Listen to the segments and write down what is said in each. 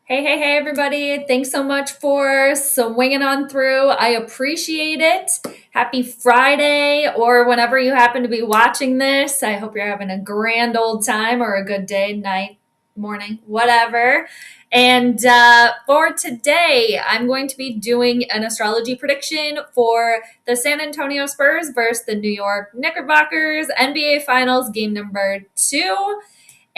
Hey, everybody. Thanks so much for swinging on through. I appreciate it. Happy Friday, or whenever you happen to be watching this. I hope you're having a grand old time or a good day, night, morning, whatever. And for today, I'm going to be doing an astrology prediction for the San Antonio Spurs versus the New York Knickerbockers NBA Finals game number 2.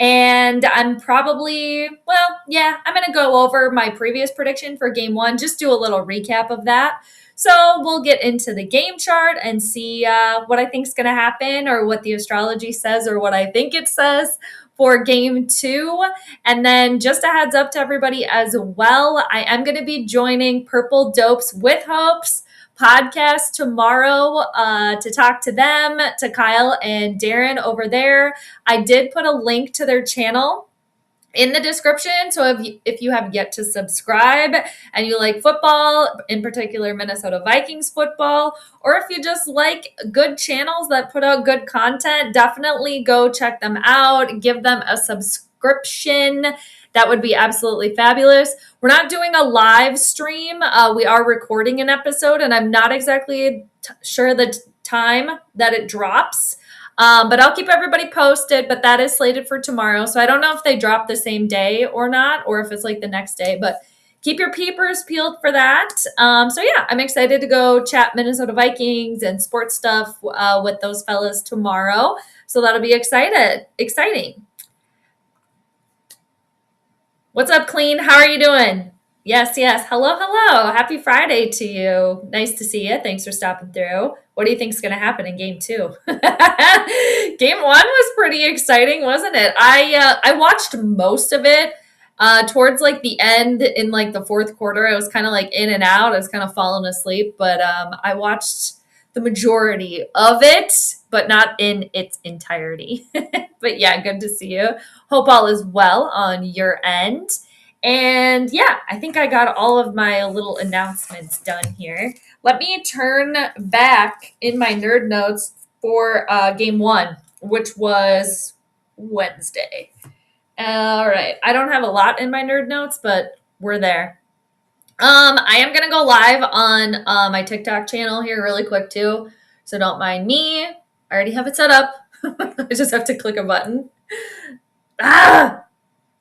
And I'm probably, I'm going to go over my previous prediction for game 1, just do a little recap of that. So we'll get into the game chart and see what I think is going to happen or what the astrology says or what I think it says for game 2. And then just a heads up to everybody as well, I am going to be joining Purple Dopes with Hopes podcast tomorrow to talk to them, to Kyle and Darren over there. I did put a link to their channel in the description. So if you have yet to subscribe and you like football, in particular Minnesota Vikings football, or if you just like good channels that put out good content, definitely go check them out. Give them a subscription. That would be absolutely fabulous. We're not doing a live stream. We are recording an episode, and I'm not exactly sure the time that it drops. But I'll keep everybody posted, but that is slated for tomorrow. So I don't know if they drop the same day or not, or if it's like the next day, but keep your peepers peeled for that. So yeah, I'm excited to go chat Minnesota Vikings and sports stuff with those fellas tomorrow. So that'll be exciting. What's up, Clean? How are you doing? Yes. Hello. Happy Friday to you. Nice to see you. Thanks for stopping through. What do you think is going to happen in game 2? Game 1 was pretty exciting, wasn't it? I watched most of it towards like the end in like the fourth quarter. I was kind of like in and out. I was kind of falling asleep, but I watched the majority of it, but not in its entirety. But yeah, good to see you. Hope all is well on your end. And yeah, I think I got all of my little announcements done here. Let me turn back in my nerd notes for game 1, which was Wednesday. All right. I don't have a lot in my nerd notes, but we're there. I am going to go live on my TikTok channel here really quick too. So don't mind me. I already have it set up. I just have to click a button.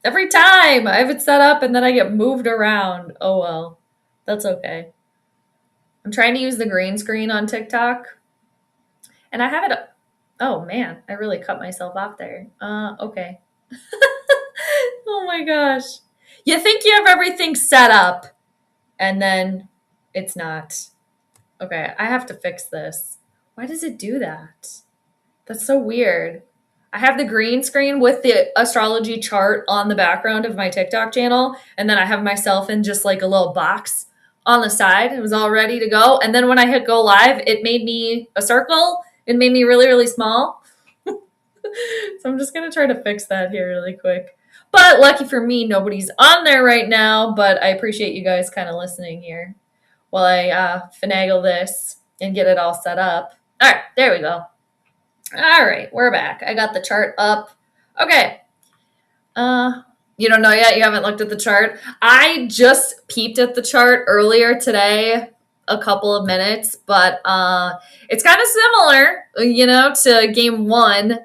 Every time I have it set up and then I get moved around. Oh, well, that's okay. I'm trying to use the green screen on TikTok and I have it. Oh man, I really cut myself off there. Okay. Oh my gosh. You think you have everything set up and then it's not. Okay, I have to fix this. Why does it do that? That's so weird. I have the green screen with the astrology chart on the background of my TikTok channel, and then I have myself in just like a little box on the side. It was all ready to go. And then when I hit go live, it made me a circle. It made me really, really small. So I'm just going to try to fix that here really quick. But lucky for me, nobody's on there right now, but I appreciate you guys kind of listening here while I finagle this and get it all set up. All right, there we go. All right, we're back. I got the chart up. Okay. You don't know yet? You haven't looked at the chart? I just peeped at the chart earlier today, a couple of minutes, but it's kind of similar, to game 1.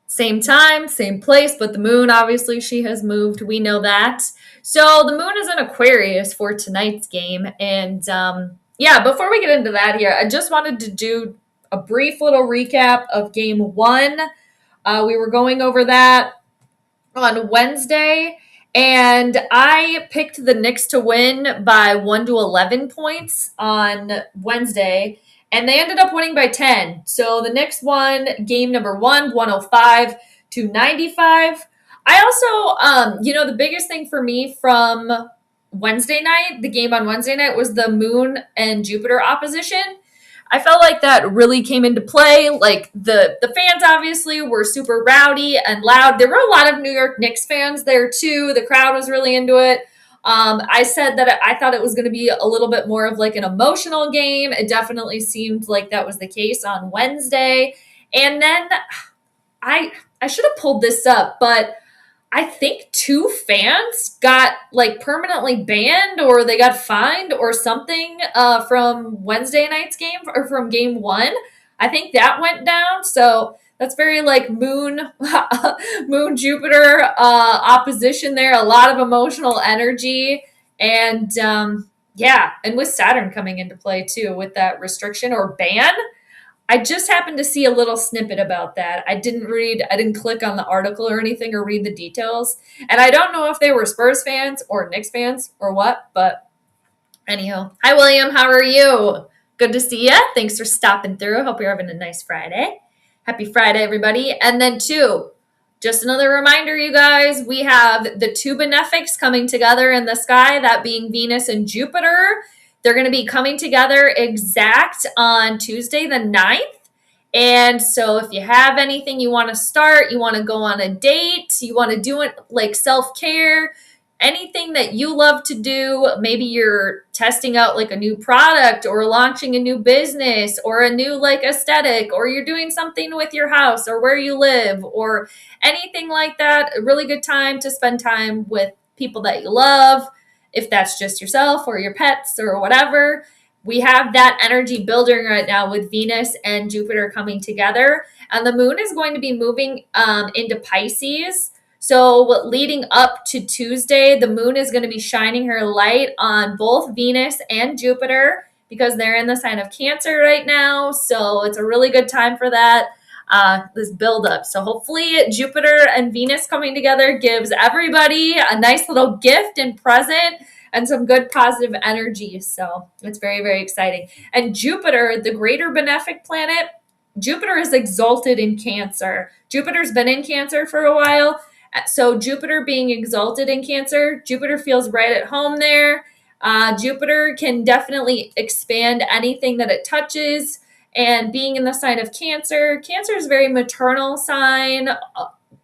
Same time, same place, but the moon, obviously, she has moved. We know that. So the moon is in Aquarius for tonight's game. And before we get into that here, I just wanted to do a brief little recap of game 1. We were going over that on Wednesday, and I picked the Knicks to win by 1 to 11 points on Wednesday, and they ended up winning by 10. So the Knicks won game number 1, 105 to 95. I also, the biggest thing for me from Wednesday night, the game on Wednesday night, was the moon and Jupiter opposition. I felt like that really came into play. Like the fans obviously were super rowdy and loud. There were a lot of New York Knicks fans there too. The crowd was really into it. I said that I thought it was going to be a little bit more of like an emotional game. It definitely seemed like that was the case on Wednesday. And then I should have pulled this up, but I think 2 fans got like permanently banned or they got fined or something from Wednesday night's game or from game 1. I think that went down. So that's very like moon moon Jupiter opposition there. A lot of emotional energy and yeah, and with Saturn coming into play too with that restriction or ban. I just happened to see a little snippet about that. I didn't click on the article or anything or read the details. And I don't know if they were Spurs fans or Knicks fans or what, but anyhow. Hi, William. How are you? Good to see you. Thanks for stopping through. Hope you're having a nice Friday. Happy Friday, everybody. And then, too, just another reminder, you guys, we have the 2 benefics coming together in the sky, that being Venus and Jupiter. They're going to be coming together exact on Tuesday the 9th. And so if you have anything you want to start, you want to go on a date, you want to do it like self-care, anything that you love to do, maybe you're testing out like a new product or launching a new business or a new like aesthetic, or you're doing something with your house or where you live or anything like that, a really good time to spend time with people that you love, if that's just yourself or your pets or whatever. We have that energy building right now with Venus and Jupiter coming together. And the moon is going to be moving into Pisces. So leading up to Tuesday, the moon is going to be shining her light on both Venus and Jupiter because they're in the sign of Cancer right now. So it's a really good time for that, this build up. So hopefully Jupiter and Venus coming together gives everybody a nice little gift and present and some good positive energy. So it's very, very exciting. And Jupiter, the greater benefic planet, Jupiter is exalted in Cancer. Jupiter's been in Cancer for a while. So Jupiter being exalted in Cancer, Jupiter feels right at home there. Jupiter can definitely expand anything that it touches. And being in the sign of Cancer, Cancer is a very maternal sign,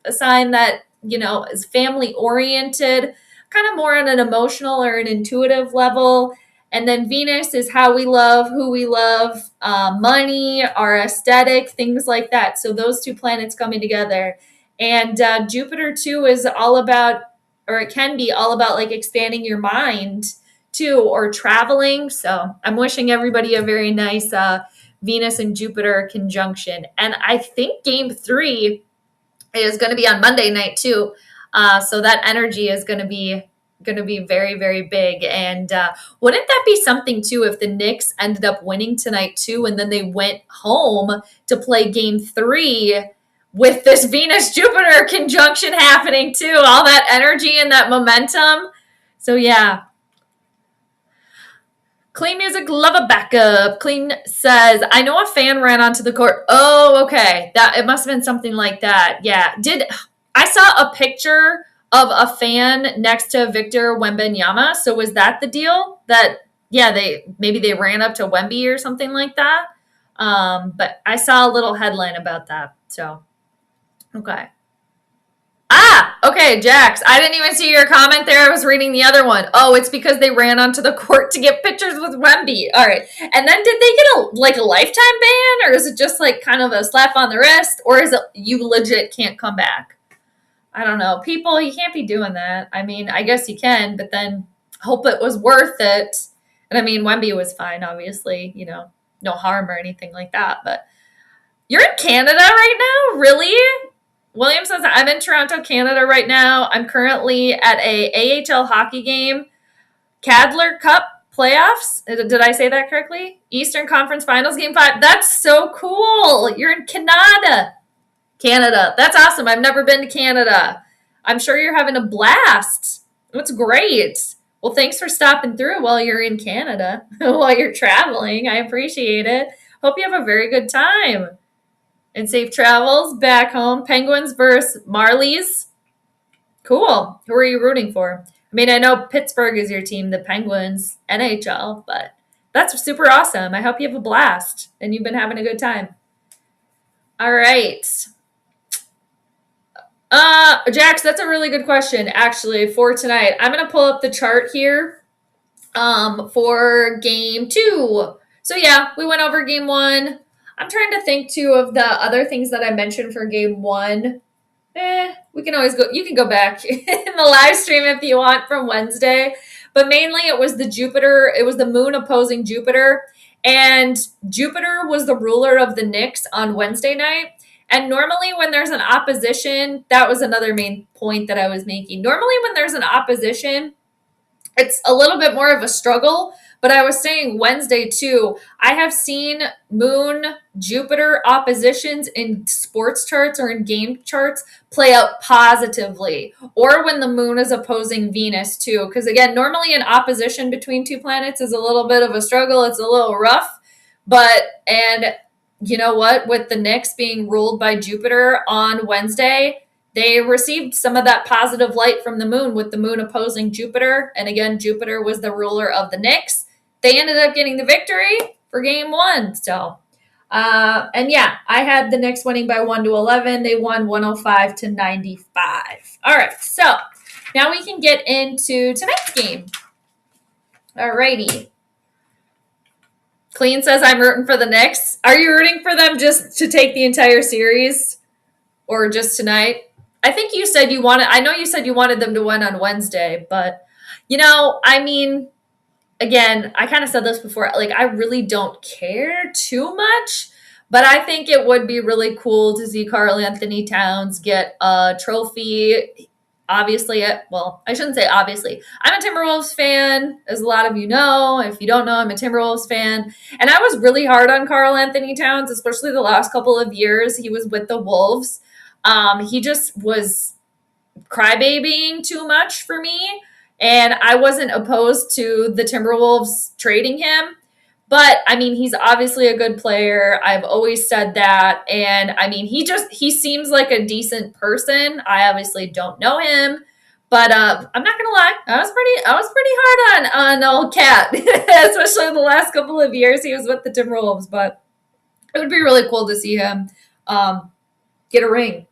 a sign that, you know, is family oriented, kind of more on an emotional or an intuitive level. And then Venus is how we love, who we love, money, our aesthetic, things like that. So those 2 planets coming together. And Jupiter, too, is all about, or it can be all about like expanding your mind, too, or traveling. So I'm wishing everybody a very nice Venus and Jupiter conjunction. And I think game 3 is going to be on Monday night, too. So that energy is going to be very, very big. And wouldn't that be something too if the Knicks ended up winning tonight too, and then they went home to play game 3 with this Venus Jupiter conjunction happening too, all that energy and that momentum. So yeah. Clean Music, love a backup. Clean says, I know a fan ran onto the court. Oh, okay. That it must have been something like that. Yeah. I saw a picture of a fan next to Victor Wembanyama. So was that the deal? That maybe they ran up to Wemby or something like that. But I saw a little headline about that. So okay. Okay, Jax. I didn't even see your comment there. I was reading the other one. Oh, it's because they ran onto the court to get pictures with Wemby. All right. And then did they get a lifetime ban, or is it just like kind of a slap on the wrist, or is it you legit can't come back? I don't know. People, you can't be doing that. I mean, I guess you can, but then hope it was worth it. And I mean, Wemby was fine, obviously, you know, no harm or anything like that. But you're in Canada right now? Really? William says, I'm in Toronto, Canada right now. I'm currently at a AHL hockey game. Cadler Cup playoffs. Did I say that correctly? Eastern Conference Finals Game 5. That's so cool. You're in Canada. Canada. That's awesome. I've never been to Canada. I'm sure you're having a blast. That's great. Well, thanks for stopping through while you're in Canada, while you're traveling. I appreciate it. Hope you have a very good time. And safe travels back home. Penguins versus Marlies. Cool. Who are you rooting for? I mean, I know Pittsburgh is your team, the Penguins, NHL, but that's super awesome. I hope you have a blast and you've been having a good time. All right. Jax, that's a really good question, actually, for tonight. I'm going to pull up the chart here for game 2. So, yeah, we went over game 1. I'm trying to think, too, of the other things that I mentioned for game 1. We can always go. You can go back in the live stream if you want from Wednesday. But mainly it was the Jupiter, it was the moon opposing Jupiter. And Jupiter was the ruler of the Knicks on Wednesday night. And normally when there's an opposition, that was another main point that I was making. Normally when there's an opposition, it's a little bit more of a struggle. But I was saying Wednesday too, I have seen moon Jupiter oppositions in sports charts or in game charts play out positively, or when the moon is opposing Venus too. Because again, normally an opposition between two planets is a little bit of a struggle, it's a little rough. And you know what? With the Knicks being ruled by Jupiter on Wednesday, they received some of that positive light from the moon with the moon opposing Jupiter. And again, Jupiter was the ruler of the Knicks. They ended up getting the victory for game one. So, and yeah, I had the Knicks winning by 1-11. They won 105-95. All right. So now we can get into tonight's game. All righty. Clean says I'm rooting for the Knicks. Are you rooting for them just to take the entire series or just tonight? I think you said you wanted, I know you said you wanted them to win on Wednesday, but I mean, again, I kind of said this before, like I really don't care too much, but I think it would be really cool to see Karl Anthony Towns get a trophy. Obviously, I shouldn't say obviously. I'm a Timberwolves fan, as a lot of you know. If you don't know, I'm a Timberwolves fan. And I was really hard on Karl Anthony Towns, especially the last couple of years he was with the Wolves. He just was crybabying too much for me. And I wasn't opposed to the Timberwolves trading him. But, I mean, he's obviously a good player. I've always said that. And, I mean, he seems like a decent person. I obviously don't know him. But I'm not going to lie. I was pretty hard on old Cat. Especially the last couple of years he was with the Timberwolves. But it would be really cool to see him get a ring.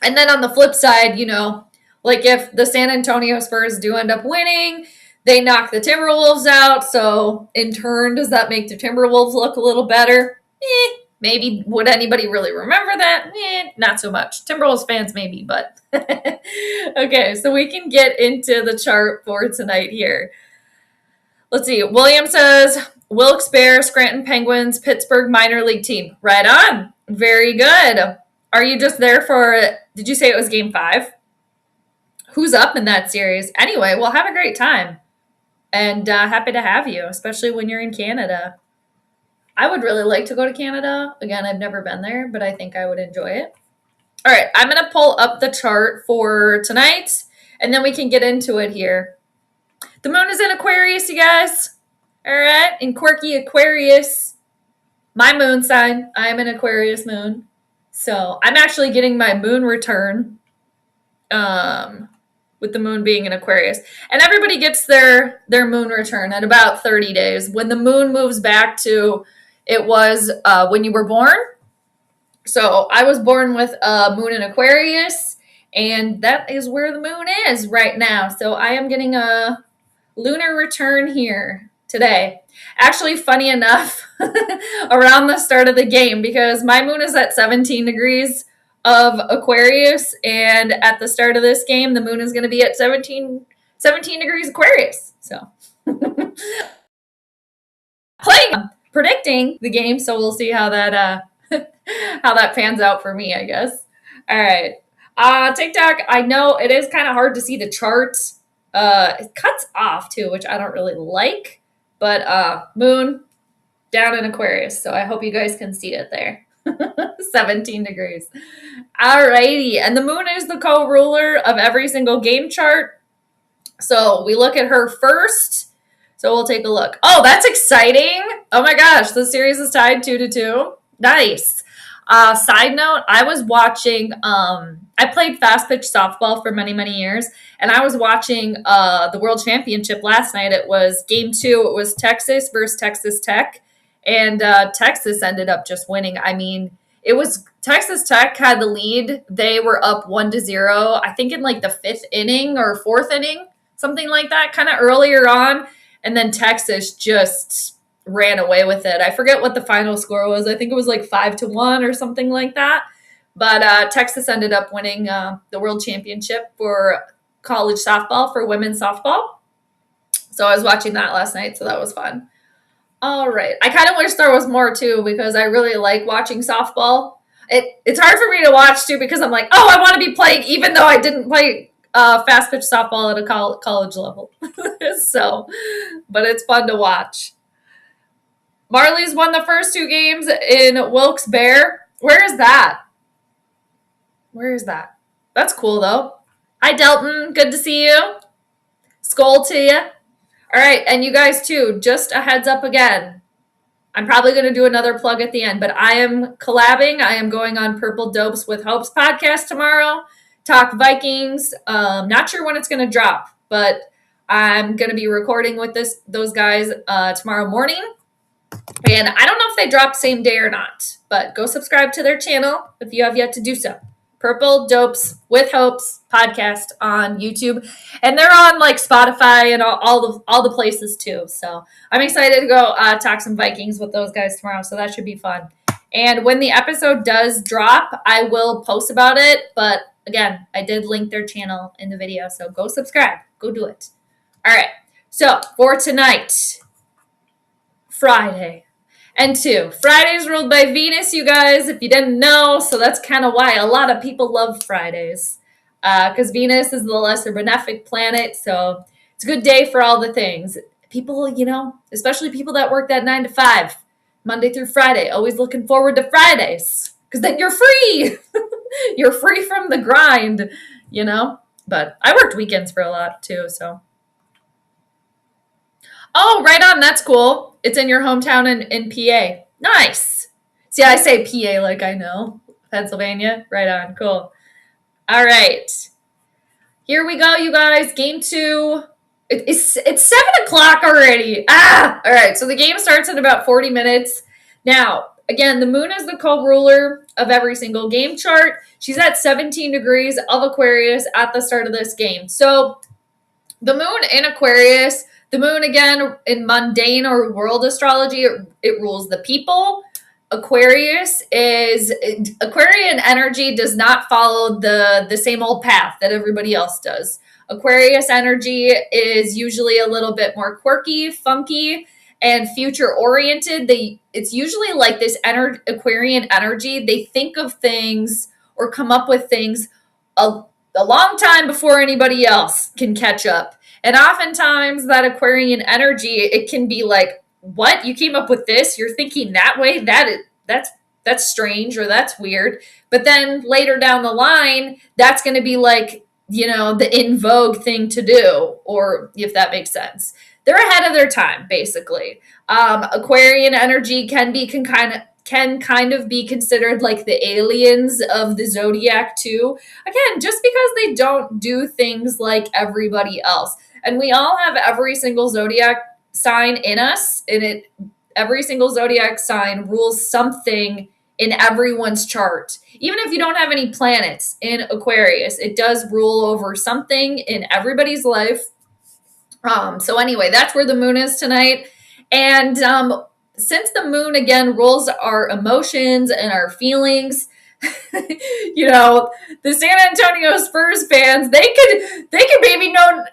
And then on the flip side, like if the San Antonio Spurs do end up winning, they knock the Timberwolves out. So in turn, does that make the Timberwolves look a little better? Maybe. Would anybody really remember that? Not so much. Timberwolves fans maybe, but okay. So we can get into the chart for tonight here. Let's see. William says Wilkes-Barre, Scranton Penguins, Pittsburgh minor league team. Right on. Very good. Are you just there for, did you say it was game 5? Who's up in that series? Anyway, well, have a great time. And happy to have you, especially when you're in Canada. I would really like to go to Canada. Again, I've never been there, but I think I would enjoy it. All right, I'm going to pull up the chart for tonight, and then we can get into it here. The moon is in Aquarius, you guys. All right, in quirky Aquarius. My moon sign, I'm an Aquarius moon. So I'm actually getting my moon return with the moon being in Aquarius. And everybody gets their moon return at about 30 days. When the moon moves back to, it was when you were born. So I was born with a moon in Aquarius, and that is where the moon is right now. So I am getting a lunar return here today. Actually, funny enough, around the start of the game, because my moon is at 17 degrees of Aquarius, and at the start of this game, the moon is going to be at 17 degrees Aquarius. So, predicting the game, so we'll see how that pans out for me, I guess. All right. TikTok, I know it is kind of hard to see the charts. It cuts off too, which I don't really like. But moon down in Aquarius, so I hope you guys can see it there. 17 degrees. Alrighty, and the moon is the co-ruler of every single game chart. So we look at her first. So we'll take a look. Oh, that's exciting. Oh my gosh, the series is tied 2-2. Nice. Side note, I was watching, I played fast pitch softball for many, many years, and I was watching the World Championship last night. It was game 2. It was Texas versus Texas Tech, and Texas ended up just winning. I mean, it was Texas Tech had the lead. They were up 1-0, I think in like the 5th inning or 4th inning, something like that, kind of earlier on, and then Texas just ran away with it. I forget what the final score was. I think it was like 5-1 or something like that. But Texas ended up winning the world championship for college softball, for women's softball. So I was watching that last night, so that was fun. All right. I kind of wish there was more too, because I really like watching softball. It's hard for me to watch too, because I'm like, oh, I want to be playing, even though I didn't play fast pitch softball at a college level. So, but it's fun to watch. Marley's won the first 2 games in Wilkes-Barre. Where is that? Where is that? That's cool though. Hi Delton, good to see you. Skol to you. All right, and you guys too, just a heads up again. I'm probably going to do another plug at the end, but I am collabing. I am going on Purple Dopes with Hope's podcast tomorrow. Talk Vikings. Not sure when it's going to drop, but I'm going to be recording with those guys tomorrow morning. And I don't know if they drop same day or not, but go subscribe to their channel if you have yet to do so. Purple Dopes with Hopes podcast on YouTube, and they're on like Spotify and all the places too. So I'm excited to go talk some Vikings with those guys tomorrow. So that should be fun. And when the episode does drop, I will post about it. But again, I did link their channel in the video, so go subscribe. Go do it. All right. So for tonight, Friday. And 2, Fridays ruled by Venus, you guys, if you didn't know. So that's kind of why a lot of people love Fridays. Because Venus is the lesser benefic planet. So it's a good day for all the things. People, especially people that work that 9 to 5, Monday through Friday, always looking forward to Fridays. Because then you're free. You're free from the grind, But I worked weekends for a lot too, so. Oh, right on. That's cool. It's in your hometown in PA. Nice. See, I say PA like I know. Pennsylvania. Right on. Cool. All right. Here we go, you guys. Game 2. It's 7 o'clock already. All right. So the game starts in about 40 minutes. Now, again, the moon is the co-ruler of every single game chart. She's at 17 degrees of Aquarius at the start of this game. So the moon in Aquarius, the moon, again, in mundane or world astrology, it rules the people. Aquarian energy does not follow the same old path that everybody else does. Aquarius energy is usually a little bit more quirky, funky, and future-oriented. It's usually like this Aquarian energy. They think of things or come up with things a long time before anybody else can catch up. And oftentimes that Aquarian energy, it can be like, what? You came up with this? You're thinking that way? That's strange, or that's weird. But then later down the line, that's going to be like, the in vogue thing to do, or if that makes sense. They're ahead of their time, basically. Aquarian energy can kind of be considered like the aliens of the zodiac too. Again, just because they don't do things like everybody else. And we all have every single zodiac sign in us, and every single zodiac sign rules something in everyone's chart. Even if you don't have any planets in Aquarius, it does rule over something in everybody's life. So anyway, that's where the moon is tonight. And since the moon, again, rules our emotions and our feelings, the San Antonio Spurs fans, they could maybe not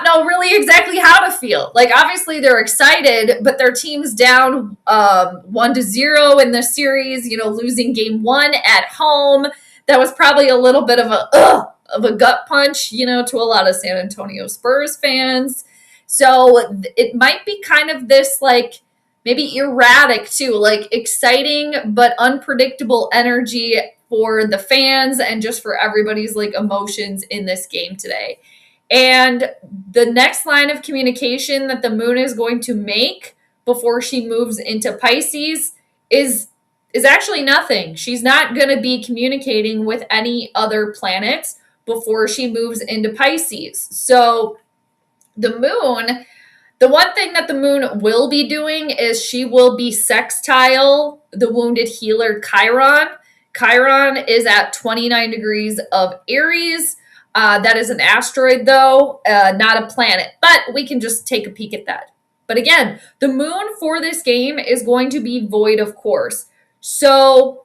know really exactly how to feel. Like, obviously they're excited, but their team's down 1-0 in the series, losing game 1 at home. That was probably a little bit of a gut punch, to a lot of San Antonio Spurs fans. So it might be kind of this, like, maybe erratic too, like exciting but unpredictable energy for the fans and just for everybody's like emotions in this game today. And the next line of communication that the moon is going to make before she moves into Pisces is actually nothing. She's not going to be communicating with any other planets before she moves into Pisces. So the moon, the one thing that the moon will be doing is she will be sextile the wounded healer Chiron. Chiron is at 29 degrees of Aries. That is an asteroid, though, not a planet. But we can just take a peek at that. But again, the moon for this game is going to be void of course. So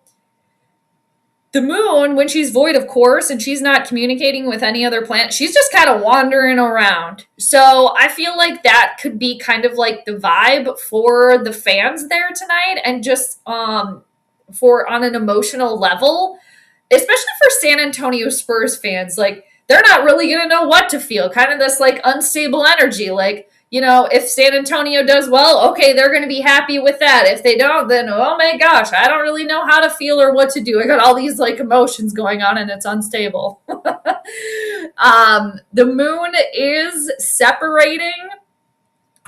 the moon, when she's void of course and she's not communicating with any other planet, she's just kind of wandering around. So I feel like that could be kind of like the vibe for the fans there tonight, and just for on an emotional level, especially for San Antonio Spurs fans. Like, they're not really going to know what to feel. Kind of this like unstable energy. Like, you know, if San Antonio does well, okay, they're going to be happy with that. If they don't, then, oh my gosh, I don't really know how to feel or what to do. I got all these like emotions going on and it's unstable. The moon is separating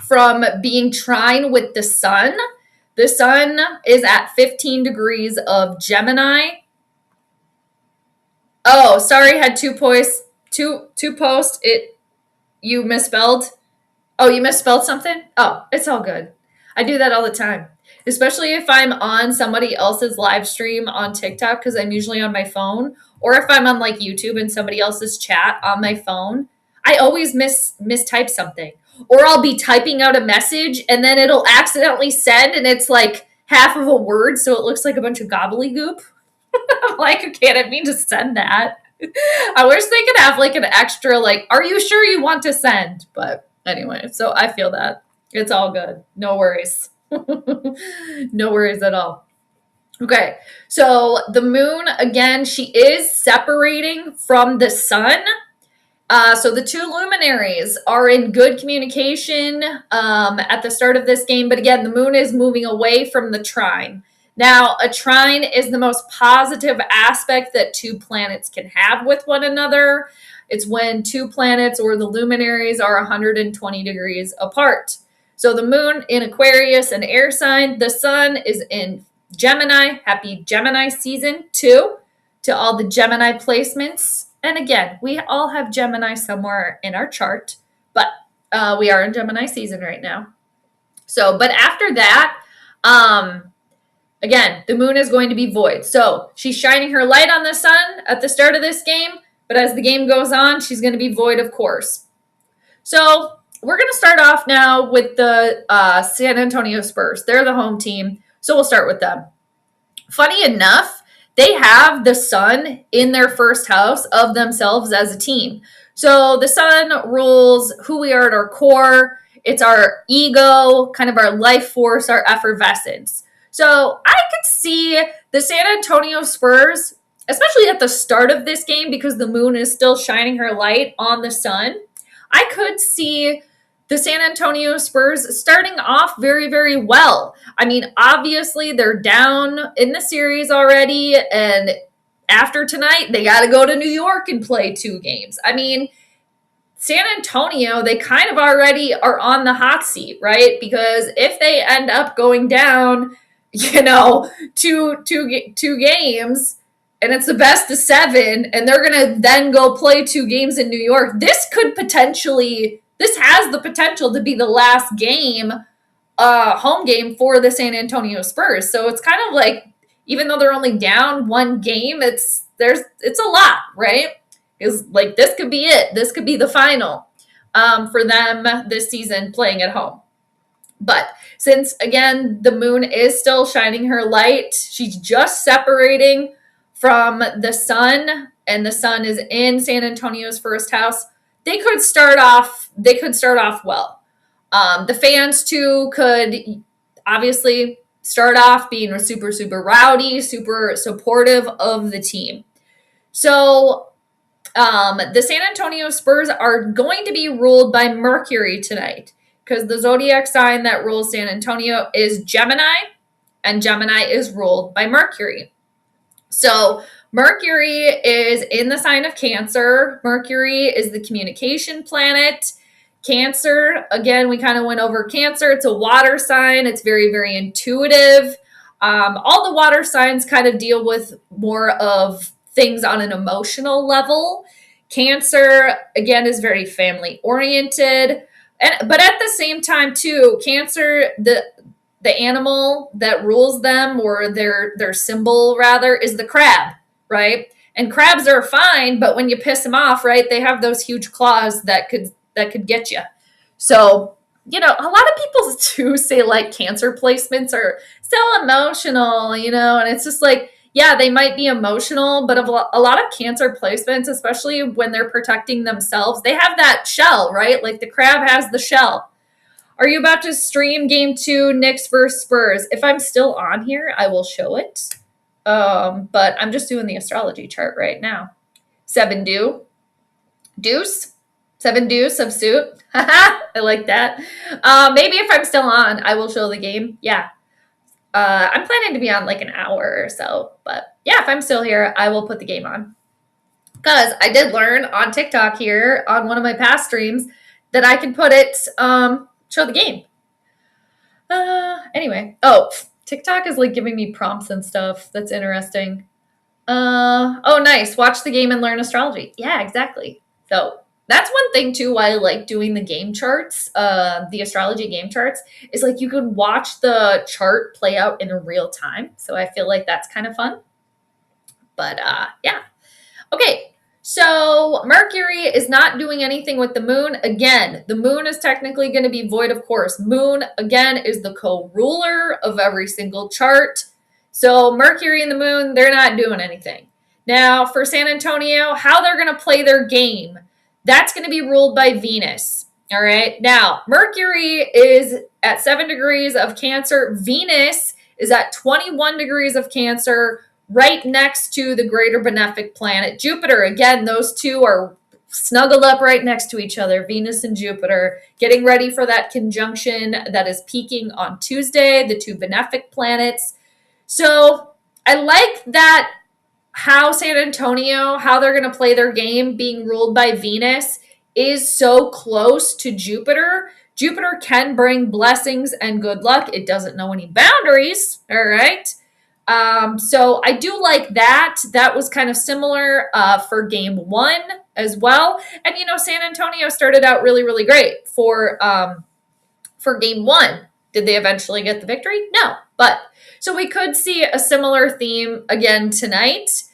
from being trine with the sun. The sun is at 15 degrees of Gemini. Oh, sorry, had two posts. You misspelled. Oh, you misspelled something? Oh, it's all good. I do that all the time, especially if I'm on somebody else's live stream on TikTok, because I'm usually on my phone, or if I'm on like YouTube and somebody else's chat on my phone. I always mistype something, or I'll be typing out a message and then it'll accidentally send and it's like half of a word, so it looks like a bunch of gobbledygook. I'm like, okay, I didn't mean to send that. I wish they could have like an extra, like, are you sure you want to send? But anyway, so I feel that. It's all good. No worries. No worries at all. Okay, so the moon, again, she is separating from the sun. So the two luminaries are in good communication at the start of this game. But again, the moon is moving away from the trine. Now, a trine is the most positive aspect that two planets can have with one another. It's when two planets or the luminaries are 120 degrees apart. So the moon in Aquarius, an air sign. The sun is in Gemini. Happy Gemini season too, to all the Gemini placements. And again, we all have Gemini somewhere in our chart, but we are in Gemini season right now. So, but after that, again, the moon is going to be void. So she's shining her light on the sun at the start of this game, but as the game goes on, she's going to be void of course. So we're going to start off now with the San Antonio Spurs. They're the home team, so we'll start with them. Funny enough, they have the sun in their first house of themselves as a team. So the sun rules who we are at our core. It's our ego, kind of our life force, our effervescence. So I could see the San Antonio Spurs, especially at the start of this game, because the moon is still shining her light on the sun. I could see the San Antonio Spurs starting off very, very well. I mean, obviously, they're down in the series already, and after tonight, they got to go to New York and play 2 games. I mean, San Antonio, they kind of already are on the hot seat, right? Because if they end up going down, you know, two games, and it's the best of 7, and they're going to then go play 2 games in New York, this has the potential to be the last game, home game for the San Antonio Spurs. So it's kind of like, even though they're only down 1 game, it's a lot, right? Because like, this could be it. This could be the final for them this season playing at home. But since, again, the moon is still shining her light, she's just separating from the sun, and the sun is in San Antonio's first house. They could start off well. The fans too could obviously start off being super, super rowdy, super supportive of the team. So the San Antonio Spurs are going to be ruled by Mercury tonight, because the zodiac sign that rules San Antonio is Gemini, and Gemini is ruled by Mercury. So Mercury is in the sign of Cancer. Mercury is the communication planet. Cancer, again, we kind of went over Cancer. It's a water sign. It's very, very intuitive. All the water signs kind of deal with more of things on an emotional level. Cancer, again, is very family oriented. But at the same time, too, Cancer, the animal that rules them, or their symbol rather, is the crab, right? And crabs are fine, but when you piss them off, right, they have those huge claws that could get you. So you know, a lot of people do say like Cancer placements are so emotional, you know, and it's just like, yeah, they might be emotional, but a lot of Cancer placements, especially when they're protecting themselves, they have that shell, right? Like the crab has the shell. Are you about to stream game 2, Knicks versus Spurs? If I'm still on here, I will show it. But I'm just doing the astrology chart right now. 7 deuce, 7 deuce of suit. I like that. Maybe if I'm still on, I will show the game. Yeah. I'm planning to be on like an hour or so. But yeah, if I'm still here, I will put the game on. Because I did learn on TikTok here on one of my past streams that I can put it, show the game. Anyway. Oh, TikTok is like giving me prompts and stuff. That's interesting. Oh, nice. Watch the game and learn astrology. Yeah, exactly. So that's one thing too why I like doing the game charts, the astrology game charts, is like you can watch the chart play out in real time. So I feel like that's kind of fun. But yeah. Okay. So Mercury is not doing anything with the moon. Again, the moon is technically going to be void, of course. Moon, again, is the co-ruler of every single chart. So Mercury and the moon, they're not doing anything. Now, for San Antonio, how they're going to play their game, that's going to be ruled by Venus. All right. Now, Mercury is at 7 degrees of Cancer. Venus is at 21 degrees of Cancer, right next to the greater benefic planet Jupiter. Again, those two are snuggled up right next to each other, Venus and Jupiter, getting ready for that conjunction that is peaking on Tuesday, the two benefic planets. So I like that how San Antonio, how they're going to play their game being ruled by Venus is so close to Jupiter. Jupiter can bring blessings and good luck. It doesn't know any boundaries, all right? So I do like that. That was kind of similar for game 1 as well. And, you know, San Antonio started out really, really great for game 1. Did they eventually get the victory? No. But so we could see a similar theme again tonight.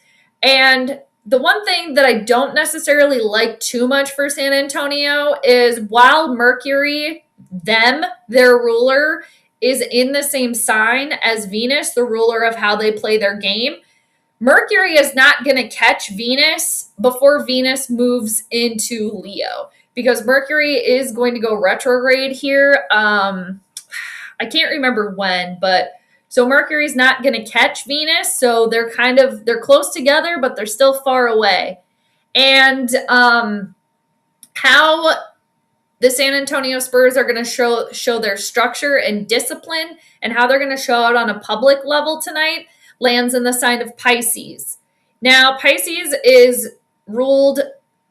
And the one thing that I don't necessarily like too much for San Antonio is while Mercury, their ruler, is in the same sign as Venus, the ruler of how they play their game, Mercury is not going to catch Venus before Venus moves into Leo, because Mercury is going to go retrograde here. I can't remember when, but so Mercury's not going to catch Venus. So they're close together, but they're still far away. And how the San Antonio Spurs are going to show their structure and discipline and how they're going to show out on a public level tonight lands in the sign of Pisces. Now, Pisces is ruled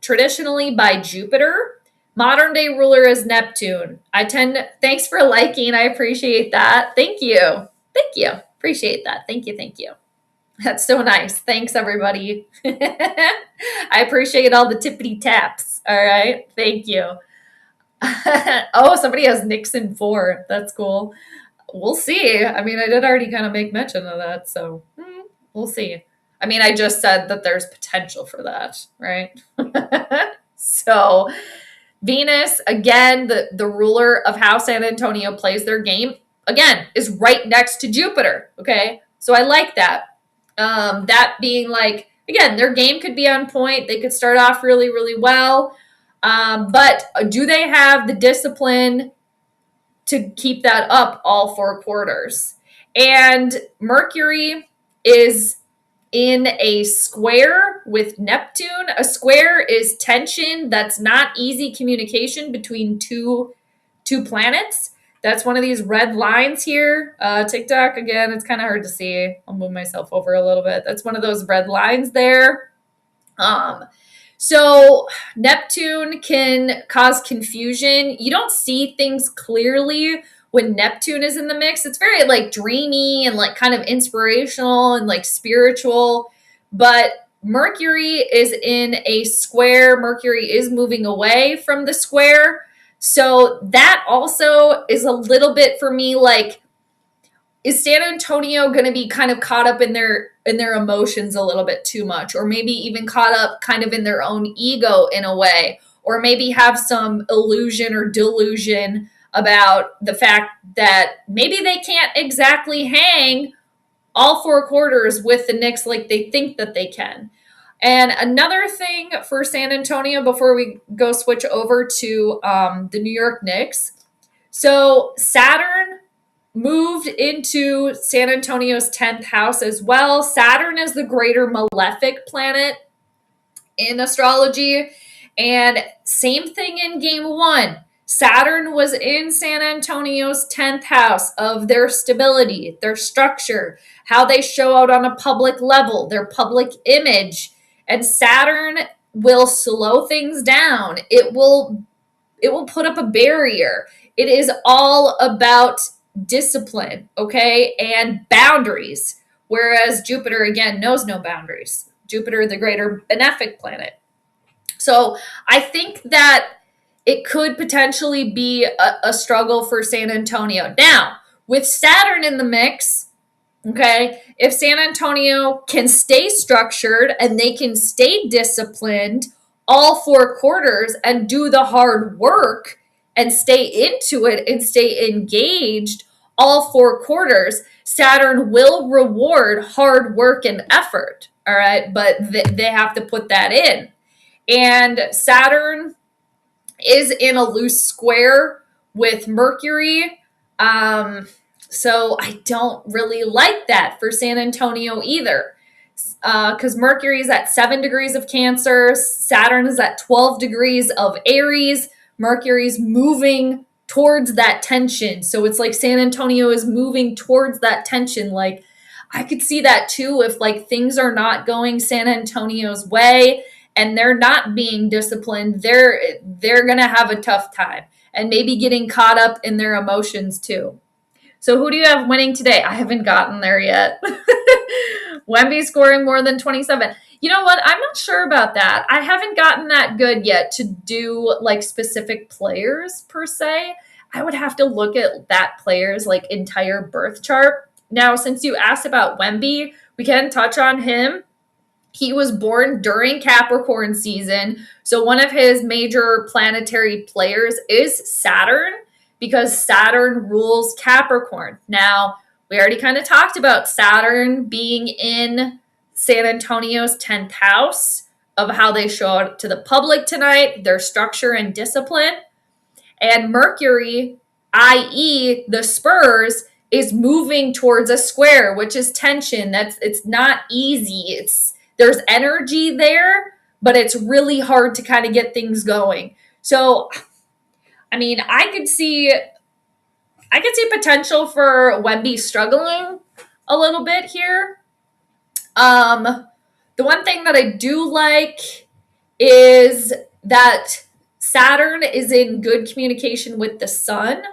traditionally by Jupiter. Modern day ruler is Neptune. Thanks for liking. I appreciate that. Thank you. Appreciate that. Thank you. That's so nice. Thanks, everybody. I appreciate all the tippity taps. All right. Thank you. Oh, somebody has Knicks in 4. That's cool. We'll see. I mean, I did already kind of make mention of that, so we'll see. I mean, I just said that there's potential for that, right? So Venus, again, the ruler of how San Antonio plays their game, again, is right next to Jupiter, okay? So I like that. That being like, again, their game could be on point. They could start off really, really well. But do they have the discipline to keep that up all 4 quarters? And Mercury is in a square with Neptune. A square is tension. That's not easy communication between two planets. That's one of these red lines here. TikTok, again, it's kind of hard to see. I'll move myself over a little bit. That's one of those red lines there. So Neptune can cause confusion. You don't see things clearly when Neptune is in the mix. It's very like dreamy and like kind of inspirational and like spiritual. But Mercury is in a square. Mercury is moving away from the square. So that also is a little bit for me like, is San Antonio going to be kind of caught up in their emotions a little bit too much, or maybe even caught up kind of in their own ego in a way, or maybe have some illusion or delusion about the fact that maybe they can't exactly hang all 4 quarters with the Knicks like they think that they can. And another thing for San Antonio before we go switch over to the New York Knicks. So Saturn moved into San Antonio's 10th house as well. Saturn is the greater malefic planet in astrology. And same thing in game 1. Saturn was in San Antonio's 10th house of their stability, their structure, how they show out on a public level, their public image. And Saturn will slow things down. It will put up a barrier. It is all about discipline, okay, and boundaries. Whereas Jupiter, again, knows no boundaries. Jupiter, the greater benefic planet. So I think that it could potentially be a struggle for San Antonio. Now, with Saturn in the mix, okay, if San Antonio can stay structured and they can stay disciplined all 4 quarters and do the hard work and stay into it and stay engaged all 4 quarters, Saturn will reward hard work and effort, all right? But they have to put that in. And Saturn is in a loose square with Mercury. So I don't really like that for San Antonio either. Because Mercury is at 7 degrees of Cancer. Saturn is at 12 degrees of Aries. Mercury's moving towards that tension. So it's like San Antonio is moving towards that tension. Like, I could see that too if like things are not going San Antonio's way and they're not being disciplined, they're going to have a tough time and maybe getting caught up in their emotions too. So who do you have winning today? I haven't gotten there yet. Wemby scoring more than 27. You know what? I'm not sure about that. I haven't gotten that good yet to do like specific players per se. I would have to look at that player's like entire birth chart. Now, since you asked about Wemby, we can touch on him. He was born during Capricorn season. So one of his major planetary players is Saturn because Saturn rules Capricorn. Now, we already kind of talked about Saturn being in San Antonio's 10th house of how they show up to the public tonight, their structure and discipline. And Mercury, i.e. the Spurs, is moving towards a square, which is tension. It's not easy. There's energy there, but it's really hard to kind of get things going. So, I mean, I could see potential for Wemby struggling a little bit here. The one thing that I do like is that Saturn is in good communication with the sun,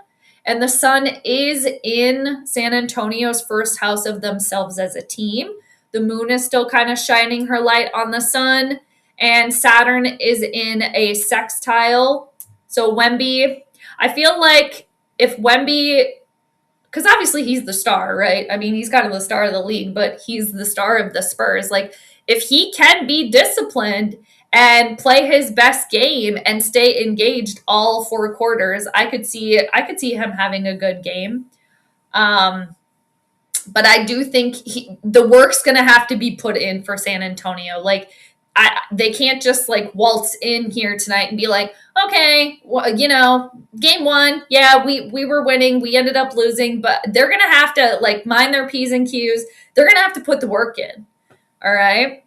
and the sun is in San Antonio's first house of themselves as a team. The moon is still kind of shining her light on the sun, and Saturn is in a sextile. So Wemby, I feel like if Wemby, because obviously he's the star, right? I mean, he's kind of the star of the league, but he's the star of the Spurs. Like, if he can be disciplined and play his best game and stay engaged all 4 quarters, I could see him having a good game. But I do think the work's going to have to be put in for San Antonio. Like, they can't just like waltz in here tonight and be like, okay, well, you know, game 1, yeah, we were winning, we ended up losing, but they're going to have to like mind their P's and Q's. They're going to have to put the work in. All right.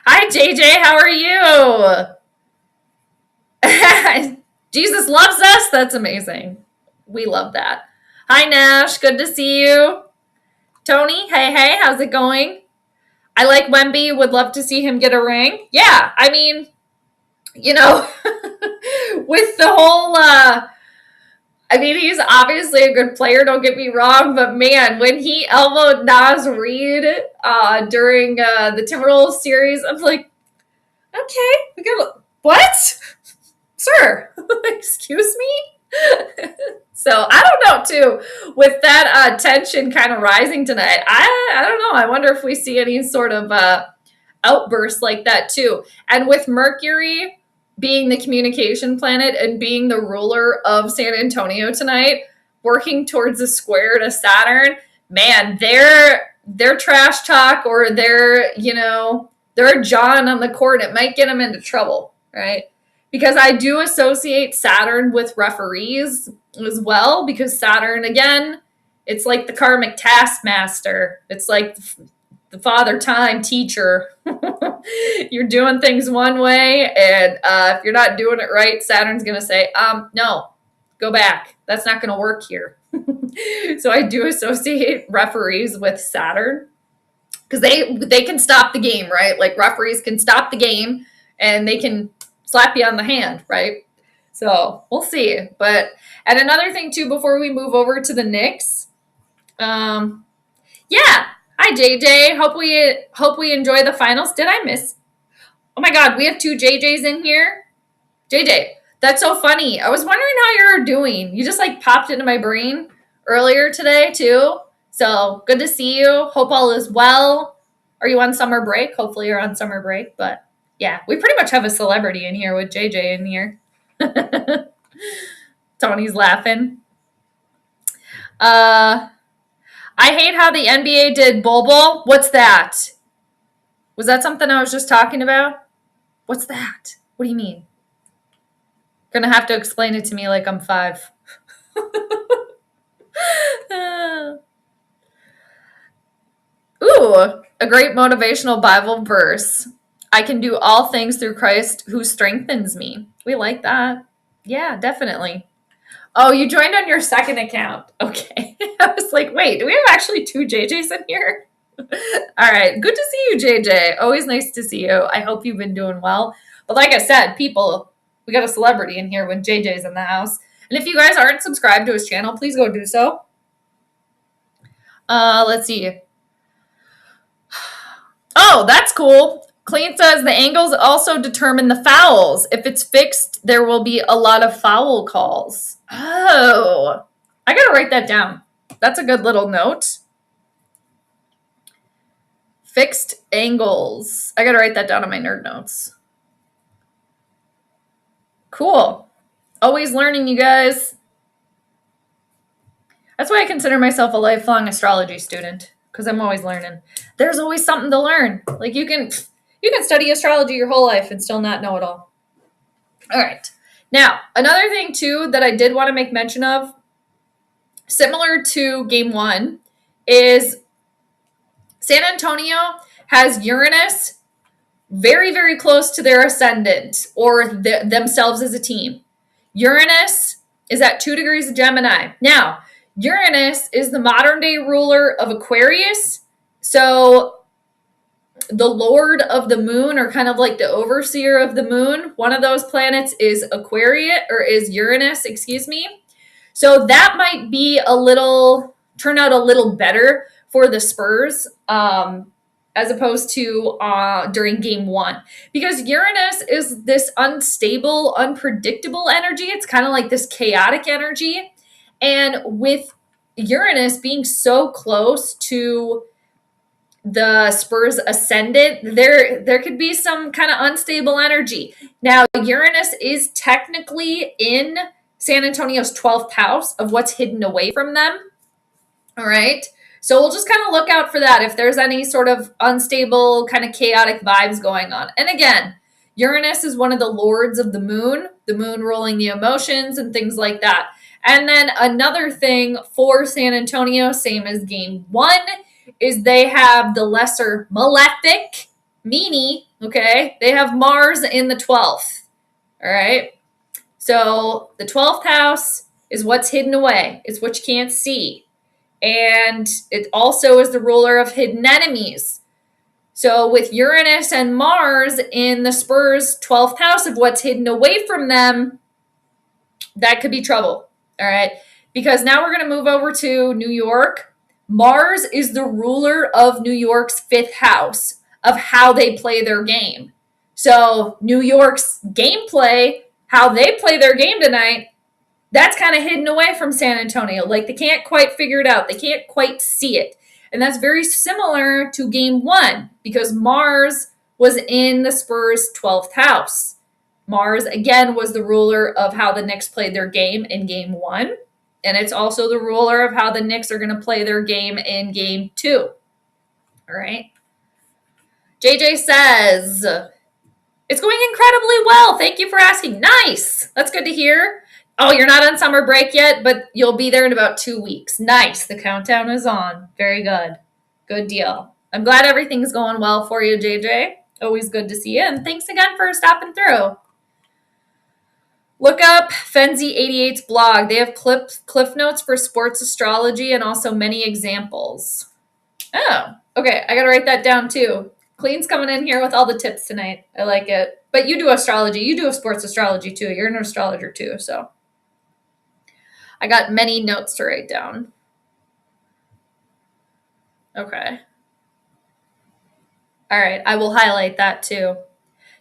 Hi, JJ. How are you? Jesus loves us. That's amazing. We love that. Hi, Nash. Good to see you. Tony, hey, how's it going? I like Wemby. Would love to see him get a ring. Yeah, I mean, you know, with the whole, I mean, he's obviously a good player, don't get me wrong, but man, when he elbowed Naz Reid during the Timberwolves series, I'm like, okay, we got what? Sir, excuse me? So I don't know too, with that tension kind of rising tonight, I don't know. I wonder if we see any sort of outburst like that too. And with Mercury being the communication planet and being the ruler of San Antonio tonight, working towards a square to Saturn, man, their trash talk or their John on the court, it might get them into trouble, right? Because I do associate Saturn with referees as well, because Saturn, again, it's like the karmic taskmaster. It's like the father time teacher. You're doing things one way, and if you're not doing it right, Saturn's going to say, no, go back. That's not going to work here. So I do associate referees with Saturn, because they can stop the game, right? Like referees can stop the game and they can slap you on the hand, right? So we'll see. And another thing too, before we move over to the Knicks, yeah. Hi JJ. Hope we enjoy the finals. Did I miss? Oh my God, we have 2 JJs in here. JJ, that's so funny. I was wondering how you're doing. You just like popped into my brain earlier today too. So good to see you. Hope all is well. Are you on summer break? Hopefully you're on summer break. But yeah, we pretty much have a celebrity in here with JJ in here. Tony's laughing. I hate how the NBA did Bobo. What's that? Was that something I was just talking about? What's that? What do you mean? Gonna have to explain it to me like I'm 5. Ooh, a great motivational Bible verse. I can do all things through Christ who strengthens me. We like that. Yeah, definitely. Oh, you joined on your second account. Okay. I was like, wait, do we have actually 2 JJs in here? All right. Good to see you, JJ. Always nice to see you. I hope you've been doing well. But like I said, people, we got a celebrity in here when JJ's in the house. And if you guys aren't subscribed to his channel, please go do so. Let's see. Oh, that's cool. Clean says the angles also determine the fouls. If it's fixed, there will be a lot of foul calls. Oh, I got to write that down. That's a good little note. Fixed angles. I got to write that down on my nerd notes. Cool. Always learning, you guys. That's why I consider myself a lifelong astrology student, because I'm always learning. There's always something to learn. Like you can study astrology your whole life and still not know it all. All right. Now, another thing too that I did want to make mention of, similar to game 1, is San Antonio has Uranus very, very close to their ascendant or themselves as a team. Uranus is at 2 degrees of Gemini. Now, Uranus is the modern day ruler of Aquarius. So the lord of the moon, or kind of like the overseer of the moon, one of those planets is Aquarius, or is Uranus, excuse me. So that might be turn out a little better for the Spurs, as opposed to during game 1. Because Uranus is this unstable, unpredictable energy. It's kind of like this chaotic energy. And with Uranus being so close to the Spurs ascendant, there could be some kind of unstable energy. Now, Uranus is technically in San Antonio's 12th house of what's hidden away from them. All right. So we'll just kind of look out for that if there's any sort of unstable, kind of chaotic vibes going on. And again, Uranus is one of the lords of the moon ruling the emotions and things like that. And then another thing for San Antonio, same as game 1, is they have the lesser malefic, meanie, okay? They have Mars in the 12th, all right? So the 12th house is what's hidden away. It's what you can't see. And it also is the ruler of hidden enemies. So with Uranus and Mars in the Spurs' 12th house of what's hidden away from them, that could be trouble. All right. Because now we're going to move over to New York. Mars is the ruler of New York's 5th house of how they play their game. So New York's gameplay, how they play their game tonight, that's kind of hidden away from San Antonio. Like they can't quite figure it out. They can't quite see it. And that's very similar to game 1 because Mars was in the Spurs' 12th house. Mars, again, was the ruler of how the Knicks played their game in game 1. And it's also the ruler of how the Knicks are going to play their game in game 2. All right. JJ says, it's going incredibly well. Thank you for asking. Nice. That's good to hear. Oh, you're not on summer break yet, but you'll be there in about 2 weeks. Nice. The countdown is on. Very good. Good deal. I'm glad everything's going well for you, JJ. Always good to see you. And thanks again for stopping through. Look up Fenzi88's blog. They have cliff notes for sports astrology and also many examples. Oh, okay. I got to write that down too. Clean's coming in here with all the tips tonight. I like it. But you do astrology. You do a sports astrology too. You're an astrologer too. So I got many notes to write down. Okay. All right. I will highlight that too.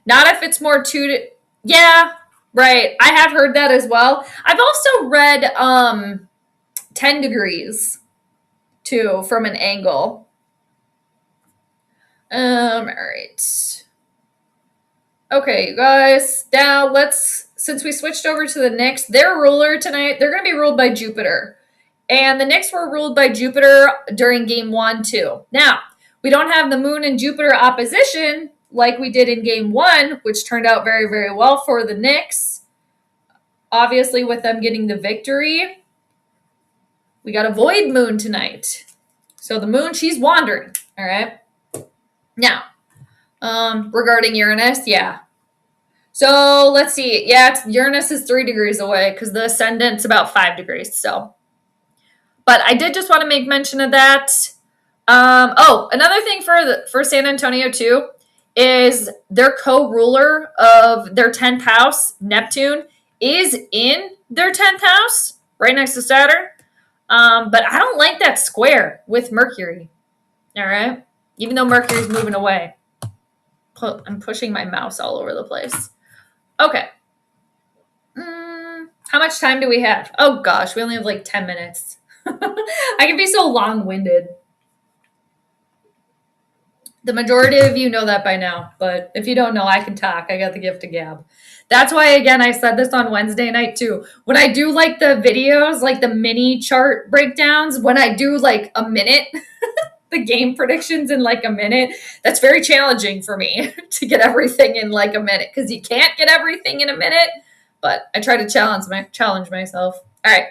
Not if it's more yeah, right. I have heard that as well. I've also read 10 degrees too from an angle. All right. Okay, you guys. Now since we switched over to the Knicks, their ruler tonight, they're going to be ruled by Jupiter. And the Knicks were ruled by Jupiter during game 1, too. Now, we don't have the Moon and Jupiter opposition like we did in game 1, which turned out very, very well for the Knicks. Obviously, with them getting the victory. We got a void moon tonight. So the moon, she's wandering. All right. Now, regarding Uranus, yeah. So let's see. Yeah, Uranus is 3 degrees away because the ascendant's about 5 degrees. So, but I did just want to make mention of that. Another thing for San Antonio too is their co-ruler of their 10th house, Neptune, is in their 10th house, right next to Saturn. But I don't like that square with Mercury. All right, even though Mercury's moving away. I'm pushing my mouse all over the place. Okay. How much time do we have? Oh, gosh. We only have like 10 minutes. I can be so long-winded. The majority of you know that by now. But if you don't know, I can talk. I got the gift of gab. That's why, again, I said this on Wednesday night, too. When I do, like, the videos, like the mini chart breakdowns, when I do, like, a minute... the game predictions in like a minute, that's very challenging for me to get everything in like a minute because you can't get everything in a minute, but I try to challenge myself. All right.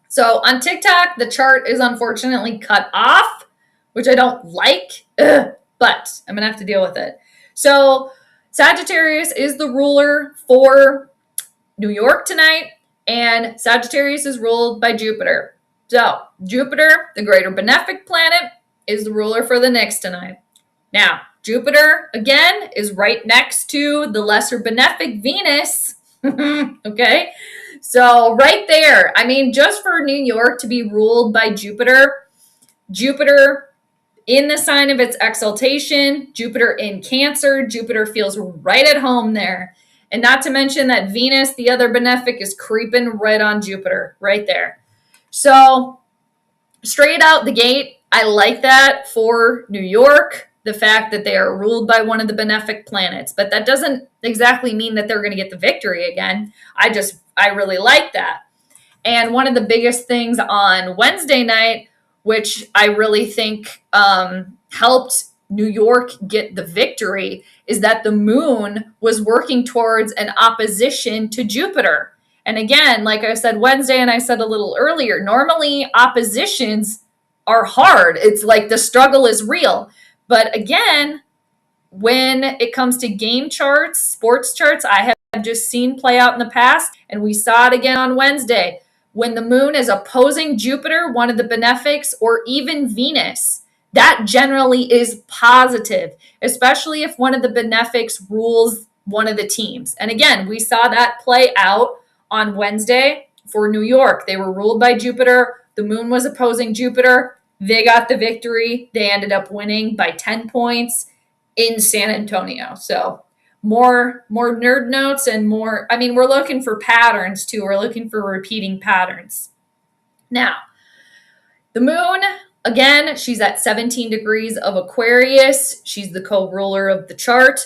So on TikTok, the chart is unfortunately cut off, which I don't like, but I'm going to have to deal with it. So Sagittarius is the ruler for New York tonight, and Sagittarius is ruled by Jupiter. So Jupiter, the greater benefic planet, is the ruler for the Knicks tonight. Now, Jupiter, again, is right next to the lesser benefic Venus. Okay? So, right there. I mean, just for New York to be ruled by Jupiter, Jupiter in the sign of its exaltation, Jupiter in Cancer, Jupiter feels right at home there. And not to mention that Venus, the other benefic, is creeping right on Jupiter, right there. So, straight out the gate, I like that for New York, the fact that they are ruled by one of the benefic planets. But that doesn't exactly mean that they're going to get the victory again. I really like that. And one of the biggest things on Wednesday night, which I really think helped New York get the victory, is that the moon was working towards an opposition to Jupiter. And again, like I said Wednesday and I said a little earlier, normally oppositions are hard. It's like the struggle is real. But again, when it comes to game charts, sports charts, I have just seen play out in the past, and we saw it again on Wednesday. When the moon is opposing Jupiter, one of the benefics, or even Venus, that generally is positive, especially if one of the benefics rules one of the teams. And again, we saw that play out on Wednesday for New York. They were ruled by Jupiter. The moon was opposing Jupiter. They got the victory. They ended up winning by 10 points in San Antonio. So more nerd notes and more, I mean, we're looking for patterns too. We're looking for repeating patterns. Now, the moon, again, she's at 17 degrees of Aquarius. She's the co-ruler of the chart.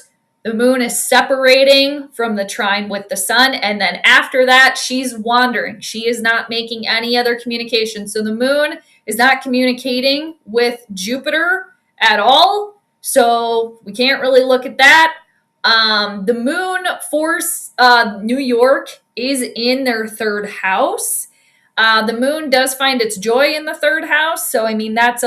The moon is separating from the trine with the sun. And then after that, she's wandering. She is not making any other communication. So the moon is not communicating with Jupiter at all. So we can't really look at that. The moon for New York is in their third house. The moon does find its joy in the third house. So, I mean, that's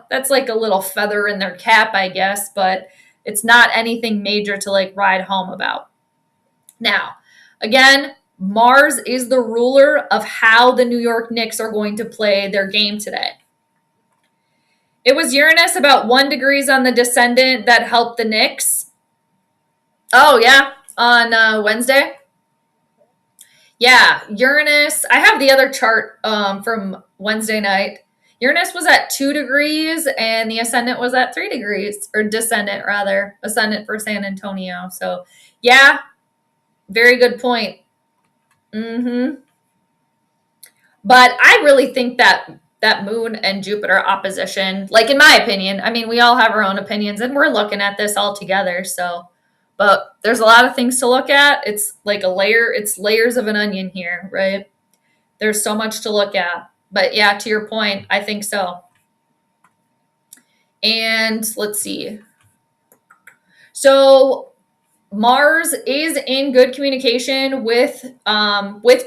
that's like a little feather in their cap, I guess, but it's not anything major to like ride home about. Now, again, Mars is the ruler of how the New York Knicks are going to play their game today. It was Uranus about 1 degrees on the descendant that helped the Knicks. Oh, yeah, on Wednesday. Yeah, Uranus. I have the other chart from Wednesday night. Uranus was at 2 degrees and the ascendant was at 3 degrees, or descendant rather, ascendant for San Antonio. So, yeah, very good point. But I really think that Moon and Jupiter opposition, like in my opinion, I mean, we all have our own opinions and we're looking at this all together. So, but there's a lot of things to look at. It's like it's layers of an onion here, right? There's so much to look at. But yeah, to your point, I think so. And let's see. So Mars is in good communication with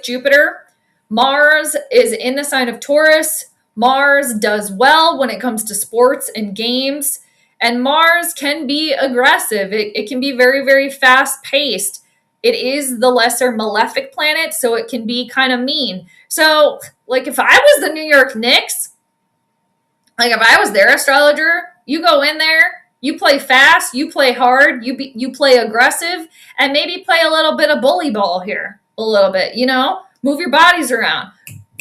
Jupiter. Mars is in the sign of Taurus. Mars does well when it comes to sports and games. And Mars can be aggressive. It can be very, very fast paced. It is the lesser malefic planet, so it can be kind of mean. So, like, if I was the New York Knicks, like if I was their astrologer, you go in there, you play fast, you play hard, you play aggressive, and maybe play a little bit of bully ball here, a little bit, move your bodies around,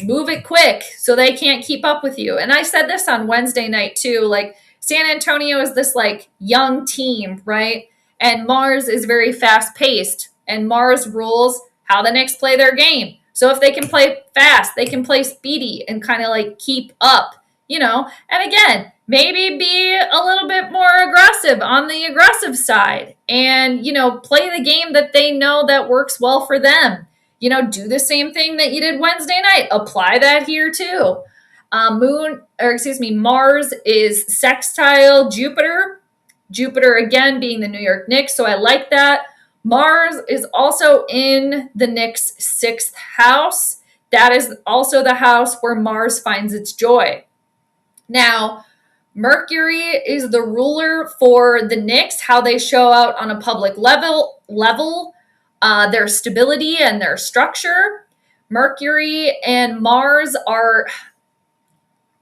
move it quick so they can't keep up with you. And I said this on Wednesday night too, like San Antonio is this like young team, right? And Mars is very fast paced. And Mars rules how the Knicks play their game. So if they can play fast, they can play speedy and kind of like keep up, And again, maybe be a little bit more aggressive on the aggressive side and, play the game that they know that works well for them. Do the same thing that you did Wednesday night. Apply that here too. Mars is sextile Jupiter. Jupiter, again, being the New York Knicks. So I like that. Mars is also in the Knicks' 6th house. That is also the house where Mars finds its joy. Now, Mercury is the ruler for the Knicks, how they show out on a public level, their stability and their structure. Mercury and Mars are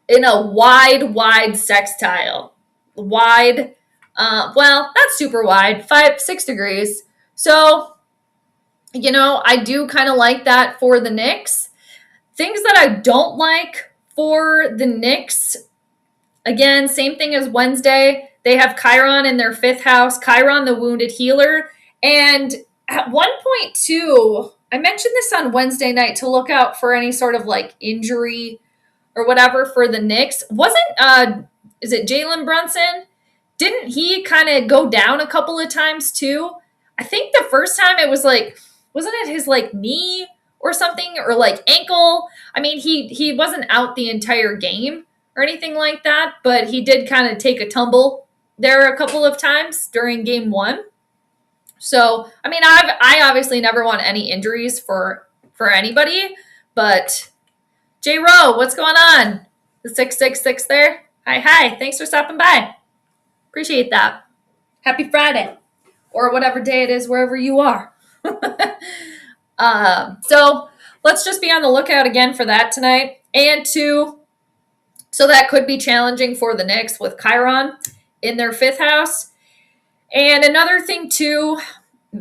in a wide sextile. Wide, not super wide, 6 degrees. So, I do kind of like that for the Knicks. Things that I don't like for the Knicks, again, same thing as Wednesday. They have Chiron in their 5th house, Chiron, the wounded healer. And at one point, too, I mentioned this on Wednesday night to look out for any sort of like injury or whatever for the Knicks. Is it Jalen Brunson? Didn't he kind of go down a couple of times too? I think the first time it was like, wasn't it his like knee or something or like ankle? I mean, he wasn't out the entire game or anything like that, but he did kind of take a tumble there a couple of times during game 1. So, I mean, I obviously never want any injuries for anybody, but J Rowe, what's going on? The 666 there. Hi. Thanks for stopping by. Appreciate that. Happy Friday. Or whatever day it is, wherever you are. So let's just be on the lookout again for that tonight. And so that could be challenging for the Knicks with Chiron in their 5th house. And another thing too,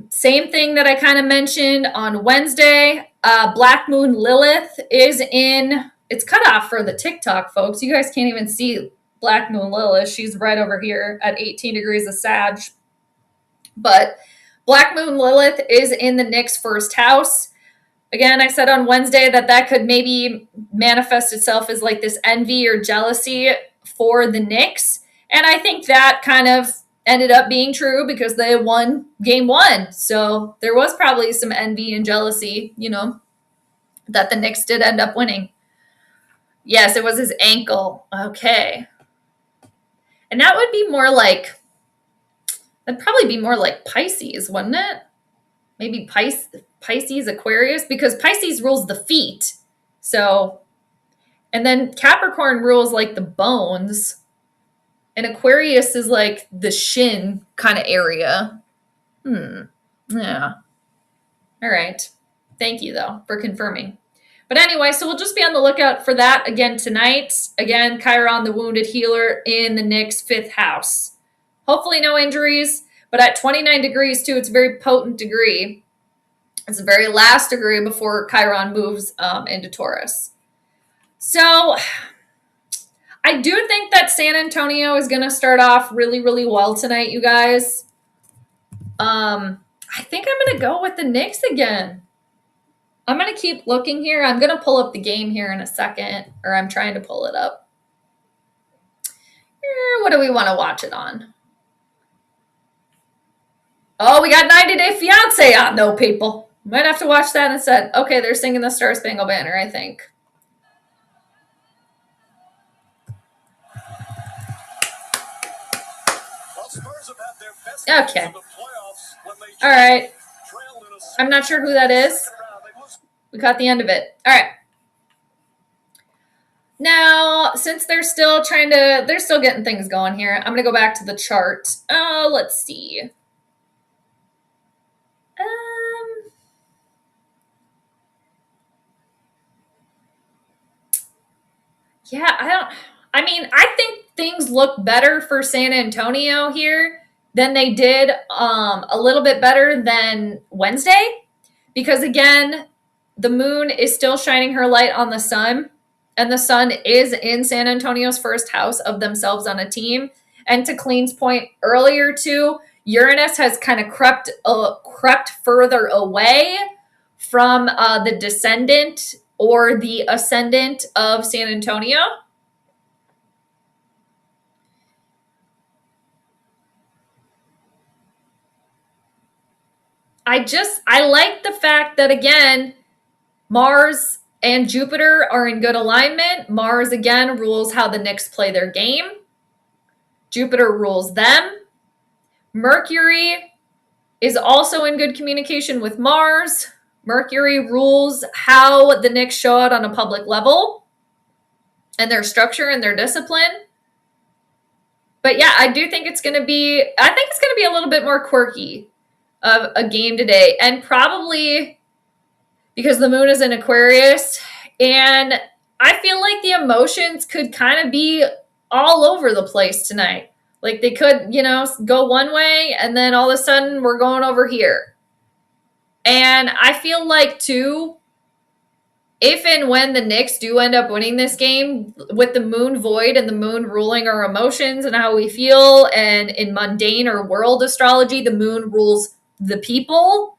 same thing that I kind of mentioned on Wednesday, Black Moon Lilith is in, it's cut off for the TikTok folks. You guys can't even see Black Moon Lilith. She's right over here at 18 degrees of Sag. But Black Moon Lilith is in the Knicks' 1st house. Again, I said on Wednesday that could maybe manifest itself as like this envy or jealousy for the Knicks. And I think that kind of ended up being true because they won game 1. So there was probably some envy and jealousy, you know, that the Knicks did end up winning. Yes, it was his ankle. Okay. And that would be more like, that'd probably be more like Pisces, wouldn't it? Maybe Pisces, Aquarius, because Pisces rules the feet. So, and then Capricorn rules like the bones. And Aquarius is like the shin kind of area. Yeah. All right. Thank you, though, for confirming. But anyway, so we'll just be on the lookout for that again tonight. Again, Chiron, the wounded healer in the Knicks' 5th house. Hopefully no injuries, but at 29 degrees, too, it's a very potent degree. It's the very last degree before Chiron moves into Taurus. So I do think that San Antonio is going to start off really, really well tonight, you guys. I think I'm going to go with the Knicks again. I'm going to keep looking here. I'm going to pull up the game here in a second, or I'm trying to pull it up. What do we want to watch it on? Oh, we got 90 Day Fiance on, though, people. Might have to watch that instead. Okay, they're singing the Star Spangled Banner, I think. Okay. All right. I'm not sure who that is. We caught the end of it. All right. Now, since they're still getting things going here, I'm going to go back to the chart. Let's see. Yeah, I think things look better for San Antonio here than they did a little bit better than Wednesday. Because again, the moon is still shining her light on the sun. And the sun is in San Antonio's 1st house of themselves on a team. And to Clean's point earlier too, Uranus has kind of crept further away from the descendant or the ascendant of San Antonio. I like the fact that, again, Mars and Jupiter are in good alignment. Mars, again, rules how the Knicks play their game. Jupiter rules them. Mercury is also in good communication with Mars. Mercury rules how the Knicks show out on a public level and their structure and their discipline. But yeah, I do think it's going to be a little bit more quirky of a game today. And probably because the moon is in Aquarius, and I feel like the emotions could kind of be all over the place tonight. Like they could, go one way and then all of a sudden we're going over here. And I feel like too, if and when the Knicks do end up winning this game with the moon void and the moon ruling our emotions and how we feel, and in mundane or world astrology, the moon rules the people.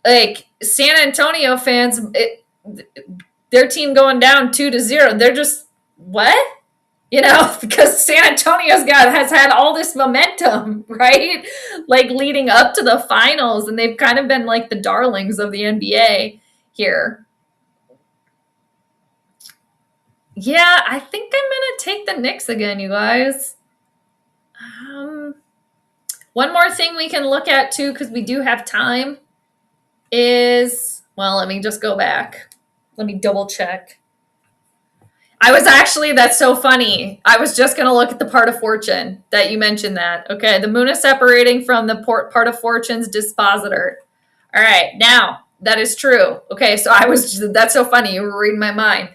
Like San Antonio fans, their team going down 2-0. They're just, what? Because San Antonio's has had all this momentum, right? Like leading up to the finals, and they've kind of been like the darlings of the NBA here. Yeah, I think I'm going to take the Knicks again, you guys. One more thing we can look at, too, because we do have time, is, well, let me just go back. Let me double check. That's so funny. I was just going to look at the part of fortune that you mentioned that. Okay, the moon is separating from the part of fortune's dispositor. All right, now, that is true. Okay, so that's so funny. You were reading my mind.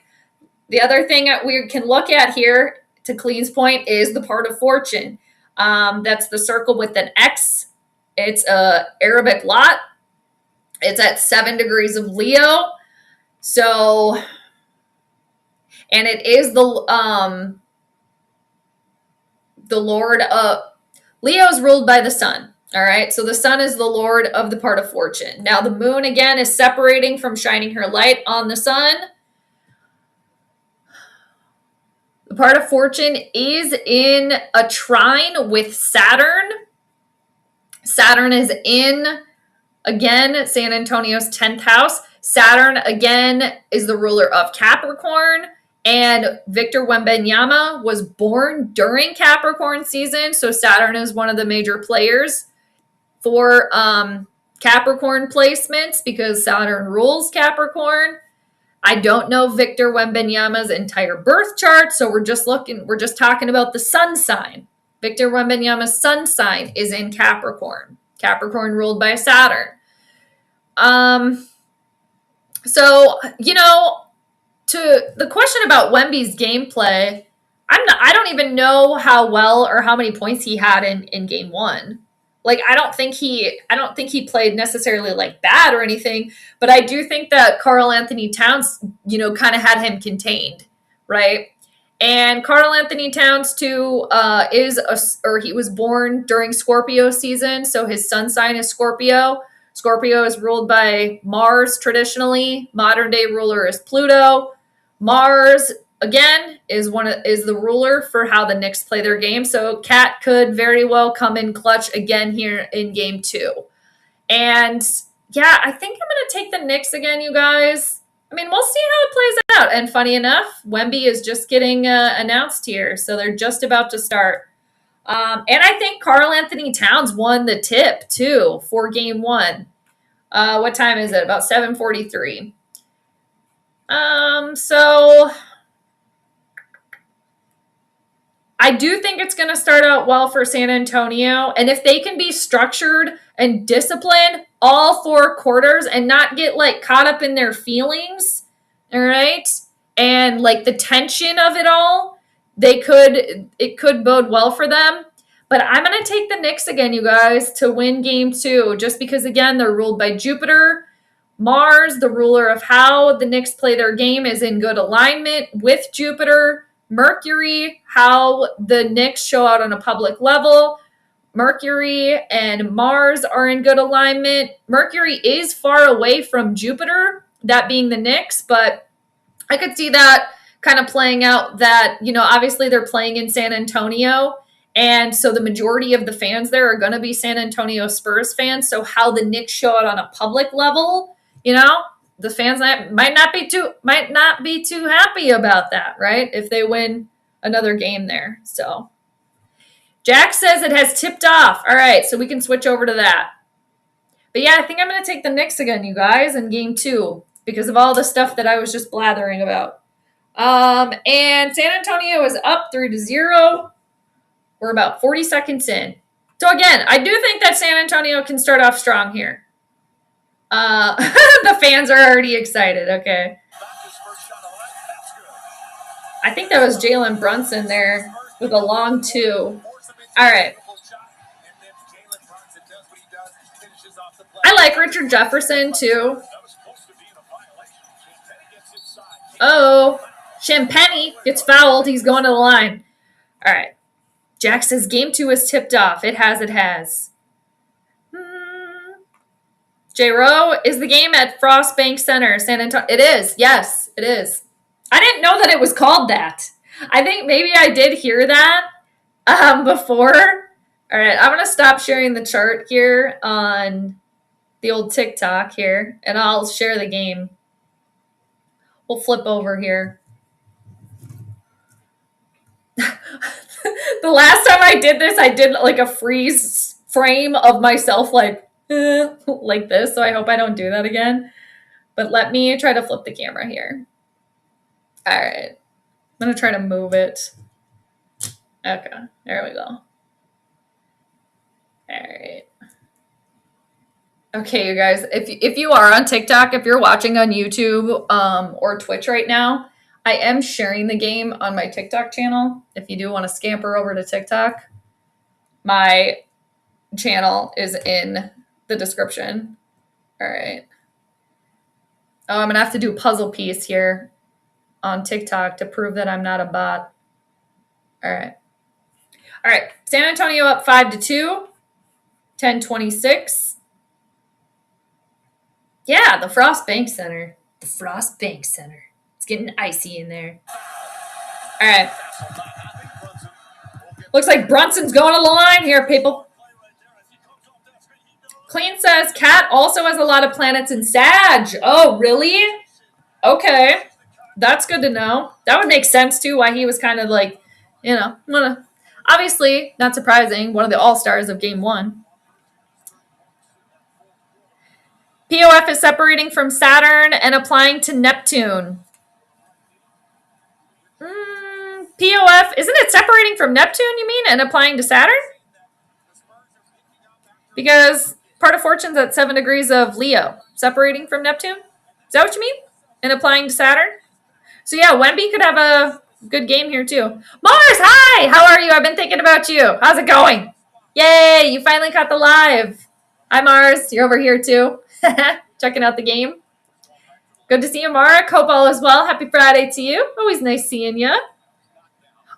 The other thing that we can look at here, to Clean's point, is the part of fortune. That's the circle with an X. It's a Arabic lot. It's at 7 degrees of Leo. So, and it is the Lord of, Leo's ruled by the sun. All right. So the sun is the Lord of the part of fortune. Now the moon again is separating from shining her light on the sun. The part of fortune is in a trine with Saturn. Saturn is in, again, San Antonio's 10th house. Saturn, again, is the ruler of Capricorn. And Victor Wembanyama was born during Capricorn season. So Saturn is one of the major players for Capricorn placements because Saturn rules Capricorn. I don't know Victor Wembanyama's entire birth chart, so we're just talking about the sun sign. Victor Wembanyama's sun sign is in Capricorn. Capricorn ruled by Saturn. So, you know, to the question about Wemby's gameplay, I don't even know how well or how many points he had in game one. Like, I don't think he played necessarily like bad or anything, but I do think that Karl Anthony Towns, you know, kind of had him contained, right? And Karl Anthony Towns too he was born during Scorpio season, so his sun sign is Scorpio. Scorpio is ruled by Mars traditionally. Modern day ruler is Pluto. Mars again is the ruler for how the Knicks play their game. So Cat could very well come in clutch again here in game 2. And yeah, I think I'm going to take the Knicks again, you guys. I mean, we'll see how it plays out. And funny enough, Wemby is just getting announced here. So they're just about to start. And I think Karl Anthony Towns won the tip too for game 1. What time is it? About 7:43. So I do think it's going to start out well for San Antonio. And if they can be structured and disciplined all 4 quarters and not get like caught up in their feelings, all right, and like the tension of it all, it could bode well for them. But I'm going to take the Knicks again, you guys, to win game 2, just because, again, they're ruled by Jupiter. Mars, the ruler of how the Knicks play their game, is in good alignment with Jupiter. Mercury, how the Knicks show out on a public level. Mercury and Mars are in good alignment. Mercury is far away from Jupiter, that being the Knicks, but I could see that kind of playing out that, you know, obviously they're playing in San Antonio. And so the majority of the fans there are going to be San Antonio Spurs fans. So how the Knicks show out on a public level, you know, the fans might not be too happy about that, right? If they win another game there. So Jack says it has tipped off. All right, so we can switch over to that. But yeah, I think I'm going to take the Knicks again, you guys, in game 2 because of all the stuff that I was just blathering about. And San Antonio is up 3-0. We're about 40 seconds in. So again, I do think that San Antonio can start off strong here. The fans are already excited. Okay. I think that was Jalen Brunson there with a long 2. All right. I like Richard Jefferson too. Oh, Champagny gets fouled. He's going to the line. All right. Jack says game 2 is tipped off. It has. J-Row, is the game at Frost Bank Center, San Antonio? It is. Yes, it is. I didn't know that it was called that. I think maybe I did hear that before. All right, I'm going to stop sharing the chart here on the old TikTok here, and I'll share the game. We'll flip over here. The last time I did this, I did like a freeze frame of myself like this, so I hope I don't do that again. But let me try to flip the camera here. All right. I'm going to try to move it. Okay, there we go. All right. Okay, you guys, if you are on TikTok, if you're watching on YouTube or Twitch right now, I am sharing the game on my TikTok channel. If you do want to scamper over to TikTok, my channel is in the description. All right. Oh, I'm going to have to do a puzzle piece here on TikTok to prove that I'm not a bot. All right. All right. San Antonio up 5-2. 10:26. Yeah, the Frost Bank Center. The Frost Bank Center. It's getting icy in there. All right. Looks like Brunson's going to the line here, people. Clean says Cat also has a lot of planets in Sag. Oh, really? Okay. That's good to know. That would make sense too, why he was kind of like, you know, obviously, not surprising, one of the all-stars of game 1. POF is separating from Saturn and applying to Neptune. POF, isn't it separating from Neptune, you mean, and applying to Saturn? Because part of Fortune's at 7 degrees of Leo, separating from Neptune? Is that what you mean? And applying to Saturn? So yeah, Wemby could have a good game here too. Mars, hi! How are you? I've been thinking about you. How's it going? Yay, you finally caught the live. Hi, Mars. You're over here too. Checking out the game. Good to see you, Mark. Hope all is well. Happy Friday to you. Always nice seeing you.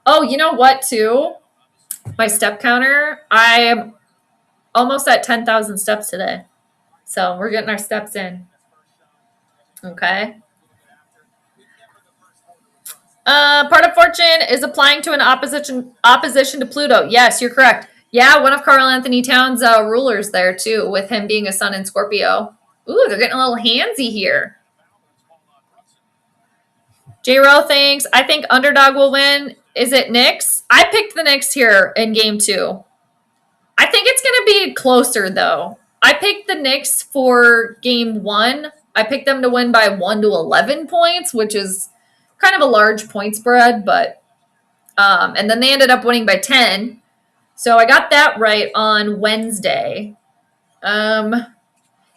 Oh, you know what, too? My step counter. I am almost at 10,000 steps today. So we're getting our steps in. Okay. Part of Fortune is applying to an opposition to Pluto. Yes, you're correct. Yeah, one of Karl Anthony Towns' rulers there, too, with him being a sun in Scorpio. Ooh, they're getting a little handsy here. J-Row thinks, I think underdog will win. Is it Knicks? I picked the Knicks here in game 2. I think it's going to be closer, though. I picked the Knicks for game 1. I picked them to win by 1 to 11 points, which is kind of a large point spread, but and then they ended up winning by 10. So I got that right on Wednesday. Now,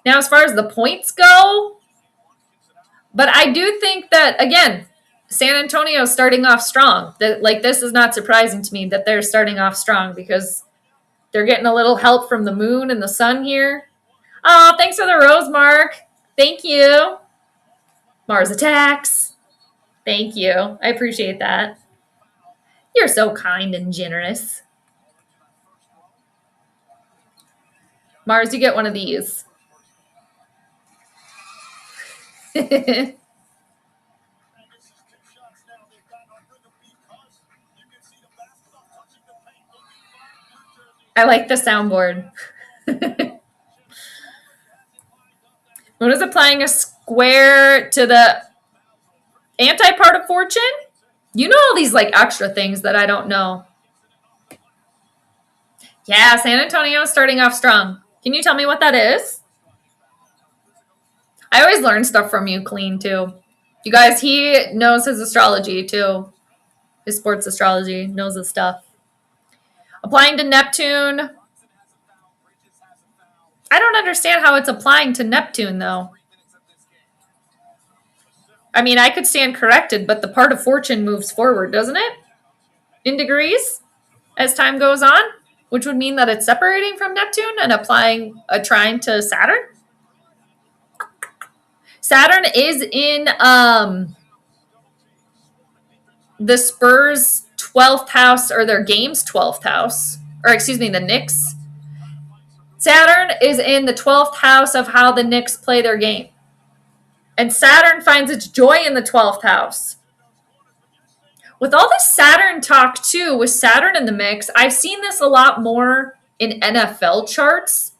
as far as the points go, but I do think that, again, San Antonio starting off strong. This is not surprising to me that they're starting off strong because they're getting a little help from the moon and the sun here. Oh, thanks for the rose, Mark. Thank you. Mars attacks. Thank you. I appreciate that. You're so kind and generous. Mars, you get one of these. I like the soundboard. Moon is applying a square to the anti-part of Fortune? You know all these extra things that I don't know. Yeah, San Antonio is starting off strong. Can you tell me what that is? I always learn stuff from you, Clean, too. You guys, he knows his astrology, too. His sports astrology, knows his stuff. Applying to Neptune. I don't understand how it's applying to Neptune, though. I mean, I could stand corrected, but the part of Fortune moves forward, doesn't it? In degrees as time goes on, which would mean that it's separating from Neptune and applying a trine to Saturn. Saturn is in the Spurs' 12th house, or their game's 12th house, or excuse me, the Knicks. Saturn is in the 12th house of how the Knicks play their game. And Saturn finds its joy in the 12th house. With all this Saturn talk, too, with Saturn in the mix, I've seen this a lot more in NFL charts,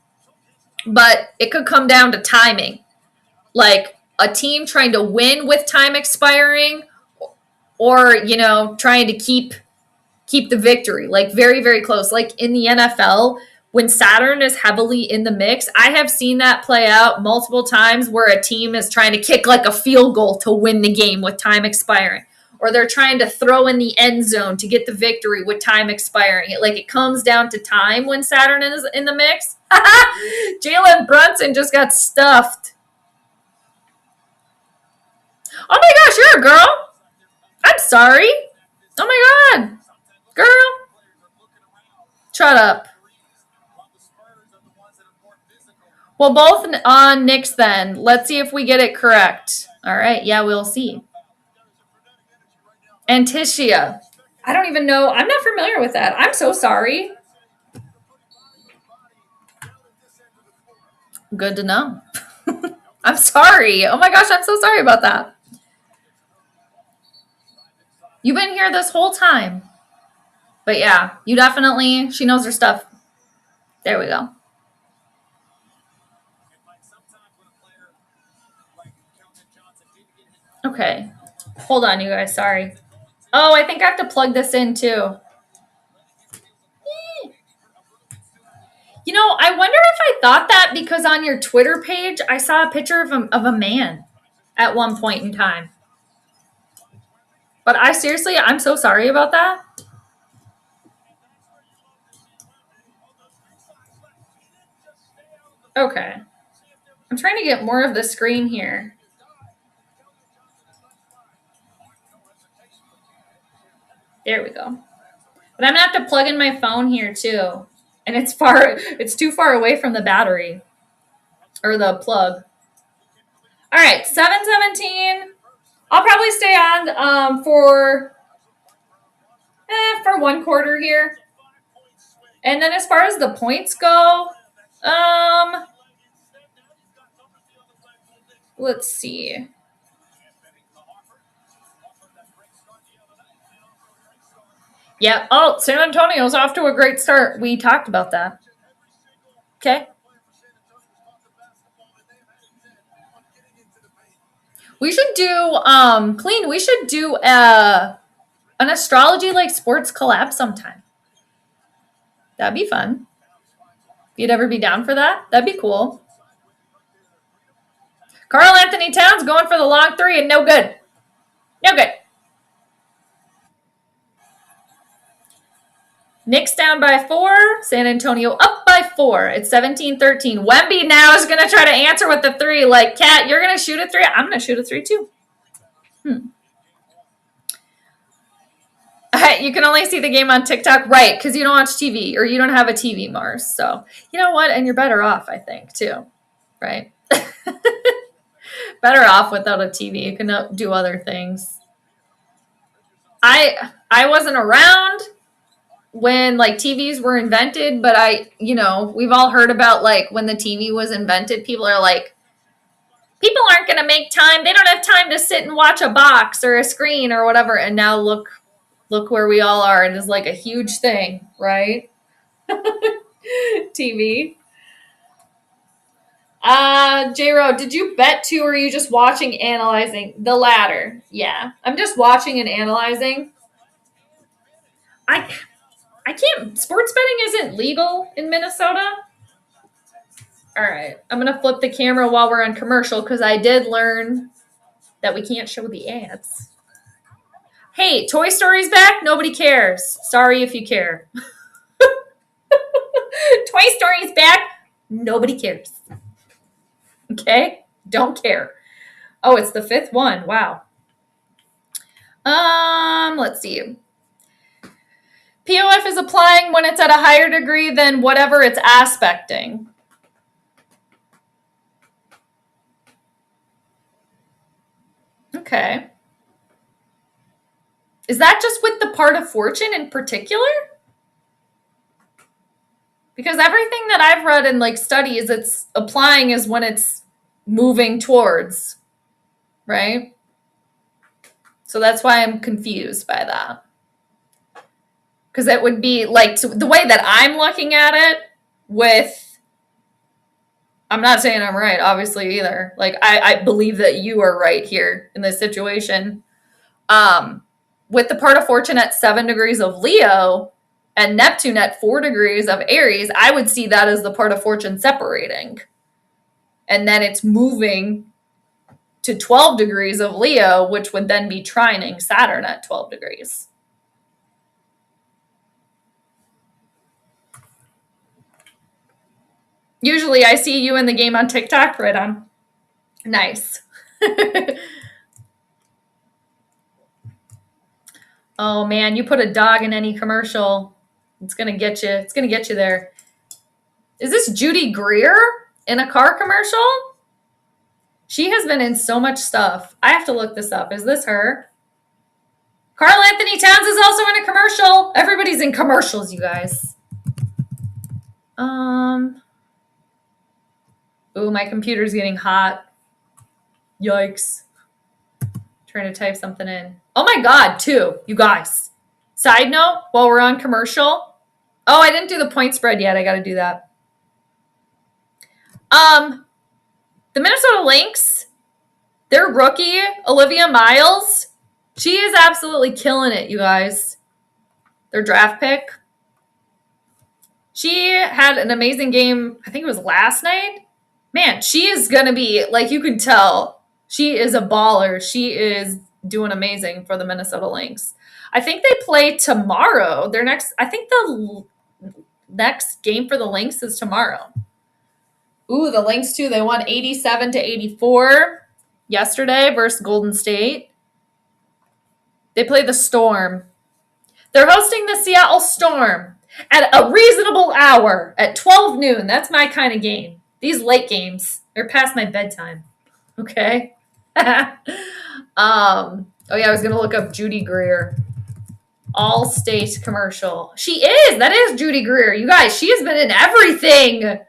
but it could come down to timing. Like a team trying to win with time expiring or, trying to keep the victory, very, very close. Like in the NFL, when Saturn is heavily in the mix, I have seen that play out multiple times where a team is trying to kick a field goal to win the game with time expiring. Or they're trying to throw in the end zone to get the victory with time expiring. It comes down to time when Saturn is in the mix. Jalen Brunson just got stuffed. Oh my gosh, you're a girl. I'm sorry. Oh my God. Girl. Shut up. Well, both on Knicks then. Let's see if we get it correct. All right. Yeah, we'll see. Anticia. I don't even know. I'm not familiar with that. I'm so sorry. Good to know. I'm sorry. Oh my gosh, I'm so sorry about that. You've been here this whole time. But yeah, she knows her stuff. There we go. Okay. Hold on, you guys. Sorry. Oh, I think I have to plug this in too. You know, I wonder if I thought that because on your Twitter page, I saw a picture of a man at one point in time. But I'm so sorry about that. Okay. I'm trying to get more of the screen here. There we go. But I'm gonna have to plug in my phone here too. And it's too far away from the battery. Or the plug. Alright, 7:17. I'll probably stay on for one quarter here. And then as far as the points go, let's see. Yeah. Oh, San Antonio's off to a great start. We talked about that. Okay. We should do clean. We should do an astrology like sports collab sometime. That'd be fun. You'd ever be down for that? That'd be cool. Carl Anthony Towns going for the long three and no good. No good. Knicks down by 4. San Antonio up by 4. It's 17-13. Wemby now is going to try to answer with the 3. Like, Kat, you're going to shoot a 3? I'm going to shoot a 3 too. You can only see the game on TikTok. Right, because you don't watch TV or you don't have a TV, Mars. So, you know what? And you're better off, I think, too. Right? Better off without a TV. You can do other things. I wasn't around when like TVs were invented, but we've all heard about like when the TV was invented, people are like, people aren't going to make time. They don't have time to sit and watch a box or a screen or whatever. And now look where we all are. It is like a huge thing, right? TV. J-Ro, did you bet too, or are you just watching, analyzing? The latter. Yeah. I'm just watching and analyzing. I can't. Sports betting isn't legal in Minnesota. All right. I'm going to flip the camera while we're on commercial because I did learn that we can't show the ads. Hey, Toy Story's back. Nobody cares. Sorry if you care. Toy Story's back. Nobody cares. Okay? Don't care. Oh, it's the 5th one. Wow. Let's see. POF is applying when it's at a higher degree than whatever it's aspecting. Okay. Is that just with the part of fortune in particular? Because everything that I've read in like studies, it's applying is when it's moving towards, right? So that's why I'm confused by that. Because it would be like the way that I'm looking at it with, I'm not saying I'm right, obviously, either. Like, I believe that you are right here in this situation. With the part of fortune at 7 degrees of Leo and Neptune at 4 degrees of Aries, I would see that as the part of fortune separating. And then it's moving to 12 degrees of Leo, which would then be trining Saturn at 12 degrees. Usually I see you in the game on TikTok, right on. Nice. Oh man, you put a dog in any commercial, it's gonna get you. It's gonna get you there. Is this Judy Greer in a car commercial? She has been in so much stuff. I have to look this up. Is this her? Carl Anthony Towns is also in a commercial. Everybody's in commercials, you guys. Ooh, my computer's getting hot. Yikes. Trying to type something in. Oh my God, too, you guys. Side note, while we're on commercial. Oh, I didn't do the point spread yet. I got to do that. The Minnesota Lynx Their rookie, Olivia Miles, she is absolutely killing it, you guys. Their draft pick. She had an amazing game, I think it was last night. Man, she is going to be, like you can tell, she is a baller. She is doing amazing for the Minnesota Lynx. I think they play tomorrow. I think the next game for the Lynx is tomorrow. Ooh, the Lynx too. They won 87-84 yesterday versus Golden State. They play the Storm. They're hosting the Seattle Storm at a reasonable hour at 12 noon. That's my kind of game. These late games, they're past my bedtime. Okay. Oh yeah, I was gonna look up Judy Greer. All-state commercial. She is. That is Judy Greer. You guys, she has been in everything.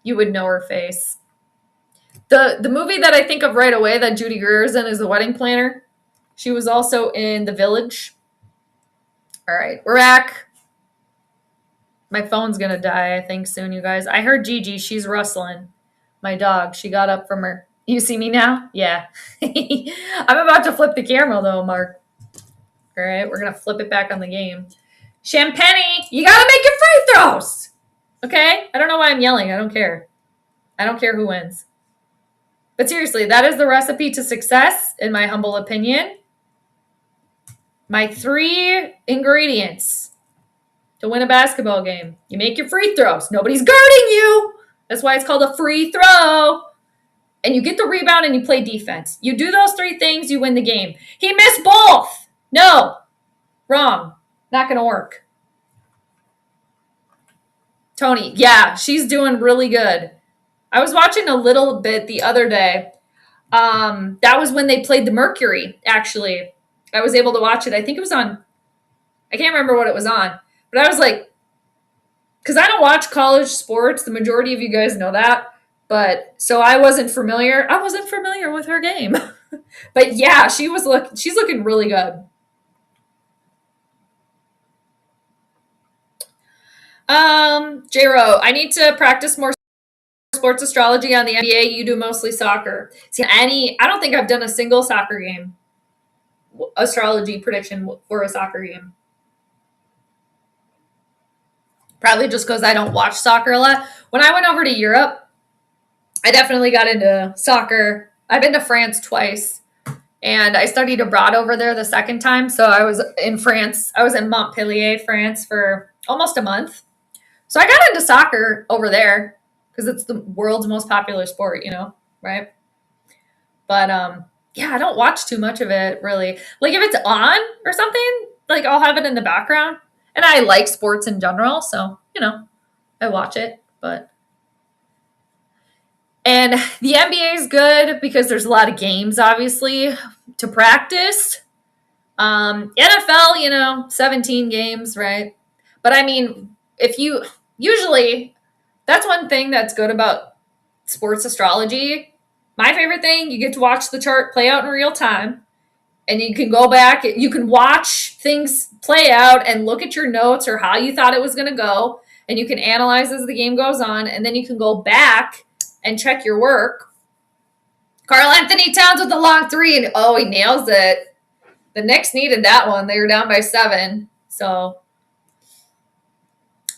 You would know her face. The movie that I think of right away that Judy Greer is in is The Wedding Planner. She was also in The Village. All right, we're back. My phone's gonna die, I think, soon, you guys. I heard Gigi. She's rustling. My dog. She got up from her. You see me now? Yeah. I'm about to flip the camera, though, Mark. All right, we're going to flip it back on the game. Champagne, you got to make your free throws. Okay? I don't know why I'm yelling. I don't care. I don't care who wins. But seriously, that is the recipe to success, in my humble opinion. My 3 ingredients to win a basketball game. You make your free throws. Nobody's guarding you. That's why it's called a free throw. And you get the rebound and you play defense. You do those 3 things, you win the game. He missed both. No. Wrong. Not going to work. Tony. Yeah, she's doing really good. I was watching a little bit the other day. That was when they played the Mercury, actually. I was able to watch it. I think it was on, I can't remember what it was on. But I was like, because I don't watch college sports. The majority of you guys know that. But so I wasn't familiar. I wasn't familiar with her game. But yeah, she's looking really good. J-Ro, I need to practice more sports astrology on the NBA. You do mostly soccer. See, I don't think I've done a single soccer game. Astrology prediction for a soccer game. Probably just because I don't watch soccer a lot. When I went over to Europe, I definitely got into soccer. I've been to France twice. And I studied abroad over there the second time. So I was in France. I was in Montpellier, France for almost a month. So I got into soccer over there because it's the world's most popular sport, right? But yeah, I don't watch too much of it, really. Like if it's on or something, like I'll have it in the background. And I like sports in general, so, I watch it. And the NBA is good because there's a lot of games, obviously, to practice. NFL, 17 games, right? But I mean, usually, that's one thing that's good about sports astrology. My favorite thing, you get to watch the chart play out in real time. And you can go back, you can watch things play out and look at your notes or how you thought it was going to go. And you can analyze as the game goes on. And then you can go back and check your work. Karl Anthony Towns with the long 3. And he nails it. The Knicks needed that one. They were down by 7. So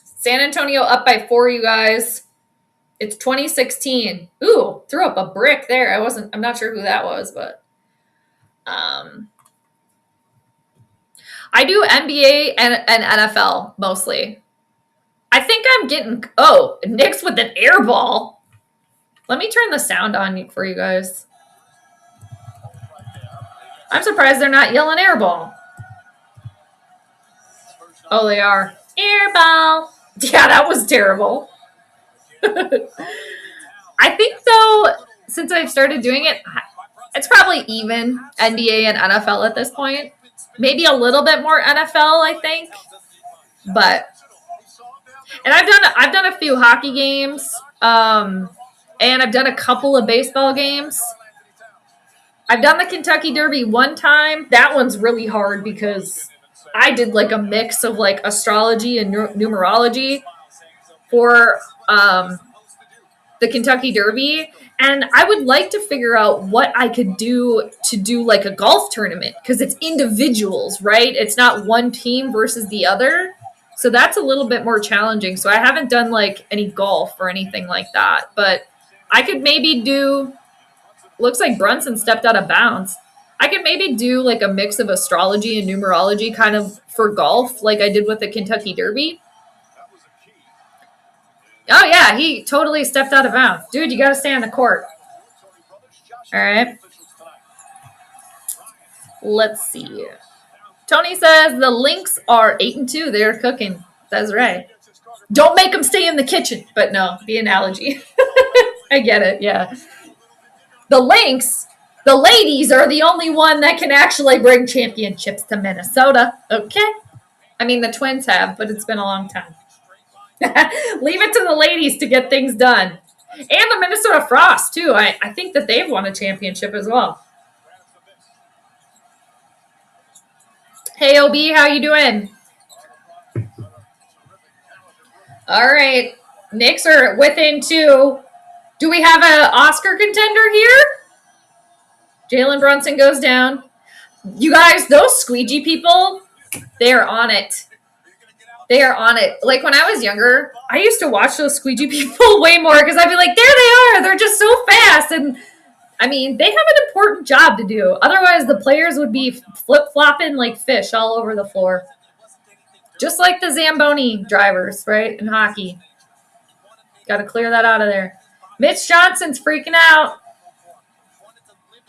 San Antonio up by 4, you guys. It's 2016. Ooh, threw up a brick there. I'm not sure who that was, but I do NBA and NFL mostly. I think I'm getting Knicks with an air ball. Let me turn the sound on for you guys. I'm surprised they're not yelling air ball. Oh, they are. Air ball. Yeah, that was terrible. I think, though, since I've started doing it, it's probably even NBA and NFL at this point. Maybe a little bit more NFL, I think. And I've done a few hockey games, and I've done a couple of baseball games. I've done the Kentucky Derby one time. That one's really hard because I did like a mix of like astrology and numerology for the the Kentucky Derby, and I would like to figure out what I could do to do like a golf tournament because it's individuals, right? It's not one team versus the other. So that's a little bit more challenging. So I haven't done like any golf or anything like that, but I could maybe do, looks like Brunson stepped out of bounds. I could maybe do like a mix of astrology and numerology kind of for golf, like I did with the Kentucky Derby. Oh, yeah, he totally stepped out of bounds. Dude, you got to stay on the court. All right. Let's see. Tony says the Lynx are 8-2. They're cooking. That's right. Don't make them stay in the kitchen. But no, the analogy. I get it, yeah. The Lynx, the ladies are the only one that can actually bring championships to Minnesota. Okay. I mean, the Twins have, but it's been a long time. Leave it to the ladies to get things done. And the Minnesota Frost, too. I think that they've won a championship as well. Hey, OB, how you doing? All right. Knicks are within 2. Do we have an Oscar contender here? Jalen Brunson goes down. You guys, those squeegee people, they are on it. They are on it. Like when I was younger, I used to watch those squeegee people way more because I'd be like, there they are. They're just so fast. And I mean, they have an important job to do. Otherwise, the players would be flip-flopping like fish all over the floor. Just like the Zamboni drivers, right, in hockey. Got to clear that out of there. Mitch Johnson's freaking out.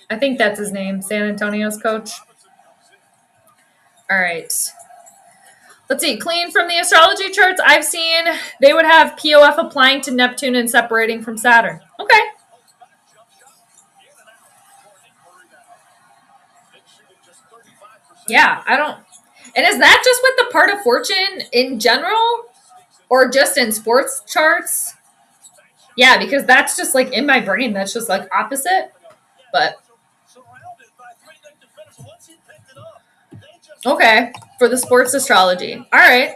I think that's his name, San Antonio's coach. All right. Let's see. Clean from the astrology charts I've seen, they would have POF applying to Neptune and separating from Saturn. Okay. Yeah, I don't. And is that just with the part of fortune in general or just in sports charts? Yeah, because that's just like in my brain. That's just like opposite. But okay, for the sports astrology. All right.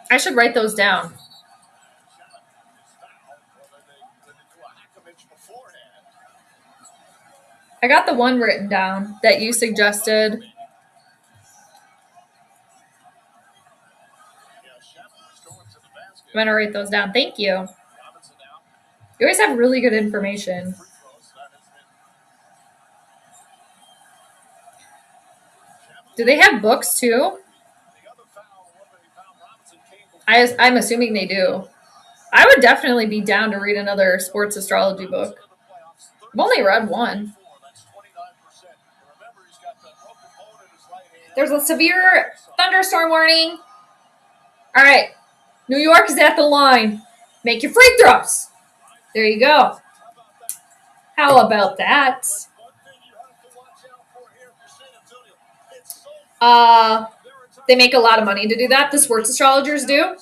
I should write those down. I got the one written down that you suggested. I'm going to write those down. Thank you. You always have really good information. Do they have books too? I'm assuming they do. I would definitely be down to read another sports astrology book. I've only read one. There's a severe thunderstorm warning. All right. New York is at the line. Make your free throws. There you go. How about that? They make a lot of money to do that. The sports astrologers do.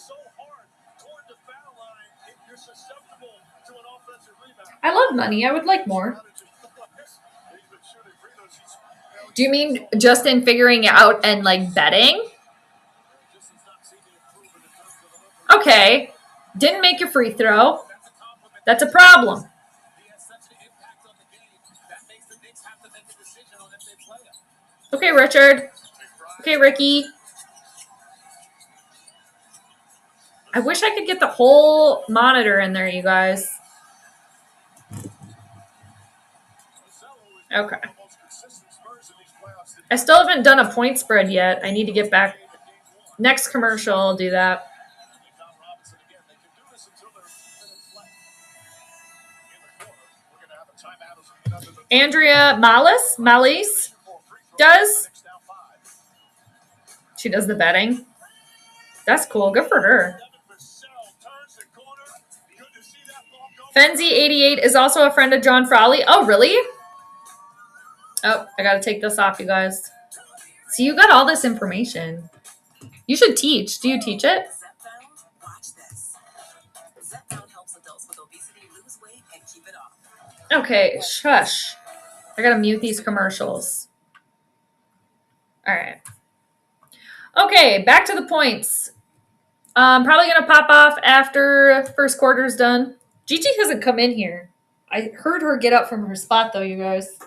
I love money. I would like more. Do you mean just in figuring out and like betting? Okay. Didn't make your free throw. That's a problem. Okay, Richard. Okay, Ricky. I wish I could get the whole monitor in there, you guys. Okay. I still haven't done a point spread yet. I need to get back. Next commercial, I'll do that. Andrea Malice does. She does the betting. That's cool. Good for her. Fenzi88 is also a friend of John Frawley. Oh, really? Oh, I got to take this off, you guys. So you got all this information. You should teach. Do you teach it? Okay, shush. I got to mute these commercials. All right. Okay, back to the points. Probably gonna pop off after first quarter's done. Gigi hasn't come in here. I heard her get up from her spot though, you guys.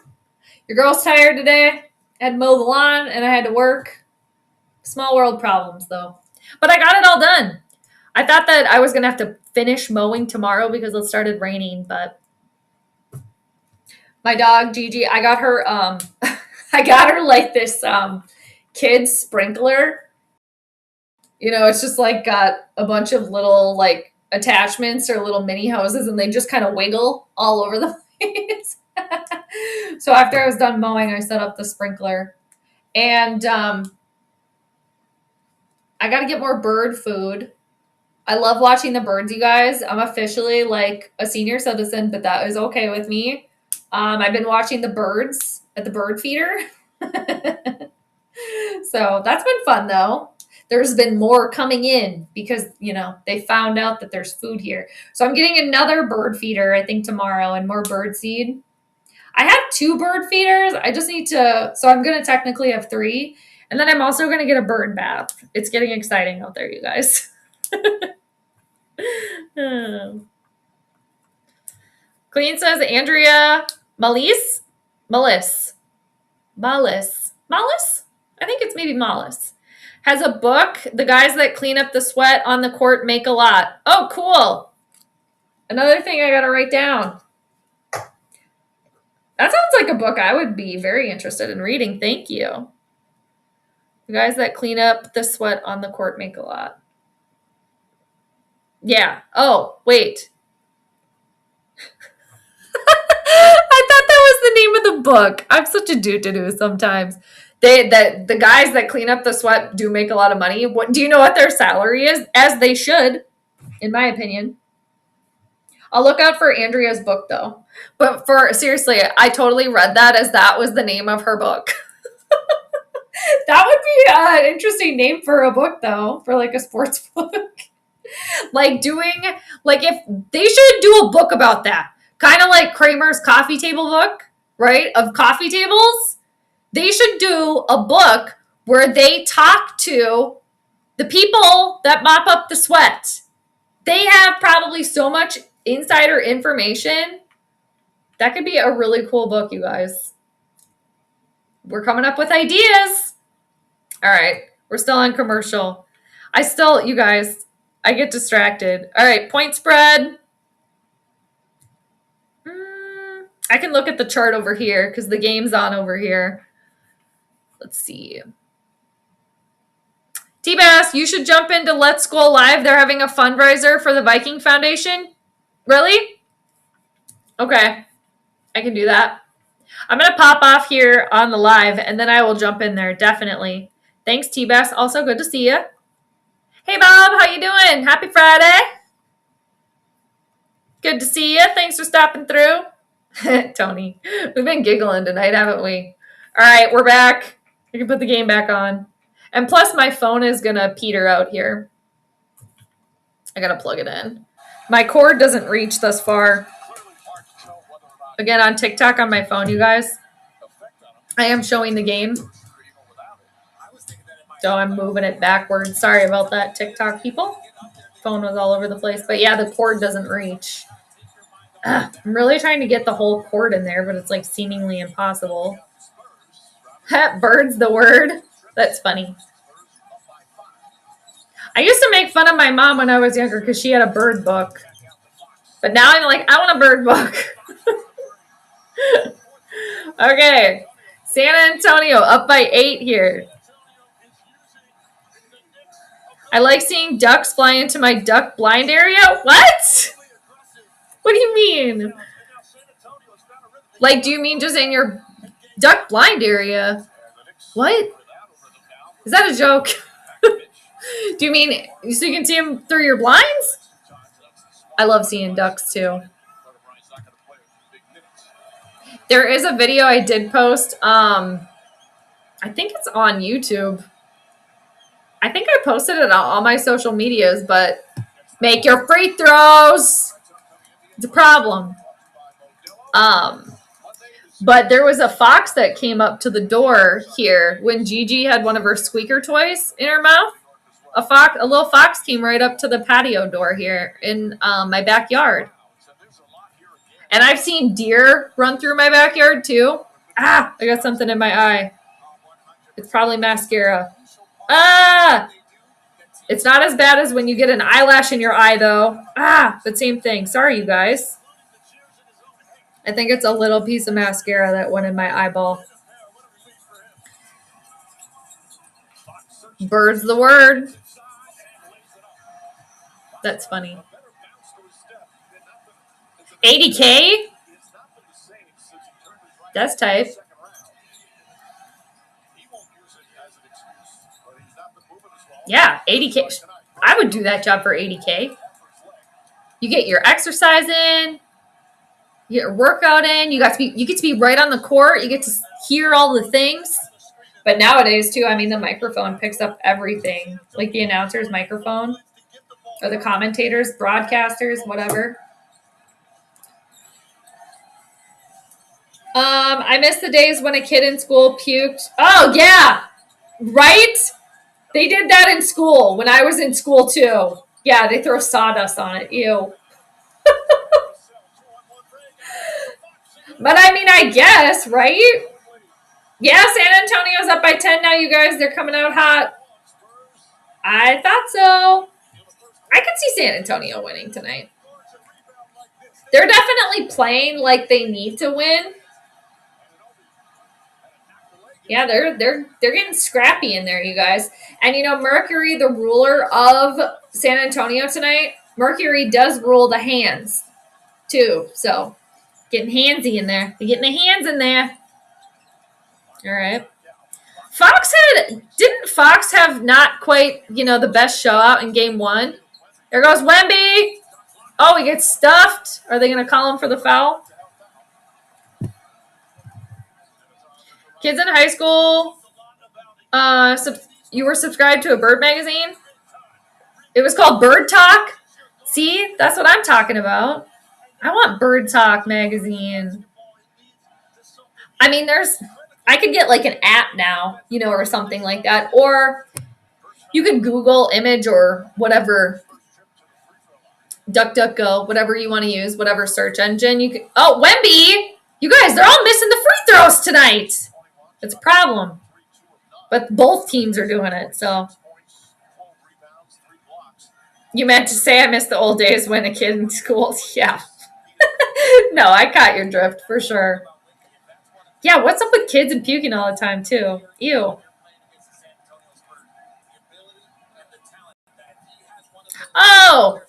Your girl's tired today. Had to mow the lawn and I had to work. Small world problems though. But I got it all done. I thought that I was gonna have to finish mowing tomorrow because it started raining, but my dog Gigi, I got her I got her like this kids sprinkler. You know, it's just like got a bunch of little like attachments or little mini hoses and they just kind of wiggle all over the place. So after I was done mowing, I set up the sprinkler. And I got to get more bird food. I love watching the birds, you guys. I'm officially like a senior citizen, but that is okay with me. I've been watching the birds at the bird feeder. So that's been fun though. There's been more coming in because, you know, they found out that there's food here. So I'm getting another bird feeder, I think, tomorrow and more bird seed. I have 2 bird feeders. I just need to, so I'm going to technically have 3. And then I'm also going to get a bird bath. It's getting exciting out there, you guys. Clean says Andrea Malice? Malice. I think it's maybe Malice. Has a book. The guys that clean up the sweat on the court make a lot. Oh, cool. Another thing I got to write down. That sounds like a book I would be very interested in reading. Thank you. The guys that clean up the sweat on the court make a lot. Yeah. Oh, wait. I thought that was the name of the book. I'm such a doo-doo sometimes. The guys that clean up the sweat do make a lot of money. What do you know what their salary is? As they should, in my opinion. I'll look out for Andrea's book though. But seriously, I totally read that as that was the name of her book. That would be an interesting name for a book though, for like a sports book. Like if they should do a book about that. Kind of like Kramer's coffee table book, right? Of coffee tables. They should do a book where they talk to the people that mop up the sweat. They have probably so much insider information. That could be a really cool book, you guys. We're coming up with ideas. All right. We're still on commercial. You guys, I get distracted. All right. Point spread. I can look at the chart over here because the game's on over here. Let's see. T-Bass, you should jump into Let's Go Live. They're having a fundraiser for the Viking Foundation. Really? Okay. I can do that. I'm going to pop off here on the live, and then I will jump in there, definitely. Thanks, T-Bass. Also, good to see you. Hey, Bob. How you doing? Happy Friday. Good to see you. Thanks for stopping through. Tony, we've been giggling tonight, haven't we? All right, we're back. I can put the game back on. And plus, my phone is going to peter out here. I got to plug it in. My cord doesn't reach thus far. Again, on TikTok on my phone, you guys. I am showing the game. So I'm moving it backwards. Sorry about that, TikTok people. Phone was all over the place. But yeah, the cord doesn't reach. I'm really trying to get the whole cord in there, but it's like seemingly impossible. Bird's the word. That's funny. I used to make fun of my mom when I was younger because she had a bird book. But now I'm like, I want a bird book. Okay. San Antonio up by 8 here. I like seeing ducks fly into my duck blind area. What? What do you mean? Like, do you mean just in your duck blind area? What? Is that a joke? Do you mean so you can see them through your blinds? I love seeing ducks too. There is a video I did post. I think it's on YouTube. I think I posted it on all my social medias, but make your free throws. It's a problem. But there was a fox that came up to the door here when Gigi had one of her squeaker toys in her mouth. a little fox came right up to the patio door here in my backyard. And I've seen deer run through my backyard too. Ah, I got something in my eye. It's probably mascara. Ah! It's not as bad as when you get an eyelash in your eye, though. Ah, but same thing. Sorry, you guys. I think it's a little piece of mascara that went in my eyeball. Bird's the word. That's funny. 80K? That's tight. Yeah, 80K. I would do that job for 80K. You get your exercise in, you get your workout in. You get to be right on the court. You get to hear all the things. But nowadays too, I mean, the microphone picks up everything, like the announcer's microphone, or the commentators, broadcasters, whatever. I miss the days when a kid in school puked. Oh yeah, right. They did that in school when I was in school too. Yeah, they throw sawdust on it. Ew. But I mean, I guess, right? Yeah, San Antonio's up by 10 now, you guys. They're coming out hot. I thought so. I could see San Antonio winning tonight. They're definitely playing like they need to win. Yeah, they're getting scrappy in there, you guys. And you know, Mercury, the ruler of San Antonio tonight, Mercury does rule the hands too. So getting handsy in there. They're getting the hands in there. All right. Didn't Fox have not quite, the best show out in game 1? There goes Wemby. Oh, he gets stuffed. Are they going to call him for the foul? Kids in high school, you were subscribed to a bird magazine? It was called Bird Talk? See? That's what I'm talking about. I want Bird Talk magazine. I mean, I could get like an app now, or something like that. Or you could Google image or whatever, DuckDuckGo, whatever you want to use, whatever search engine. Oh, Wemby! You guys, they're all missing the free throws tonight. It's a problem. But both teams are doing it, so. You meant to say I miss the old days when a kid in school. Yeah. No, I caught your drift for sure. Yeah, what's up with kids and puking all the time, too? Ew. Oh!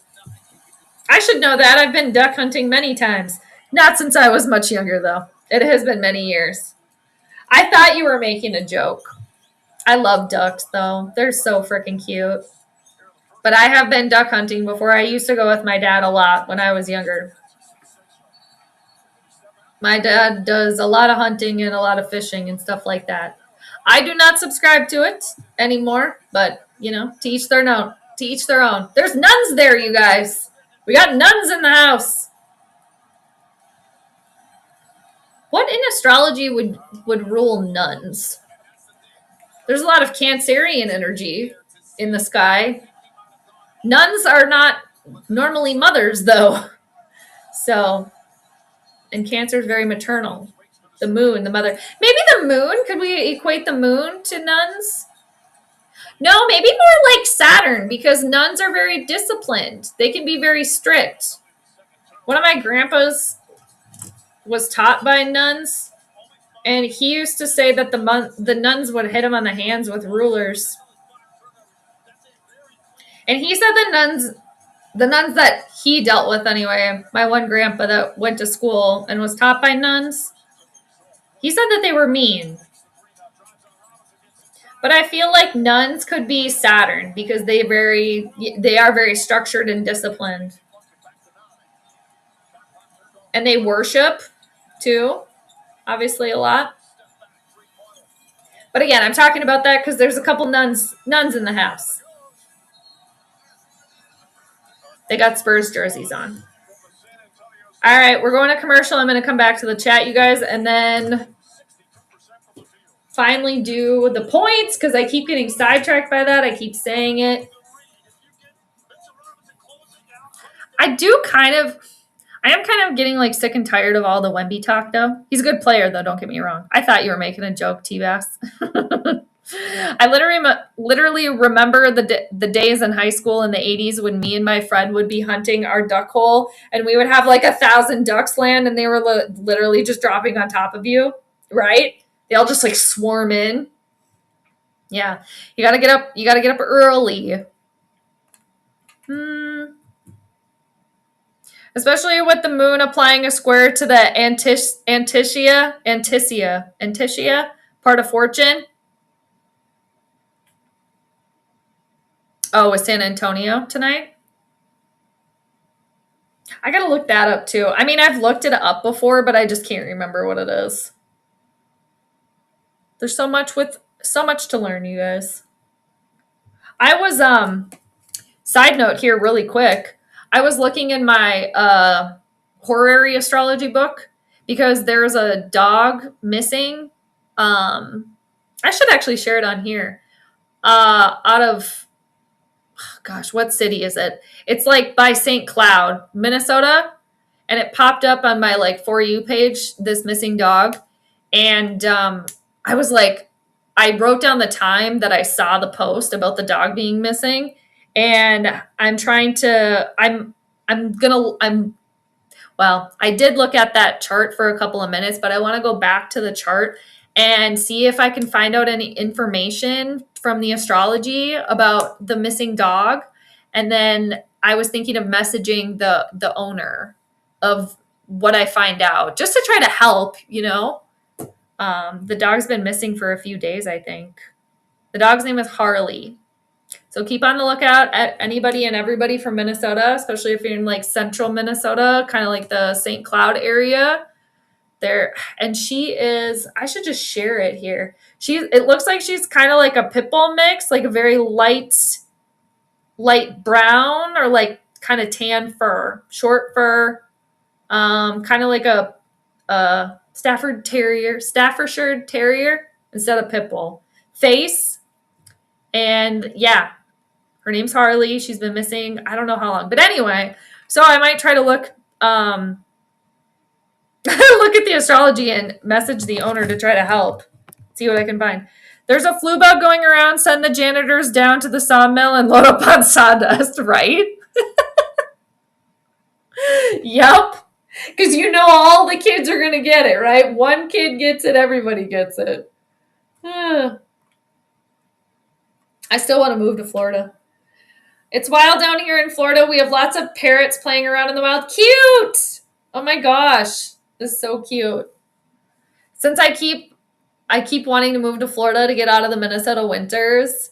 I should know that. I've been duck hunting many times. Not since I was much younger, though. It has been many years. I thought you were making a joke. I love ducks, though. They're so freaking cute. But I have been duck hunting before. I used to go with my dad a lot when I was younger. My dad does a lot of hunting and a lot of fishing and stuff like that. I do not subscribe to it anymore, but, to each their own. To each their own. There's nuns there, you guys. We got nuns in the house. What in astrology would rule nuns? There's a lot of Cancerian energy in the sky. Nuns are not normally mothers, though. So, and Cancer is very maternal. The moon, the mother. Maybe the moon? Could we equate the moon to nuns? No, maybe more like Saturn, because nuns are very disciplined. They can be very strict. One of my grandpas was taught by nuns, and he used to say that the nuns would hit him on the hands with rulers. And he said the nuns that he dealt with anyway, my one grandpa that went to school and was taught by nuns, he said that they were mean. But I feel like nuns could be Saturn because they are very structured and disciplined. And they worship too, obviously a lot. But again, I'm talking about that because there's a couple nuns in the house. They got Spurs jerseys on. All right, we're going to commercial. I'm going to come back to the chat, you guys, and then finally do the points because I keep getting sidetracked by that. I keep saying it. I am kind of getting like sick and tired of all the Wemby talk though. He's a good player though, don't get me wrong. I thought you were making a joke, T-Bass. I literally remember the days in high school in the 80s when me and my friend would be hunting our duck hole and we would have like 1,000 ducks land and they were literally just dropping on top of you, right? They all just like swarm in. Yeah. You got to get up early. Especially with the moon applying a square to the Anticia part of fortune. Oh, with San Antonio tonight? I gotta look that up too. I mean, I've looked it up before, but I just can't remember what it is. There's so much to learn, you guys. I was side note here really quick. I was looking in my horary astrology book because there's a dog missing. I should actually share it on here. Out of gosh, what city is it? It's like by St. Cloud, Minnesota, and it popped up on my like For You page, this missing dog, and I was like, I wrote down the time that I saw the post about the dog being missing, and well, I did look at that chart for a couple of minutes, but I want to go back to the chart and see if I can find out any information from the astrology about the missing dog. And then I was thinking of messaging the owner of what I find out, just to try to help, you know. The dog's been missing for a few days, I think. The dog's name is Harley. So keep on the lookout at anybody and everybody from Minnesota, especially if you're in like central Minnesota, kind of like the St. Cloud area. There, and I should just share it here. It looks like she's kind of like a pit bull mix, like a very light brown or like kind of tan fur, short fur, kind of like a Staffordshire Terrier instead of pit bull face. And yeah, her name's Harley. She's been missing, I don't know how long. But anyway, so I might try to look look at the astrology and message the owner to try to help. See what I can find. There's a flu bug going around. Send the janitors down to the sawmill and load up on sawdust, right? Yep. Because you know all the kids are going to get it, right? One kid gets it, everybody gets it. I still want to move to Florida. It's wild down here in Florida. We have lots of parrots playing around in the wild. Cute! Oh my gosh. This is so cute. Since I keep wanting to move to Florida to get out of the Minnesota winters,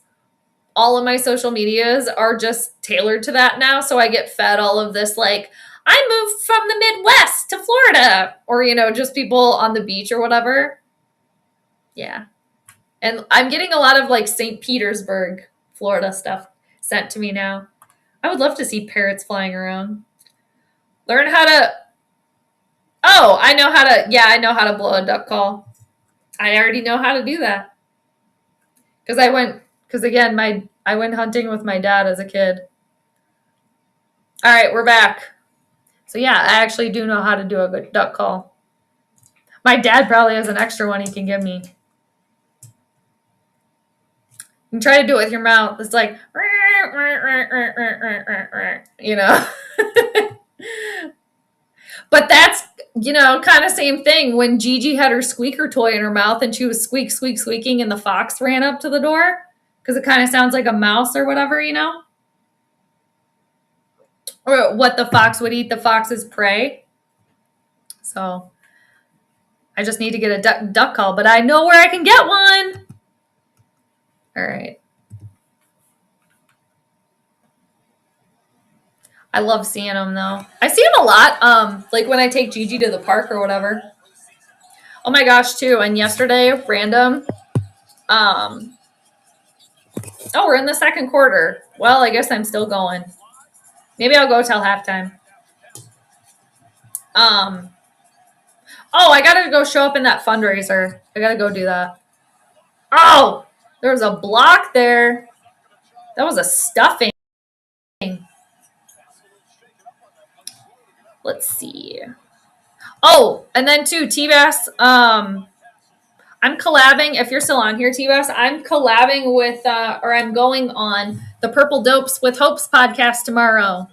all of my social medias are just tailored to that now. So I get fed all of this like, I moved from the Midwest to Florida, or, you know, just people on the beach or whatever. Yeah. And I'm getting a lot of like St. Petersburg, Florida stuff sent to me now. I would love to see parrots flying around. Learn how to, I know how to blow a duck call. I already know how to do that. Because I went hunting with my dad as a kid. All right, we're back. So yeah, I actually do know how to do a good duck call. My dad probably has an extra one he can give me. You can try to do it with your mouth. It's like, you know. But that's, you know, kind of same thing when Gigi had her squeaker toy in her mouth and she was squeaking and the fox ran up to the door because it kind of sounds like a mouse or whatever, you know. Or what the fox would eat, the fox's prey. So I just need to get a duck call, but I know where I can get one. All right. I love seeing them though. I see them a lot. Like when I take Gigi to the park or whatever. Oh my gosh, too. And yesterday, random. We're in the second quarter. Well, I guess I'm still going. Maybe I'll go till halftime. I gotta go show up in that fundraiser. I gotta go do that. Oh, there was a block there. That was a stuffing. Let's see. Oh, and then too, T-Bass, I'm collabing, if you're still on here, T-Bass, I'm collabing with, or I'm going on the Purple Dopes with Hopes podcast tomorrow.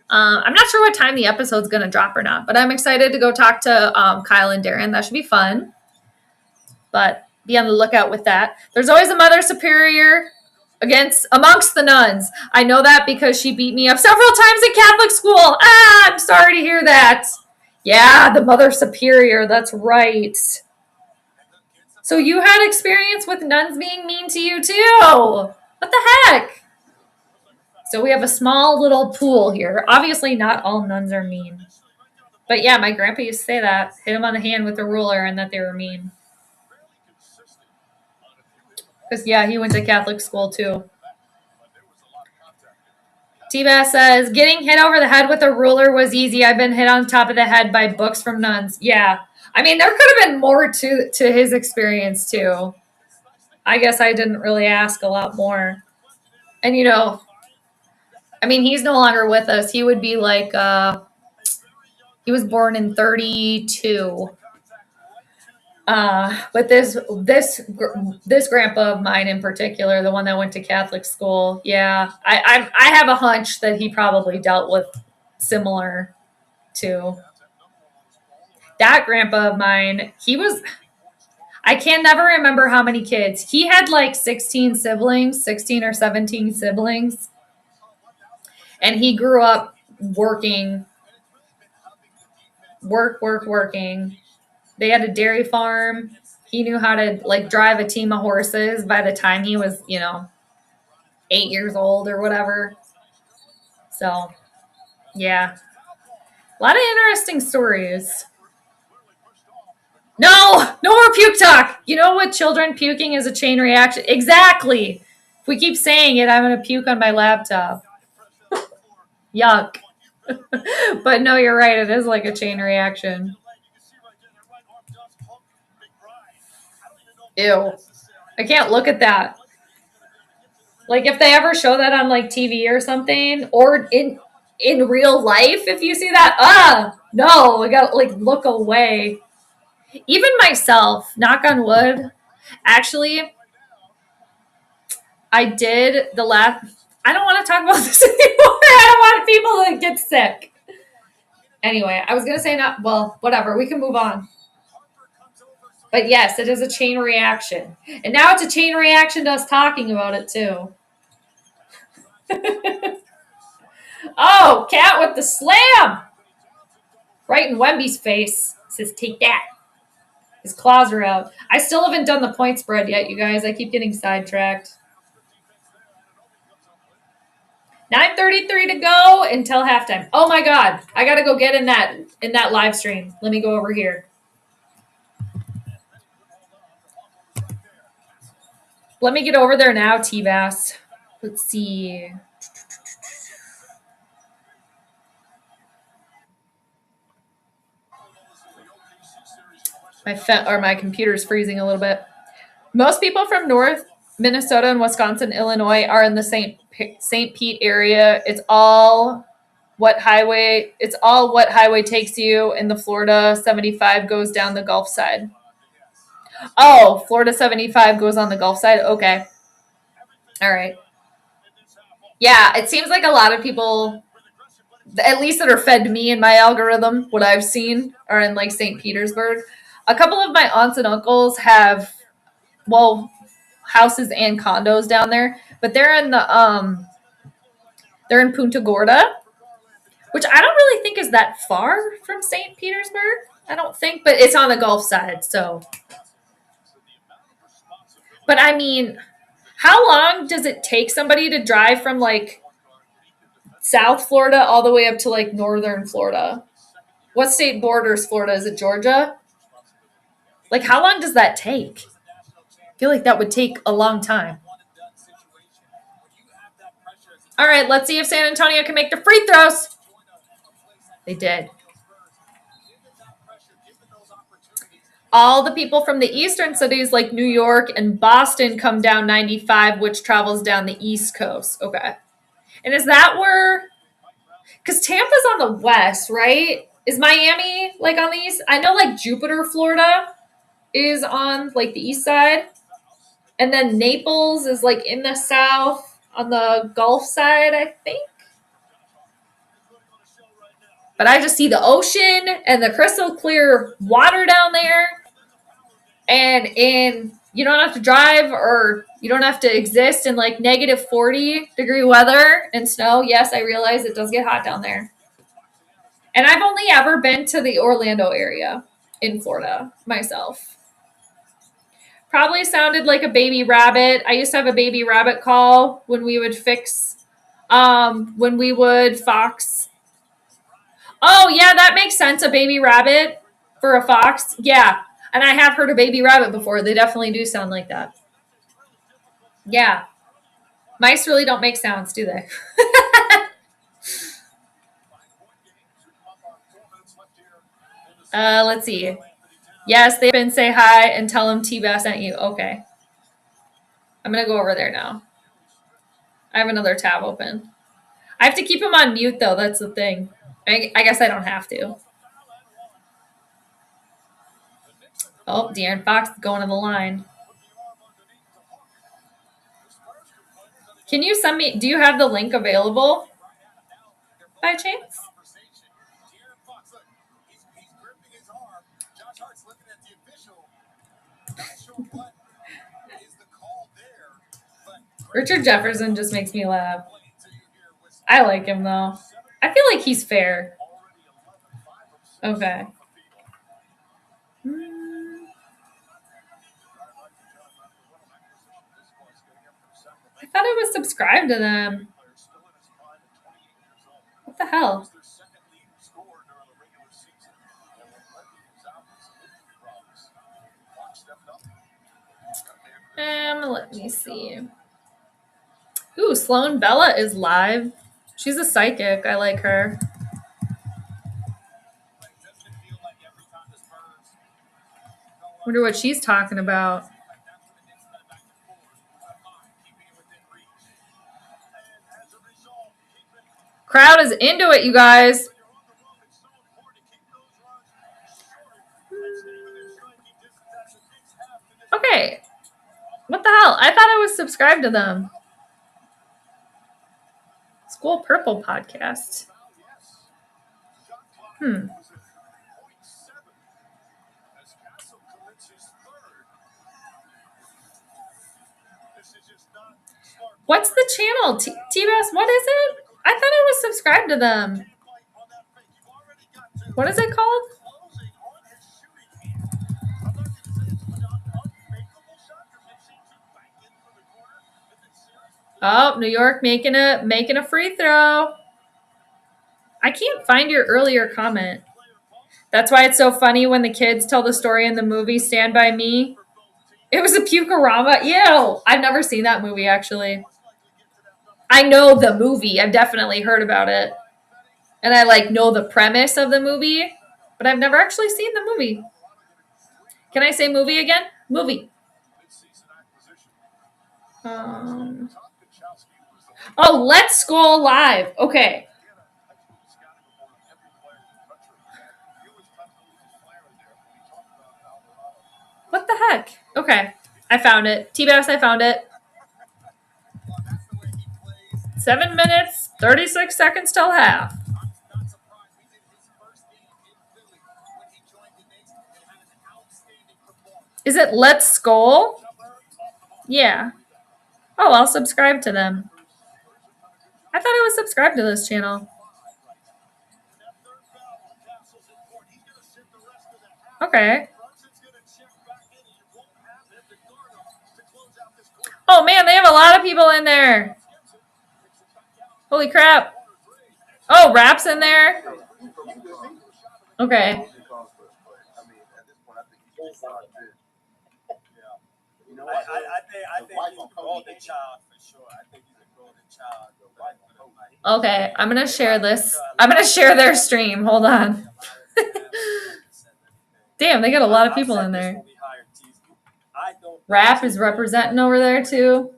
I'm not sure what time the episode's going to drop or not, but I'm excited to go talk to Kyle and Darren. That should be fun. But be on the lookout with that. There's always a mother superior amongst the nuns. I know that because she beat me up several times in Catholic school. I'm sorry to hear that. Yeah, the mother superior. That's right. So you had experience with nuns being mean to you too. What the heck? So we have a small little pool here. Obviously, not all nuns are mean. But yeah, my grandpa used to say that. Hit him on the hand with a ruler and that they were mean. Because, yeah, he went to Catholic school too. T-Bass says, getting hit over the head with a ruler was easy. I've been hit on top of the head by books from nuns. Yeah. I mean, there could have been more to his experience too. I guess I didn't really ask a lot more. And, I mean, he's no longer with us. He would be like, he was born in 32. But this grandpa of mine in particular, the one that went to Catholic school, yeah, I have a hunch that he probably dealt with similar to that grandpa of mine. I can never remember how many kids. He had like 16 or 17 siblings. And he grew up working. They had a dairy farm. He knew how to like drive a team of horses by the time he was, 8 years old or whatever. So, yeah. A lot of interesting stories. No more puke talk. You know what? Children puking is a chain reaction. Exactly. If we keep saying it, I'm going to puke on my laptop. Yuck. But no, you're right. It is like a chain reaction. Ew. I can't look at that. Like if they ever show that on like TV or something, or in real life, if you see that, no, I gotta like look away. Even myself, knock on wood, actually, I did I don't want to talk about this anymore. I don't want people to get sick. Anyway, I was going to say whatever. We can move on. But yes, it is a chain reaction. And now it's a chain reaction to us talking about it too. Oh, cat with the slam. Right in Wemby's face. Says, take that. His claws are out. I still haven't done the point spread yet, you guys. I keep getting sidetracked. 9:33 to go until halftime. Oh my God. I got to go get in that live stream. Let me go over here. Let me get over there now, T-Bass. Let's see. My computer's freezing a little bit. Most people from North Minnesota and Wisconsin, Illinois are in the St. Pete area. It's all what highway takes you, and the Florida 75 goes down the Gulf side. Oh, Florida 75 goes on the Gulf side? Okay. All right. Yeah, it seems like a lot of people, at least that are fed to me in my algorithm, what I've seen, are in like St. Petersburg. A couple of my aunts and uncles have, houses and condos down there, but they're in Punta Gorda, which I don't really think is that far from St. Petersburg. I don't think, but it's on the Gulf side, so. But I mean, how long does it take somebody to drive from like South Florida all the way up to like northern Florida? What state borders Florida? Is it Georgia? Like, how long does that take? I feel like that would take a long time. All right, let's see if San Antonio can make the free throws. They did. All the people from the eastern cities like New York and Boston come down 95, which travels down the East Coast. Okay. And is that where – because Tampa's on the west, right? Is Miami like on the east? I know like Jupiter, Florida is on like the east side. And then Naples is like in the south on the Gulf side, I think. But I just see the ocean and the crystal clear water down there. And you don't have to drive or you don't have to exist in like negative 40-degree weather and snow. Yes, I realize it does get hot down there. And I've only ever been to the Orlando area in Florida myself. Probably sounded like a baby rabbit. I used to have a baby rabbit call when we would fox. Oh, yeah, that makes sense. A baby rabbit for a fox. Yeah. And I have heard a baby rabbit before. They definitely do sound like that. Yeah. Mice really don't make sounds, do they? Let's see. Yes, they've been say hi and tell them T-Bass sent you. Okay. I'm going to go over there now. I have another tab open. I have to keep him on mute, though. That's the thing. I guess I don't have to. Oh, De'Aaron Fox going to the line. Can you send me? Do you have the link available by chance? Richard Jefferson just makes me laugh. I like him, though. I feel like he's fair. Okay. I thought I was subscribed to them. What the hell? Let me see. Ooh, Sloan Bella is live. She's a psychic. I like her. Wonder what she's talking about. Crowd is into it, you guys. Okay. What the hell? I thought I was subscribed to them. School Purple podcast. What's the channel? T-Bass, what is it? I thought I was subscribed to them. What is it called? Oh, New York making a free throw. I can't find your earlier comment. That's why it's so funny when the kids tell the story in the movie Stand By Me. It was a Puke-A-Rama. Ew. I've never seen that movie, actually. I know the movie. I've definitely heard about it. And I, know the premise of the movie. But I've never actually seen the movie. Can I say movie again? Movie. Oh, Let's Go Live. Okay. What the heck? Okay. I found it. T-Bass, I found it. 7 minutes, 36 seconds till half. Is it Let's Skull? Yeah. Oh, I'll subscribe to them. I thought I was subscribed to this channel. Okay. Oh, man, they have a lot of people in there. Holy crap. Oh, Rap's in there? Okay. I think he's a golden child for sure. I think he's a golden child. Okay, I'm going to share this. I'm going to share their stream. Hold on. Damn, they got a lot of people in there. Rap is representing over there, too.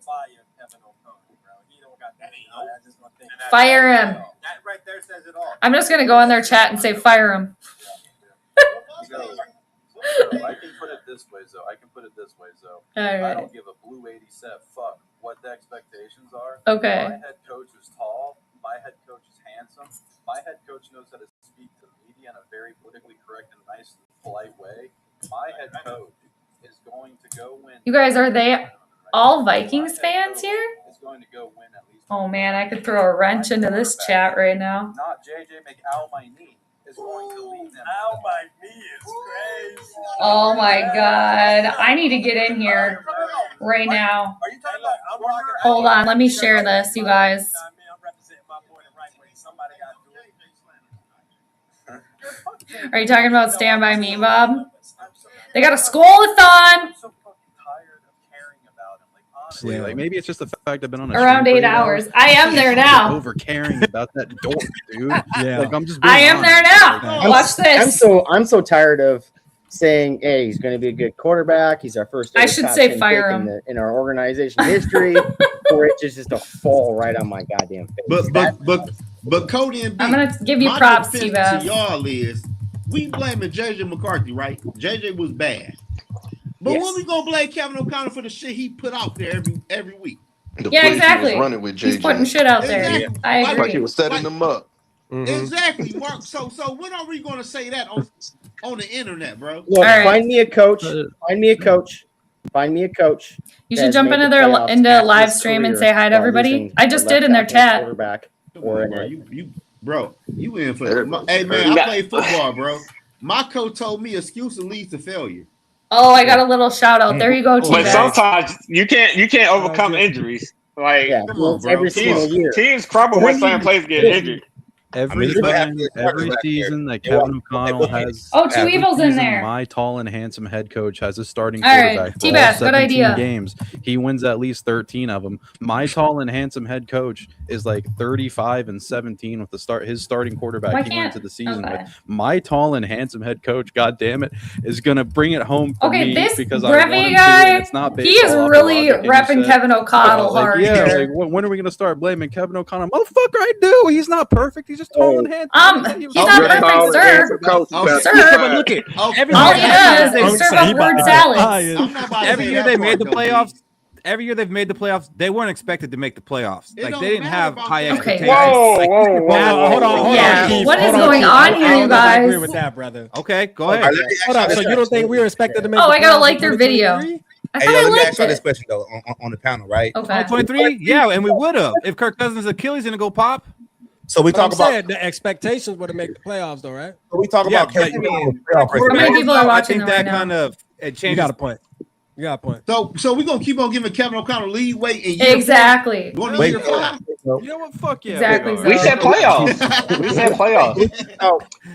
think Fire him. that right there says it all. I'm just gonna go in their chat and say fire him. So I can put it this way, Zoe. I Alright. don't give a blue 80 set fuck what the expectations are. Okay. My head coach is tall. My head coach is handsome. My head coach knows how to speak to the media in a very politically correct and nice and polite way. My head coach is going to go win. You guys, are they all Vikings fans here? Is going to go win at least. Oh man, I could throw a wrench into this chat right now. Not JJ McAlmighty is going to lead them. Ow, my knee is crazy. Oh my god. I need to get in here right now. Are you talking about? I'm rocking. Hold on, let me share this, you guys. You know what I mean? I'm representing my boy the right way. Somebody got to do it. Are you talking about Stand By Me, Bob? They got a school-a-thon! I'm so fucking tired of caring about him. Like, honestly, Yeah, like maybe it's just the fact I've been on a Around stream for 8 hours. hours. I am there now. Over caring about that door, dude. Yeah. Like I'm just. Being I am there honest. now. Like, Watch this. I'm so tired of saying, "Hey, he's going to be a good quarterback. He's our first." I should top say 10 fire pick him. in our organization history, for it just to fall right on my goddamn face. But Cody and B, I'm going to give you my props, defense T-Bass. to y'all is we blaming JJ McCarthy, right? JJ was bad. But Yes. when we gonna blame Kevin O'Connor for the shit he put out there every week? The Yeah, plays exactly. He was running with JJ. He's putting shit out there. Exactly. I Like like he agree. was setting them up. Exactly, Mark. So when are we gonna say that on the internet, bro? Look, All right. find me a coach. Find me a coach. Find me a coach. You that should has jump made into the their playoffs into at live his stream and career say hi to while everybody. losing I just the did in their left tackle chat. quarterback Come or on, in bro. a- Bro, you in for hey man, I played football, bro. My coach told me excuses leads to failure. Oh, I got a little shout out. There you go, But T-Bass. sometimes you can't overcome injuries. Like yeah, Come on, bro. every single year. teams crumble when certain players get injured. every it's gonna time, have to- every back season that there. Kevin O'Connell has. Oh, Two every Evil's in season there. My tall and handsome head coach has a starting All right, quarterback. For T-Bass, all good 17 idea. games. He wins at least 13 of them. My tall and handsome head coach is like 35-17 with his starting quarterback. Why He went can't- into the season okay. with. My tall and handsome head coach, god damn it, is gonna bring it home for Okay, me this because I want him Brevy to, guy, and it's not he is baseball really logic, and you repping said- Kevin O'Connell like, hard yeah, here. like when are we gonna start blaming Kevin O'Connell? Motherfucker, I do. He's not perfect. He's just tall and handsome. He's not You're a perfect, solid sir. handsome coach, Okay. Sir. Yeah, but look at Okay. All he does Don't is serve say up he about word to get salads. fired. I'm not about to Every say year that they made the part, though, B. playoffs. Every year they've made the playoffs. They weren't expected to make the playoffs. It Like don't they didn't matter have about high that. expectations. Whoa, Like, whoa, whoa, whoa, hold on, Yeah, Keith. what is Hold on, going Keith. on I here, don't you know if I agree guys? with that, brother. Okay, go All right, ahead. let me ask Hold y'all on. this So you don't question. think we were expected to make? Oh, the I gotta playoffs like in their video. 2023? I Hey, thought yo, I let me ask liked y'all this it. question though on the panel, right? Okay. 23? Yeah, and we would have if Kirk Cousins' Achilles didn't go pop. So we But I'm talk about saying the expectations were to make the playoffs, though, right? so we talk Yeah, about Kevin but- O'Connell's playoff How many record. people are I watching think them right that now? kind of it You changes. got a point. You got a point. So we gonna keep on giving Kevin O'Connell lead weight in year Exactly. four? Wait, Year five? You know what? Fuck yeah. Exactly, we are. so- We said playoffs. We said playoffs.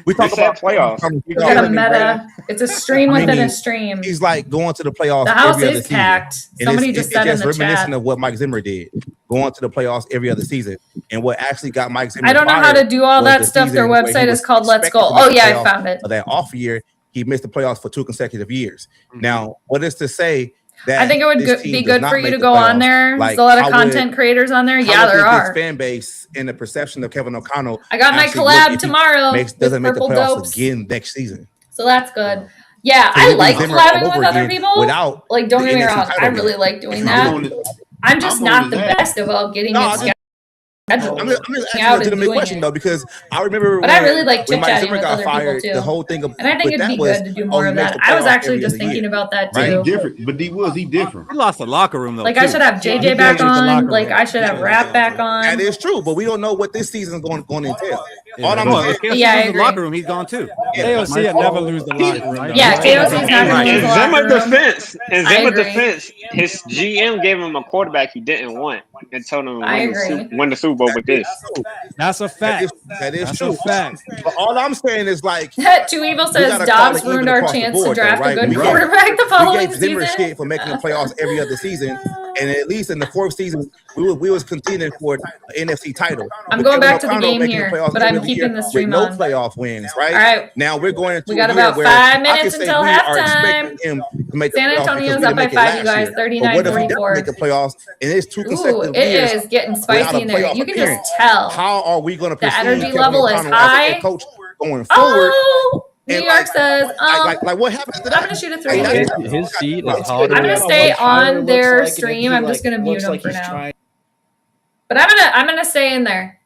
We talk We said about playoffs. We got a meta. It's a stream I mean, within a stream. He's like going to the playoffs. The house every other is season. packed. And Somebody it's just said in just the reminiscent chat. of what Mike Zimmer did, going to the playoffs every other season. And what actually got Mike Zimmer I don't know how fired to do all was that the stuff. Their season where he website was is called Let's expected Go. to make Oh the yeah, I playoffs. found it. Of that off year, he missed the playoffs for 2 consecutive years. Now, what is to say that I think it would this team be does good not for you make to the go on playoffs? there. Like, There's a lot of how content would- creators on there. how Yeah, would there this are. fan base and the perception of Kevin O'Connell? I got my actually look collab if he tomorrow with doesn't make the Purple playoffs Dopes. again next season. So that's good. Yeah, So I he'll be like Zimmer all collabing over with other again people. without Like, don't the get me NFC wrong, title I game. really like doing I'm that. on it. I'm just I'm not on the his ass. best about getting No, it I'm just scheduled. asking out a and legitimate doing question it. though, because I remember But I really like when Mike chit-chatting Zimmer with got other people, fired, too. the whole thing of And I think with it'd be that was, good to do oh, more he of makes that. the I was playoffs actually every just other thinking year. about that Right, too. he different, but he different. He lost the locker room though. Like, too. I should have JJ He back changed the locker on. room. Like, I should have Rap back That on. is true, but we don't know what this season is going to entail. Yeah, All I'm no, saying, if KOC Yeah, I loses the agree. locker room, he's gone too. AOC will never lose the locker room. Yeah, KOC's not gonna Right. lose In the locker Zimmer's room. defense, I agree. his GM gave him a quarterback he didn't want and told him to I agree. win the Super Bowl with this. That's a fact. that is That's true. a fact. But all I'm saying is like, Too Evil we says gotta Dobbs call it ruined even our across the chance board, to draft though, right? a good We gave- quarterback the we following gave Zimmer season. shit for making the playoffs every other season, And at least in the fourth season, we was contending for an NFC title. I'm With going Kevin back to the O'Connell game making here, the playoffs but I'm every year keeping the with stream no on. playoff wins, right? All right. Now we're going into We got a year about where 5 I can minutes say until we are halftime. expecting him to make the San playoffs because Antonio's we up didn't by make it 5, you last guys. year. But what if he doesn't 39-44. make the playoffs and it's two Ooh, consecutive it years is getting without spicy a in there. playoff You can appearance? just tell. How are we going to The perceive energy Kevin level is O'Connell as a high. head coach going forward? Oh, New And York says, like what happens to that? I'm going to shoot a 3 Like, here. that's- His seat is It's hotter. good I'm gonna know stay what Tyler on their looks like, and if stream. he, I'm just gonna mute looks him like for he's now. trying. But I'm gonna stay in there.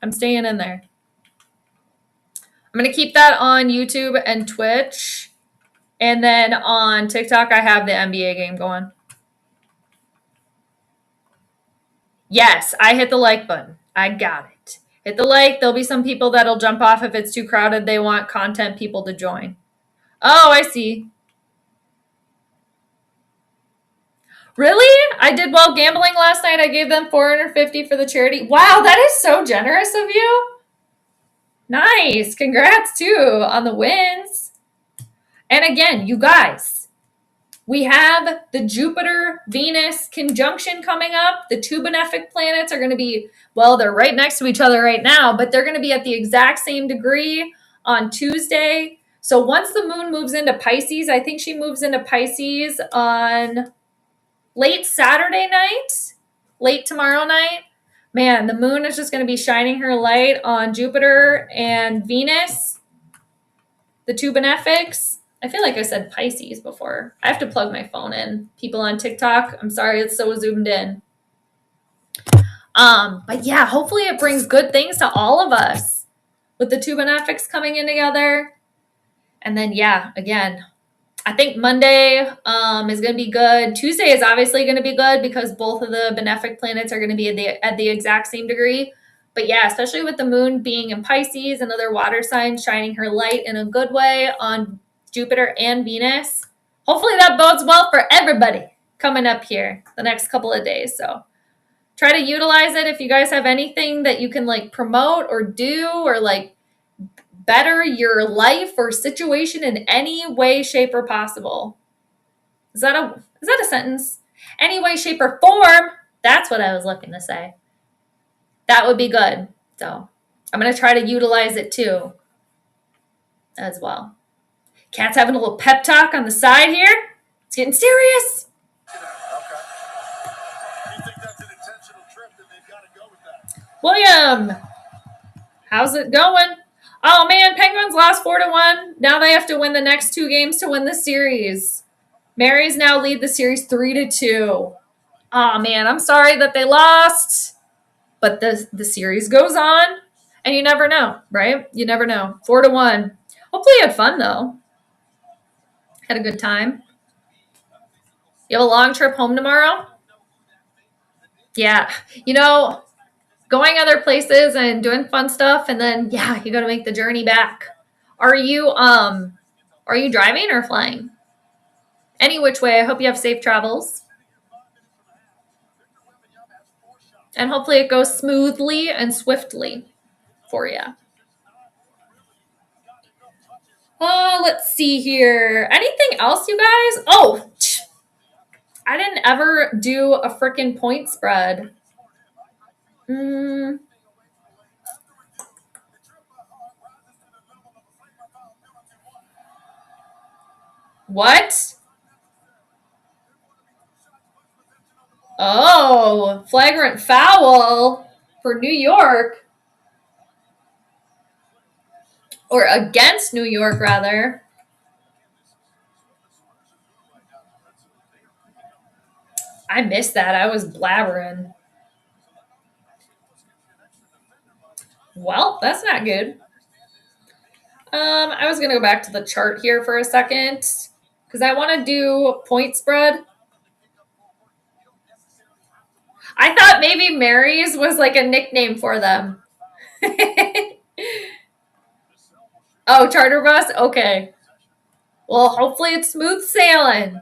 I'm staying in there. I'm gonna keep that on YouTube and Twitch. And then on TikTok, I have the NBA game going. Yes, I hit the like button. I got it. Hit the like. There'll be some people that'll jump off if it's too crowded. They want content people to join. Oh, I see. Really? I did well gambling last night. I gave them $450 for the charity. Wow, that is so generous of you. Nice. Congrats, too, on the wins. And again, you guys, we have the Jupiter-Venus conjunction coming up. The two benefic planets are going to be, well, they're right next to each other right now, but they're going to be at the exact same degree on Tuesday. So once the moon moves into Pisces, I think she moves into Pisces on late Saturday night, late tomorrow night. Man, the moon is just going to be shining her light on Jupiter and Venus, the two benefics. I feel like I said Pisces before. I have to plug my phone in. People on TikTok, I'm sorry, it's so zoomed in. But yeah, hopefully it brings good things to all of us with the two benefics coming in together. And then, yeah, again, I think Monday is going to be good. Tuesday is obviously going to be good because both of the benefic planets are going to be at the exact same degree. But yeah, especially with the moon being in Pisces, another water sign shining her light in a good way on Jupiter and Venus. Hopefully that bodes well for everybody coming up here the next couple of days. So try to utilize it if you guys have anything that you can like promote or do or like better your life or situation in any way, shape, or possible. Is that a sentence? Any way, shape, or form. That's what I was looking to say. That would be good. So I'm going to try to utilize it too as well. Cat's having a little pep talk on the side here. It's getting serious. William, how's it going? Oh man, Penguins lost 4-1. Now they have to win the next 2 games to win the series. Mary's now lead the series 3-2. Oh man, I'm sorry that they lost, but the series goes on, and you never know, right? You never know. 4-1. Hopefully you had fun though. Had a good time. You have a long trip home tomorrow? Yeah, going other places and doing fun stuff, and then yeah, you got to make the journey back. Are you driving or flying? Any which way, I hope you have safe travels. And hopefully it goes smoothly and swiftly for you. Let's see here. Anything else, you guys? Oh, I didn't ever do a freaking point spread. What? Oh, flagrant foul for New York. Or against New York, rather. I missed that. I was blabbering. Well, that's not good. I was going to go back to the chart here for a second because I want to do point spread. I thought maybe Mary's was like a nickname for them. Oh, charter bus? Okay. Well, hopefully it's smooth sailing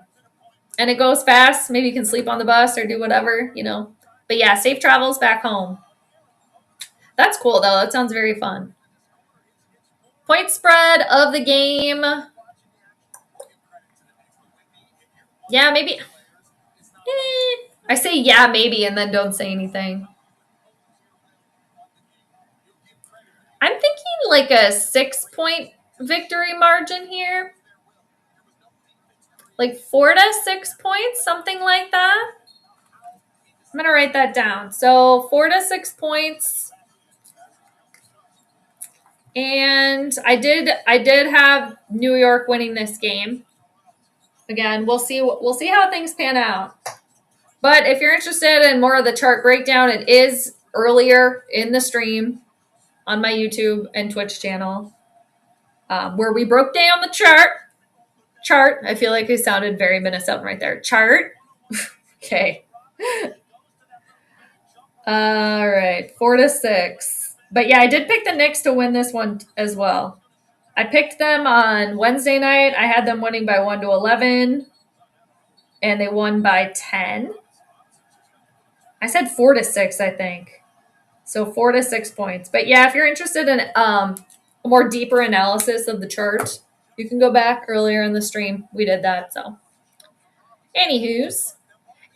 and it goes fast. Maybe you can sleep on the bus or do whatever, But yeah, safe travels back home. That's cool, though. That sounds very fun. Point spread of the game. Yeah, maybe. I say yeah, maybe, and then don't say anything. I'm thinking like a 6-point victory margin here. Like 4 to 6 points, something like that. I'm going to write that down. So 4 to 6 points. And I did have New York winning this game. Again, we'll see how things pan out. But if you're interested in more of the chart breakdown, it is earlier in the stream on my YouTube and Twitch channel, where we broke down the chart. I feel like I sounded very Minnesotan right there. Chart. Okay. All right. 4 to 6. But yeah, I did pick the Knicks to win this one as well. I picked them on Wednesday night. I had them winning by 1 to 11, and they won by 10. I said 4 to 6, I think. So 4 to 6 points. But yeah, if you're interested in a more deeper analysis of the chart, you can go back earlier in the stream. We did that. So, anywho's.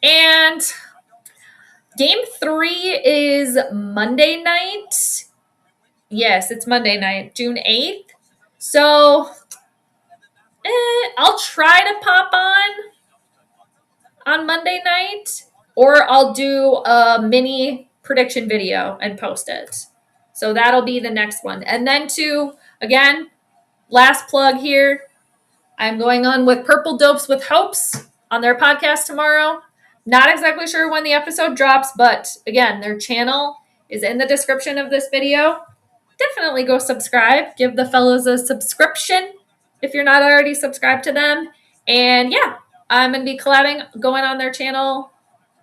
And game 3 is Monday night. Yes, it's Monday night, June 8th. So, I'll try to pop on Monday night, or I'll do a mini prediction video and post it. So that'll be the next one. And then again, last plug here, I'm going on with Purple Dopes with Hopes on their podcast tomorrow. Not exactly sure when the episode drops, but again, their channel is in the description of this video. Definitely go subscribe. Give the fellows a subscription if you're not already subscribed to them. And yeah, I'm going to be collabing, going on their channel,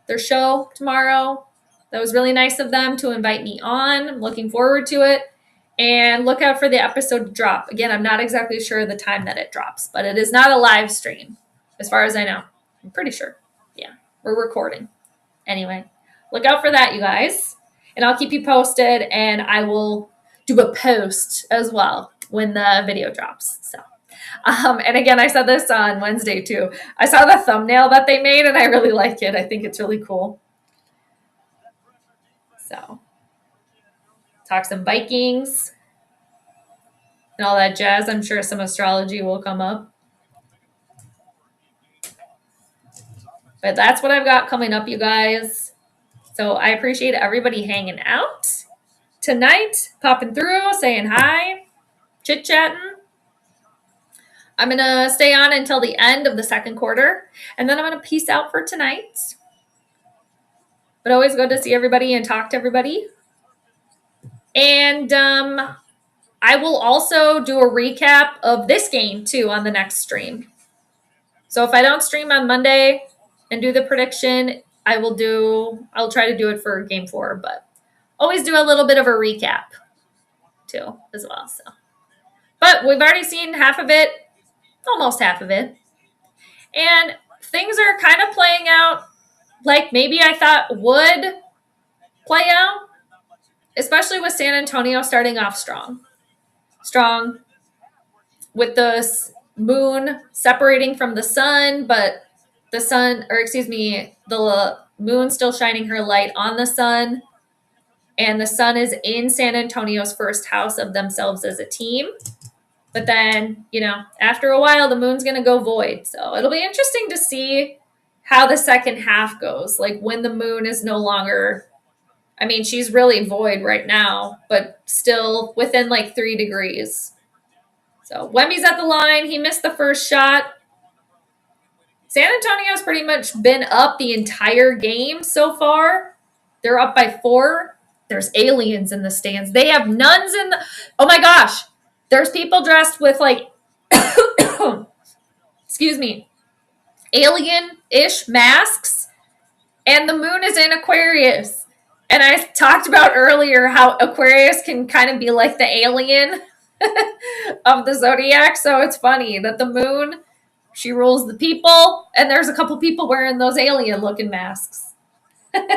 their show tomorrow. That was really nice of them to invite me on. I'm looking forward to it. And look out for the episode to drop. Again, I'm not exactly sure the time that it drops, but it is not a live stream, as far as I know. I'm pretty sure. Yeah, we're recording. Anyway, look out for that, you guys. And I'll keep you posted, and I will do a post as well when the video drops. So, and again, I said this on Wednesday too. I saw the thumbnail that they made, and I really like it. I think it's really cool. So, talk some Vikings and all that jazz. I'm sure some astrology will come up. But that's what I've got coming up, you guys. So I appreciate everybody hanging out tonight, popping through, saying hi, chit-chatting. I'm going to stay on until the end of the second quarter, and then I'm going to peace out for tonight. But always good to see everybody and talk to everybody. And I will also do a recap of this game, too, on the next stream. So if I don't stream on Monday and do the prediction, I'll try to do it for game 4, but always do a little bit of a recap, too, as well. So, but we've already seen half of it, almost half of it. And things are kind of playing out like maybe I thought would play out, especially with San Antonio starting off strong with the moon separating from the sun, but the moon still shining her light on the sun, and the sun is in San Antonio's first house of themselves as a team. But then, after a while, the moon's going to go void. So it'll be interesting to see how the second half goes. Like when the moon is no longer, she's really void right now, but still within like 3 degrees. So Wemby's at the line. He missed the first shot. San Antonio's pretty much been up the entire game so far. They're up by 4. There's aliens in the stands. They have nuns in the... Oh my gosh. There's people dressed with like... excuse me. Alien-ish masks. And the moon is in Aquarius. And I talked about earlier how Aquarius can kind of be like the alien of the zodiac. So it's funny that the moon... She rules the people, and there's a couple people wearing those alien-looking masks. And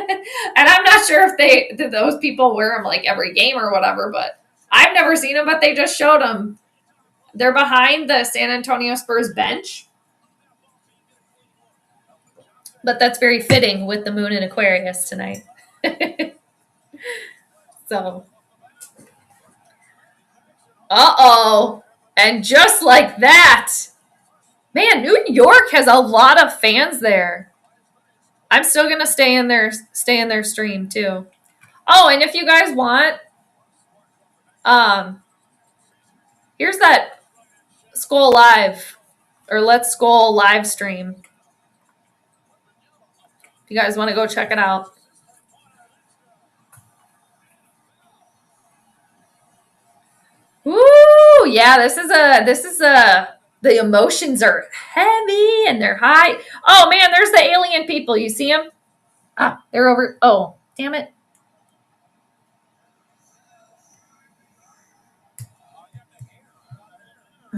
I'm not sure if those people wear them like every game or whatever, but I've never seen them, but they just showed them. They're behind the San Antonio Spurs bench. But that's very fitting with the moon in Aquarius tonight. So, uh-oh. And just like that, man, New York has a lot of fans there. I'm still going to stay in their stream too. Oh, and if you guys want, here's that Skull Live or Let's Skull live stream. If you guys want to go check it out. Woo! Yeah, this is the emotions are heavy and they're high. Oh man, there's the alien people. You see them? Ah, they're over. Oh, damn it.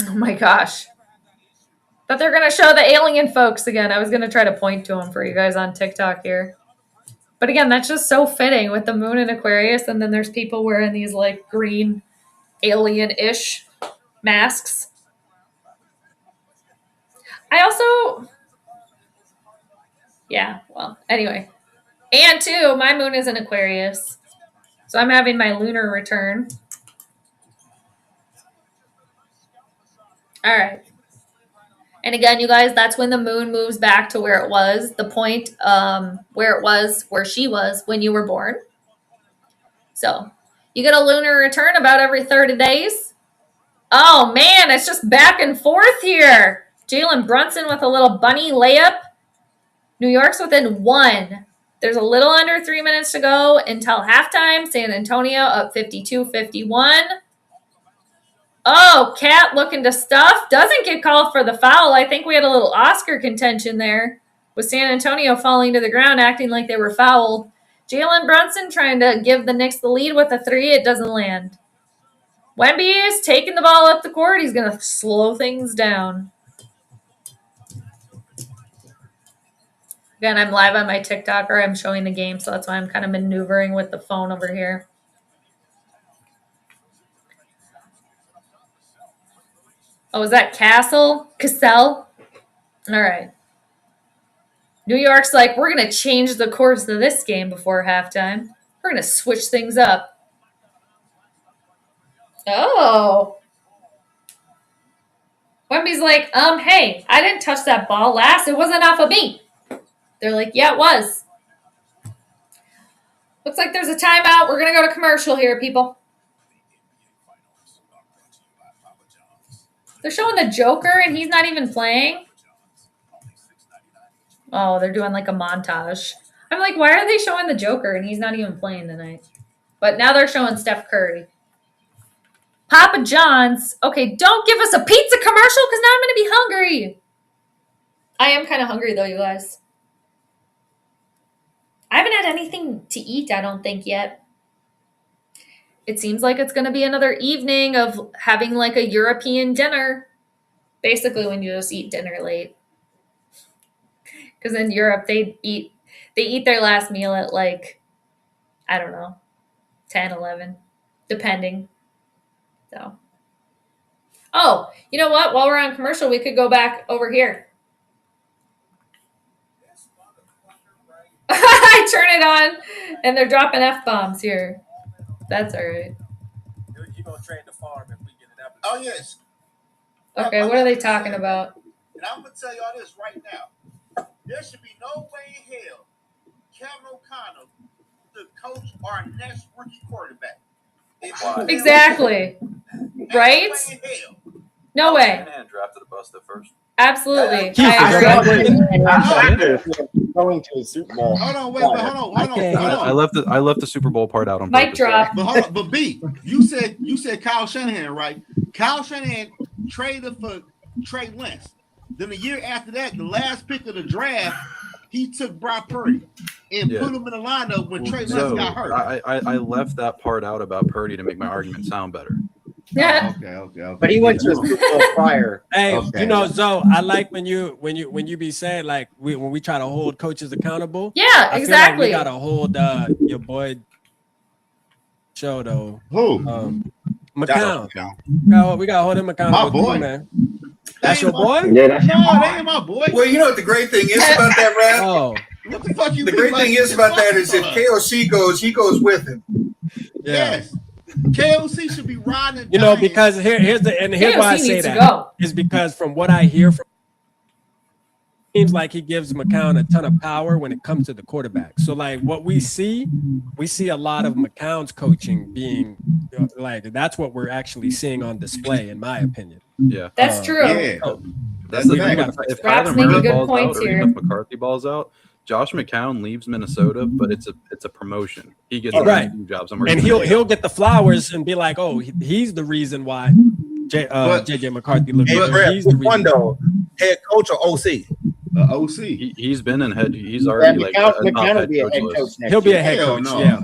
Oh my gosh. But they're going to show the alien folks again. I was going to try to point to them for you guys on TikTok here. But again, that's just so fitting with the moon in Aquarius. And then there's people wearing these like green alien-ish masks. I also, yeah, well, anyway. And too, my moon is in Aquarius. So I'm having my lunar return. All right. And again, you guys, that's when the moon moves back to where it was, the point where she was when you were born. So you get a lunar return about every 30 days. Oh, man, it's just back and forth here. Jalen Brunson with a little bunny layup. New York's within 1. There's a little under 3 minutes to go until halftime. San Antonio up 52-51. Oh, Cat looking to stuff. Doesn't get called for the foul. I think we had a little Oscar contention there with San Antonio falling to the ground, acting like they were fouled. Jalen Brunson trying to give the Knicks the lead with a 3. It doesn't land. Wemby is taking the ball up the court. He's going to slow things down. Again, I'm live on my TikTok, or I'm showing the game, so that's why I'm kind of maneuvering with the phone over here. Oh, is that Cassell? All right. New York's like, we're going to change the course of this game before halftime. We're going to switch things up. Oh. Wemby's like, hey, I didn't touch that ball last. It wasn't off of me. They're like, yeah, it was. Looks like there's a timeout. We're going to go to commercial here, people. They're showing the Joker, and he's not even playing. Oh, they're doing like a montage. I'm like, why are they showing the Joker, and he's not even playing tonight? But now they're showing Steph Curry. Papa John's. Okay, don't give us a pizza commercial, because now I'm going to be hungry. I am kind of hungry, though, you guys. I haven't had anything to eat, I don't think, yet. It seems like it's going to be another evening of having like a European dinner. Basically, when you just eat dinner late. Because in Europe, they eat their last meal at like, I don't know, 10, 11, depending. So. Oh, you know what? While we're on commercial, we could go back over here. I turn it on, and they're dropping F-bombs here. That's all right. You're going to trade the farm if we get an episode. Oh, yes. Okay, what are they talking about? And I'm going to tell y'all this right now. There should be no way in hell Kevin O'Connell could coach our next rookie quarterback. Exactly. Right? No way. Drafted a bust at first. Absolutely. I agree. Going to a Super Bowl. Hold on, wait, but hold on. I left the Super Bowl part out on Mic purpose. drop. But hold on, but B, you said Kyle Shanahan, right? Kyle Shanahan traded for Trey Lance. Then the year after that, the last pick of the draft, he took Brock Purdy and put him in the lineup when Trey Lance got hurt. I left that part out about Purdy to make my argument sound better. Yeah. Okay. But he went to a Super Bowl prior. Hey, Okay. you know, Zoe, I like when you be saying like when we try to hold coaches accountable. Yeah, I exactly. feel like we gotta hold your boy show though. Who? McCown. Shout out to No, we gotta hold him accountable. My boy. Too, man. That's your boy? Yeah, that's your No, boy. that ain't my boy. Well, you know what the great thing is about that, Rap? Oh, What the fuck you The mean great like thing is about that is if KOC goes, he goes with him. yeah. Yes. KOC should be riding the You know, Giants. because here's why I KOC say needs to that go. is because from what I hear from seems like he gives McCown a ton of power when it comes to the quarterback. So like what we see a lot of McCown's coaching being like that's what we're actually seeing on display, in my opinion. Yeah. That's true. Yeah. That's the we thing. gotta- If Rap's Kyler making Murray good balls points out, or here. even if McCarthy balls out, Josh McCown leaves Minnesota, but it's a promotion. He gets Right. 2 jobs. And he'll get the flowers and be like, oh, he's the reason why JJ McCarthy looked Hey, good. Brett, He's the which one reason. though? Head coach or OC? OC. He's been in head. He's already like a top McCown will head be a coach head list. coach next He'll be year. a head Hell coach. no. Yeah.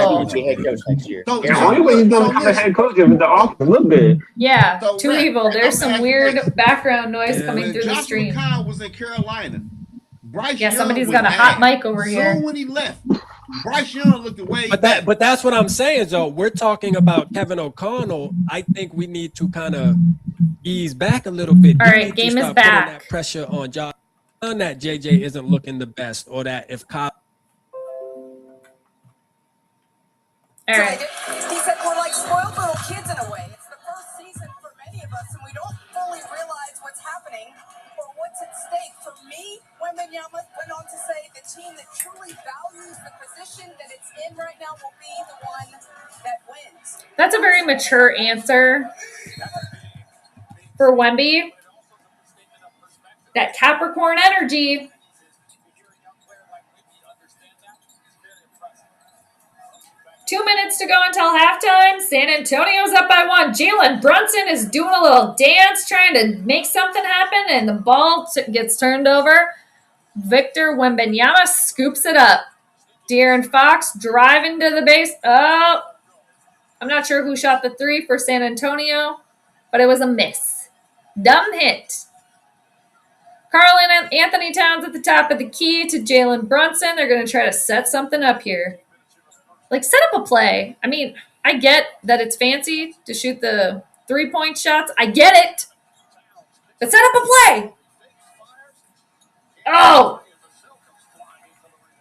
Oh. He'll be a head coach next year. So, Yeah, only way he's gonna become a head coach if the offense look good. Yeah, So, too Rap, evil. There's I'm some asking weird this. background noise Yeah. coming When through the Josh stream. McCown was in Carolina, Bryce Yeah, Young somebody's was got a hot ass. mic over here. Soon when he left, Bryce Young looked away. But that's what I'm saying, though. We're talking about Kevin O'Connell. I think we need to kind of ease back a little bit. All We right, need to game is start putting back. that pressure on Josh, on that JJ isn't looking the best, or that if Kyle. All right. He said we're like spoiled little kids in a way. It's the first season for many of us, and we don't fully realize what's happening or what's at stake. For me, Wembanyama went on to say the team that truly values the position that it's in right now will be the one that wins. That's a very mature answer for Wemby. That Capricorn energy. Two minutes to go until halftime. San Antonio's up by 1. Jalen Brunson is doing a little dance, trying to make something happen, and the ball gets turned over. Victor Wembanyama scoops it up. De'Aaron Fox driving to the base. Oh, I'm not sure who shot the 3 for San Antonio, but it was a miss. Dumb hit. Carl and Anthony Towns at the top of the key to Jalen Brunson. They're going to try to set something up here. Like, set up a play. I mean, I get that it's fancy to shoot the 3-point shots. I get it. But set up a play. Oh!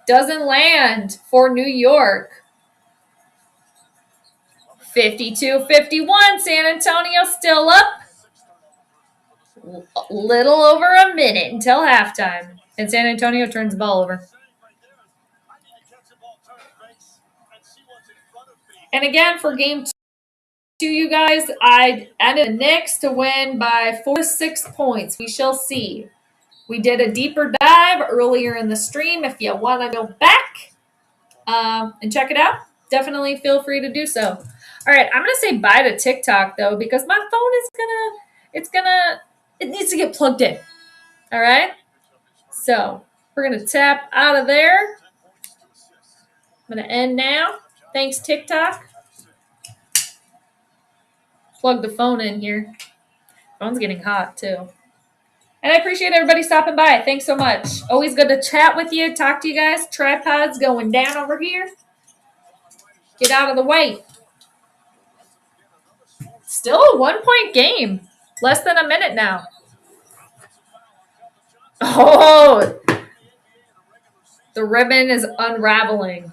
Doesn't land for New York. 52-51. San Antonio still up. A little over a minute until halftime. And San Antonio turns the ball over. And again, for game 2, you guys, I ended the Knicks to win by 4 to 6 points. We shall see. We did a deeper dive earlier in the stream. If you want to go back and check it out, definitely feel free to do so. All right, I'm going to say bye to TikTok, though, because my phone is it needs to get plugged in. All right? So we're going to tap out of there. I'm going to end now. Thanks, TikTok. Plug the phone in here. Phone's getting hot, too. And I appreciate everybody stopping by. Thanks so much. Always good to chat with you, talk to you guys. Tripod's going down over here. Get out of the way. Still a 1-point game. Less than a minute now. Oh! The ribbon is unraveling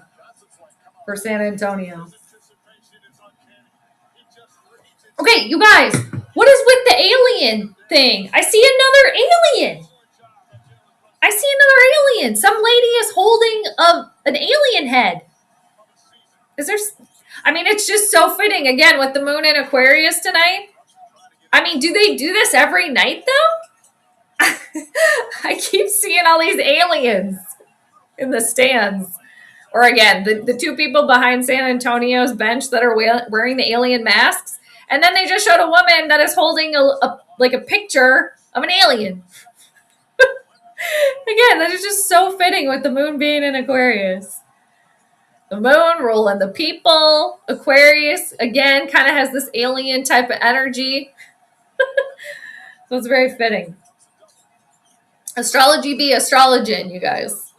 for San Antonio. Okay, you guys, what is with the alien thing? I see another alien. Some lady is holding an alien head. It's just so fitting, again, with the moon in Aquarius tonight. I mean, do they do this every night, though? I keep seeing all these aliens in the stands. Or again, the 2 people behind San Antonio's bench that are wearing the alien masks. And then they just showed a woman that is holding a picture of an alien. Again, that is just so fitting with the moon being in Aquarius. The moon ruling the people. Aquarius, again, kind of has this alien type of energy. So it's very fitting. Astrology be astrologing, you guys.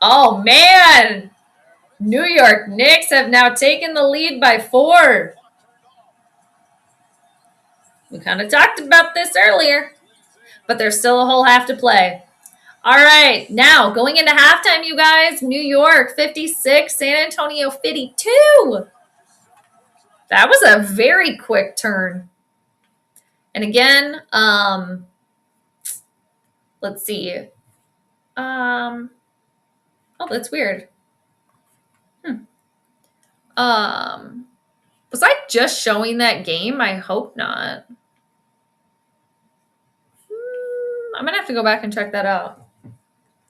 Oh, man. New York Knicks have now taken the lead by 4. We kind of talked about this earlier, but there's still a whole half to play. All right, now going into halftime, you guys. New York 56, San Antonio 52. That was a very quick turn. And again, let's see. Oh, that's weird. Was I just showing that game? I hope not. I'm going to have to go back and check that out.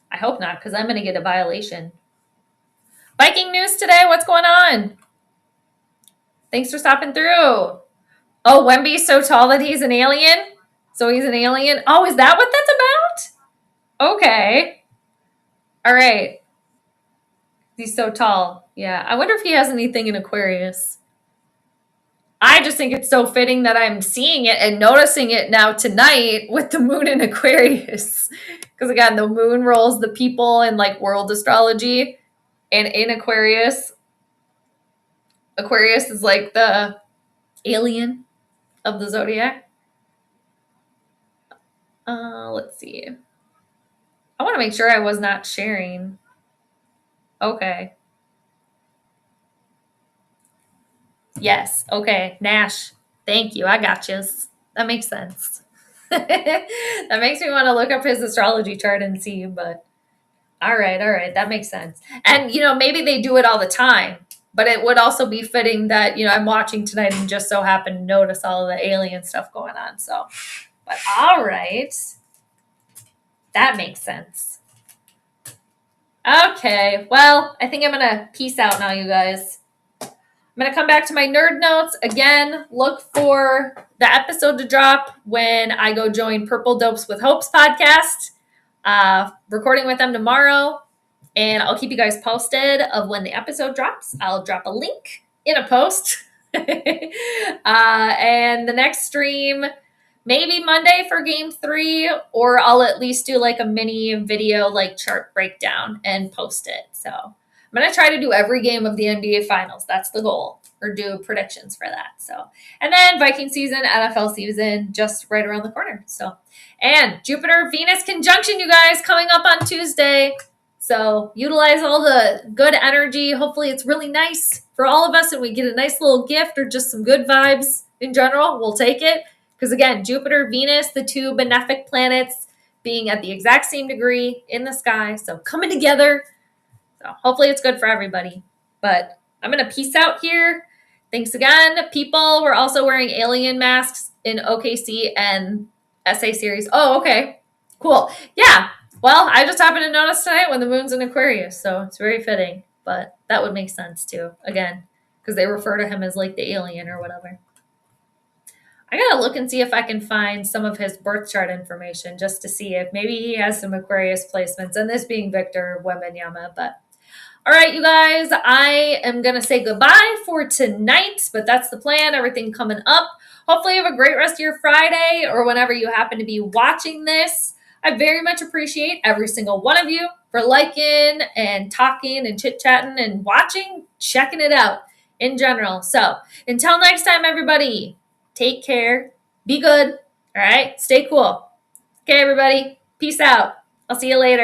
I hope not, because I'm going to get a violation. Viking news today. What's going on? Thanks for stopping through. Oh, Wemby's so tall that he's an alien? So he's an alien? Oh, is that what that's about? Okay. All right. He's so tall. Yeah. I wonder if he has anything in Aquarius. I just think it's so fitting that I'm seeing it and noticing it now tonight with the moon in Aquarius. Because again, the moon rules the people in like world astrology. And in Aquarius, Aquarius is like the alien of the zodiac. Let's see. I want to make sure I was not sharing. Okay. Yes. Okay. Nash. Thank you. I got you. That makes sense. That makes me want to look up his astrology chart and see, but all right. All right. That makes sense. And, you know, maybe they do it all the time, but it would also be fitting that, you know, I'm watching tonight and just so happen to notice all of the alien stuff going on. So, but all right. That makes sense. Okay. Well, I think I'm going to peace out now, you guys. I'm going to come back to my nerd notes. Again, look for the episode to drop when I go join Purple Dopes with Hopes podcast. Recording with them tomorrow. And I'll keep you guys posted of when the episode drops. I'll drop a link in a post. And the next stream, maybe Monday for game 3, or I'll at least do like a mini video, like chart breakdown and post it. So I'm going to try to do every game of the NBA Finals. That's the goal, or do predictions for that. So, and then Viking season, NFL season, just right around the corner. So, and Jupiter-Venus conjunction, you guys, coming up on Tuesday. So utilize all the good energy. Hopefully it's really nice for all of us and we get a nice little gift or just some good vibes in general. We'll take it. Because again, Jupiter, Venus, the two benefic planets being at the exact same degree in the sky. So coming together. So hopefully it's good for everybody. But I'm going to peace out here. Thanks again, people. We're also wearing alien masks in OKC and SA series. Oh, okay. Cool. Yeah. Well, I just happened to notice tonight when the moon's in Aquarius. So it's very fitting. But that would make sense too. Again, because they refer to him as like the alien or whatever. I gotta look and see if I can find some of his birth chart information just to see if maybe he has some Aquarius placements, and this being Victor Wembanyama. But all right, you guys, I am gonna say goodbye for tonight, but that's the plan. Everything coming up. Hopefully you have a great rest of your Friday or whenever you happen to be watching this. I very much appreciate every single one of you for liking and talking and chit-chatting and watching, checking it out in general. So until next time, everybody, take care. Be good. All right. Stay cool. Okay, everybody. Peace out. I'll see you later.